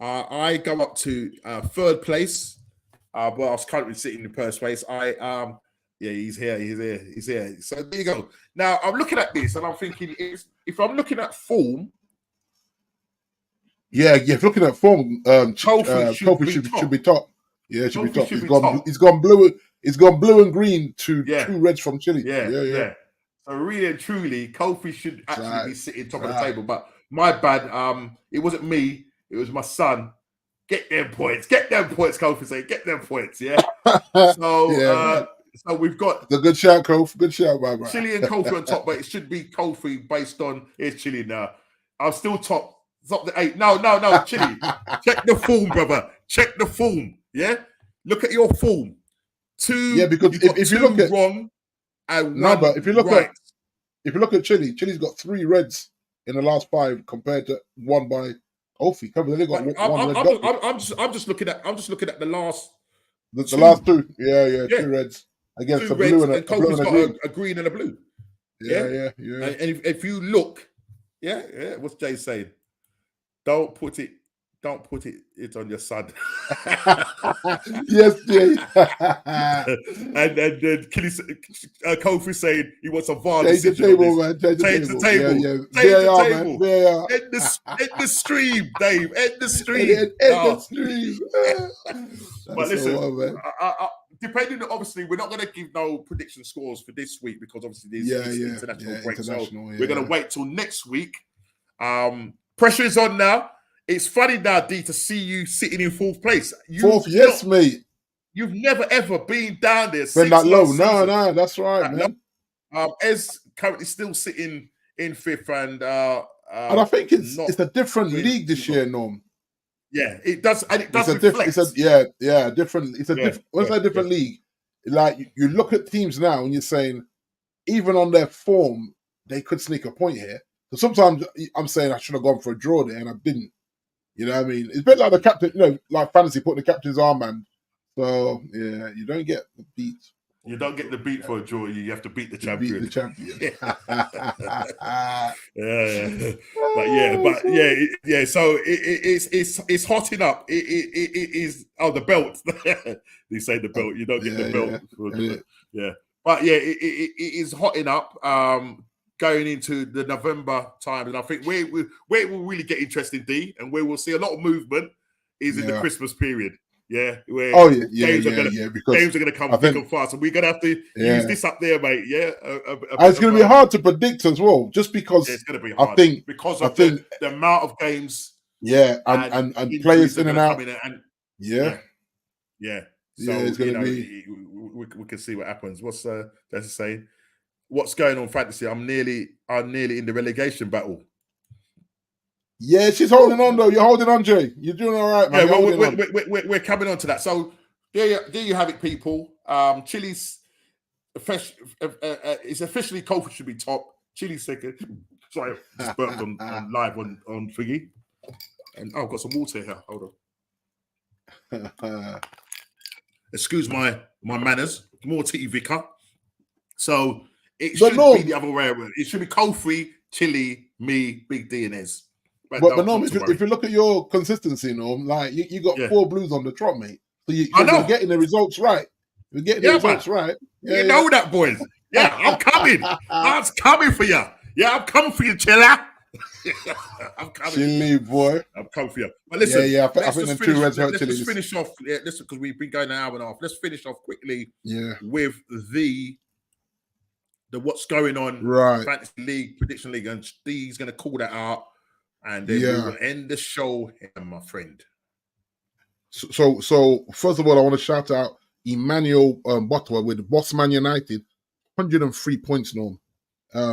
I go up to third place. I was currently sitting in first place. He's here. So there you go. Now I'm looking at this and I'm thinking, if I'm looking at form, looking at form, Kofi should be top. Yeah, should be top. He's gone blue. He's gone blue and green to 2 reds from Chile. Yeah. So really and truly, Kofi should actually be sitting top of the table. But my bad. It wasn't me. It was my son. Get them points, Kofi. Say, get them points. Yeah. So we've got the good shout, Kofi. Good shout, my man. Chile and Kofi on top, but it should be Kofi based on here's Chile now. I'm still top. Top the 8. No, Chile. Check the form, brother. Check the form. Yeah. Look at your form. 2. Yeah, because if you look at wrong, and but if you look at Chile, Chile's got 3 reds in the last 5 compared to 1 by Kofi. I'm just looking at the last. The last 2. Yeah. 2 reds against a blue and a Kofi's got green. a green and a blue. Yeah. And if you look, what's Jay saying? Don't put it on your son. Yes, Jay. and then Kofi saying he wants a VAR Change the table, man. Change the table. Change the table. End the stream, Dave. End the stream. End the stream. But listen, depending, obviously, we're not going to give no prediction scores for this week because obviously there's international break. So we're going to wait till next week. Pressure is on now. It's funny now, D, to see you sitting in 4th place. Mate. You've never ever been down there. Been that low? No, that's right, man. Ez currently still sitting in 5th, and I think it's a different league this year, Norm. Yeah, it does, and it does reflect. Different. It's a different league. Like you look at teams now, and you're saying, even on their form, they could sneak a point here. So sometimes I'm saying I should have gone for a draw there, and I didn't. You know what I mean? It's a bit like the captain, like fantasy, putting the captain's armband. So, yeah, you don't get the beat. You don't get the beat for a draw. You have to beat the champion. Beat the champion. Yeah. So it's hotting up. It is. Oh, the belt. They say the belt. You don't get the belt. Yeah. But yeah, it is hotting up. Going into the November time, and I think where it will really get interesting, D, and where we'll see a lot of movement is in the Christmas period. Yeah, where games are going to come thick and fast, and we're going to have to use this up there, mate. Yeah, it's going to be hard to predict as well, just because it's going to be hard. I think the amount of games. Yeah, and players in and out. Yeah. So it's going to be. We can see what happens. What's that's saying? What's going on, fantasy? I'm nearly in the relegation battle. Yeah, she's holding on though. You're holding on, Jay. You're doing all right, man. Yeah, we're coming on to that. So there you have it, people. Chile's it's officially Kofi should be top. Chile second. Sorry, just burped on live on thingy. And I've got some water here. Hold on. Excuse my manners. More Titty Vicar. So it should be the other way around. It should be Kofi, Chile, me, Big D, and Ez. But Norm, if you look at your consistency, Norm, like you got 4 blues on the trot, mate. So you're getting the results right. You're getting the results right. Yeah, you know that, boys. Yeah, I'm coming. I'm coming for you. Yeah, I'm coming for you, Chilla. I'm coming. Chile, boy. I'm coming for you. But listen, I think the 2 reds hurt Chile. Let's finish off. Yeah, listen, because we've been going an hour and a half. Let's finish off quickly. Yeah. With the what's going on, Fantasy League, Prediction League, and Steve's going to call that out. And then we will end the show here, my friend. So first of all, I want to shout out Emmanuel Butler with Bossman United, 103 points, Norm,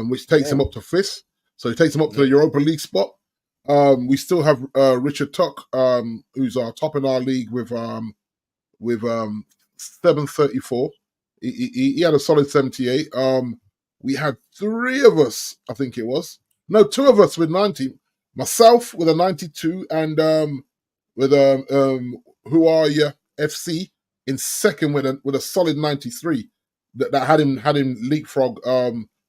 which takes him up to 5th. So it takes him up to the Europa League spot. We still have Richard Tuck, who's our top in our league with 734. He had a solid 78. We had 3 of us, I think it was. No, 2 of us with 90. Myself with a 92 and with Who Are You FC in second with a solid 93 that had him leapfrog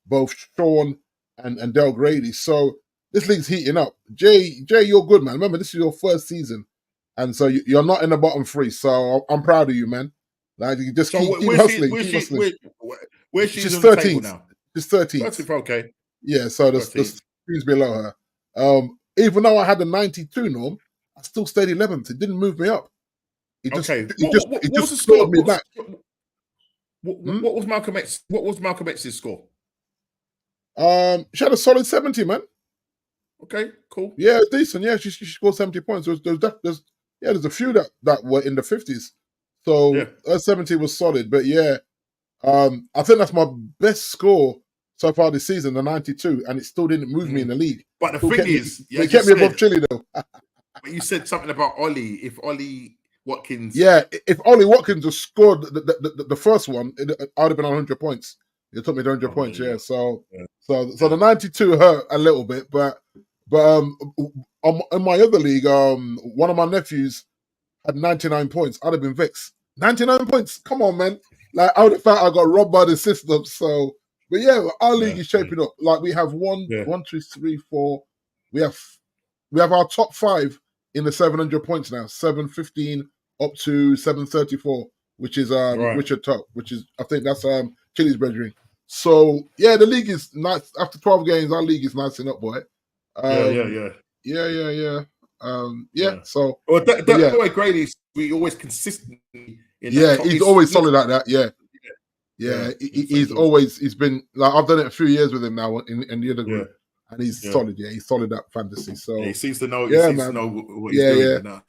both Sean and Del Grady. So this league's heating up. Jay, you're good, man. Remember, this is your first season, and so you're not in the bottom 3. So I'm proud of you, man. Like you just keep hustling. Where's she? She's 13th now. She's 13th. Okay. Yeah. So the team's below her. Even though I had a 92, Norm, I still stayed 11th. It didn't move me up. It just scored me back. What was Malcolm X? What was Malcolm X's score? She had a solid 70, man. Okay, cool. Yeah, it's decent. Yeah, she scored 70 points. There's a few that were in the 50s. So her 70 was solid. But yeah, I think that's my best score so far this season, the 92, and it still didn't move me in the league. But the thing is, it kept me above Chile though. But you said something about Ollie. If Ollie Watkins, if Ollie Watkins had scored the first one, I'd have been on 100 points. It took me to 100 points. Yeah, so the 92 hurt a little bit, but in my other league, one of my nephews had 99 points. I'd have been vexed. 99 points. Come on, man. Like I would have felt I got robbed by the system. So. But yeah, our league is shaping up. Like we have 1, 2, 3, 4. We have our top 5 in the 700 points now. 715 up to 734, which is Richard Tuck, which is I think that's Chile's brethren. So yeah, the league is nice. After 12 games, our league is nicing up, boy. Yeah. So the way Grady's, we always consistently. He's always solid like that. Yeah, he's been like I've done it a few years with him now in the other group, and he's solid. Yeah, he's solid at fantasy. So he seems to know. He seems to know what he's doing now.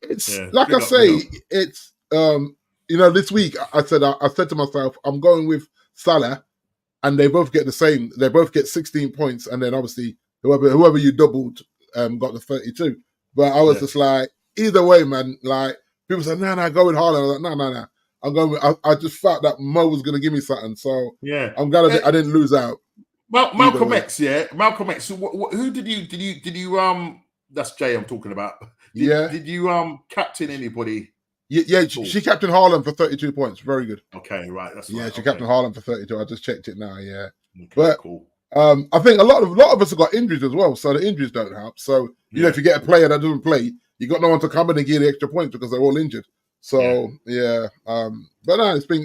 It's like I say, it's this week I said to myself, I'm going with Salah, and they both get the same. They both get 16 points, and then obviously whoever you doubled got the 32. But I was just like, either way, man. Like people said, no, go with Haaland. I was like, no. I'm going. I just felt that Mo was going to give me something, so I'm glad I didn't lose out. Malcolm X, yeah, Malcolm X. Who did you? That's Jay I'm talking about. Did you captain anybody? Yeah, she captained Haaland for 32 points. Very good. Okay, right. That's right. Yeah, she captained Haaland for 32. I just checked it now. Yeah, okay, but cool. I think a lot of us have got injuries as well, so the injuries don't help. So you know, if you get a player that doesn't play, you got no one to come in and give the extra points because they're all injured. So but no, it's been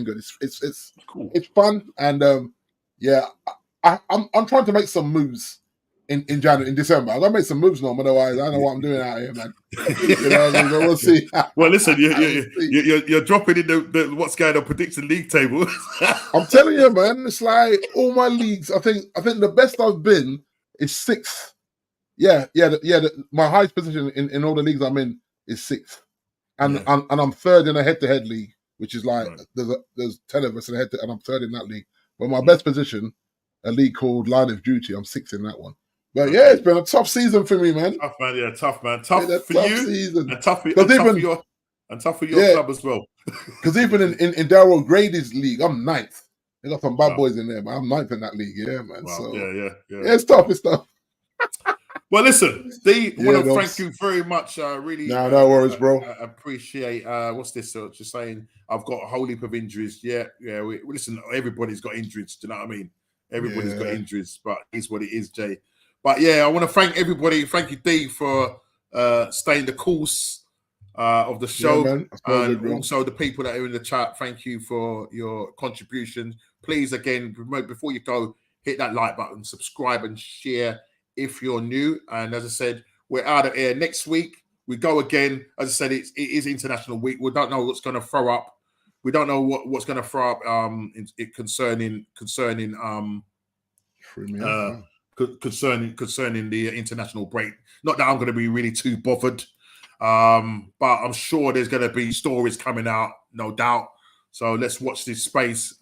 good. It's cool. It's fun, and I'm trying to make some moves in January, in December. I'm gonna make some moves now, otherwise I know what I'm doing out here, man. You know what I mean? So we'll see. Well, listen, you're dropping in the what's going on prediction league table. I'm telling you, man, it's like all my leagues. I think the best I've been is 6th. My highest position in all the leagues I'm in is 6th, and I'm 3rd in a head-to-head league, which is like there's 10 of us in a head-to-head, and I'm 3rd in that league. But my best position, a league called Line of Duty, I'm 6th in that one. But it's been a tough season for me, man. Tough, man. Yeah, tough, man. Tough for you, season. And tough for your club as well. Because even in Daryl Grady's league, I'm 9th. They got some bad boys in there, man. I'm 9th in that league, man. Wow. So yeah. It's tough. Well, listen, D, I want to thank you very much. Really, no worries, bro. Appreciate. What's this? Just saying, I've got a whole heap of injuries. Yeah. Listen, everybody's got injuries. Do you know what I mean? Everybody's got injuries, but it's what it is, Jay. But I want to thank everybody. Thank you, D, for staying the course of the show, and also the people that are in the chat. Thank you for your contributions. Please, again, before you go, hit that like button, subscribe, and share if you're new. And as I said, we're out of air next week. We go again. As I said, it is International Week. We don't know what's going to throw up. We don't know what's going to throw up concerning the international break. Not that I'm going to be really too bothered, but I'm sure there's going to be stories coming out, no doubt. So let's watch this space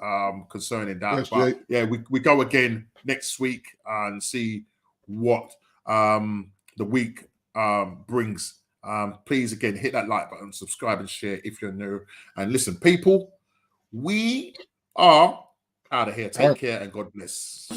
concerning that. Yes, but we go again next week and see what the week brings. Please, again, hit that like button, subscribe and share if you're new. And listen, people, we are out of here. Take care and God bless.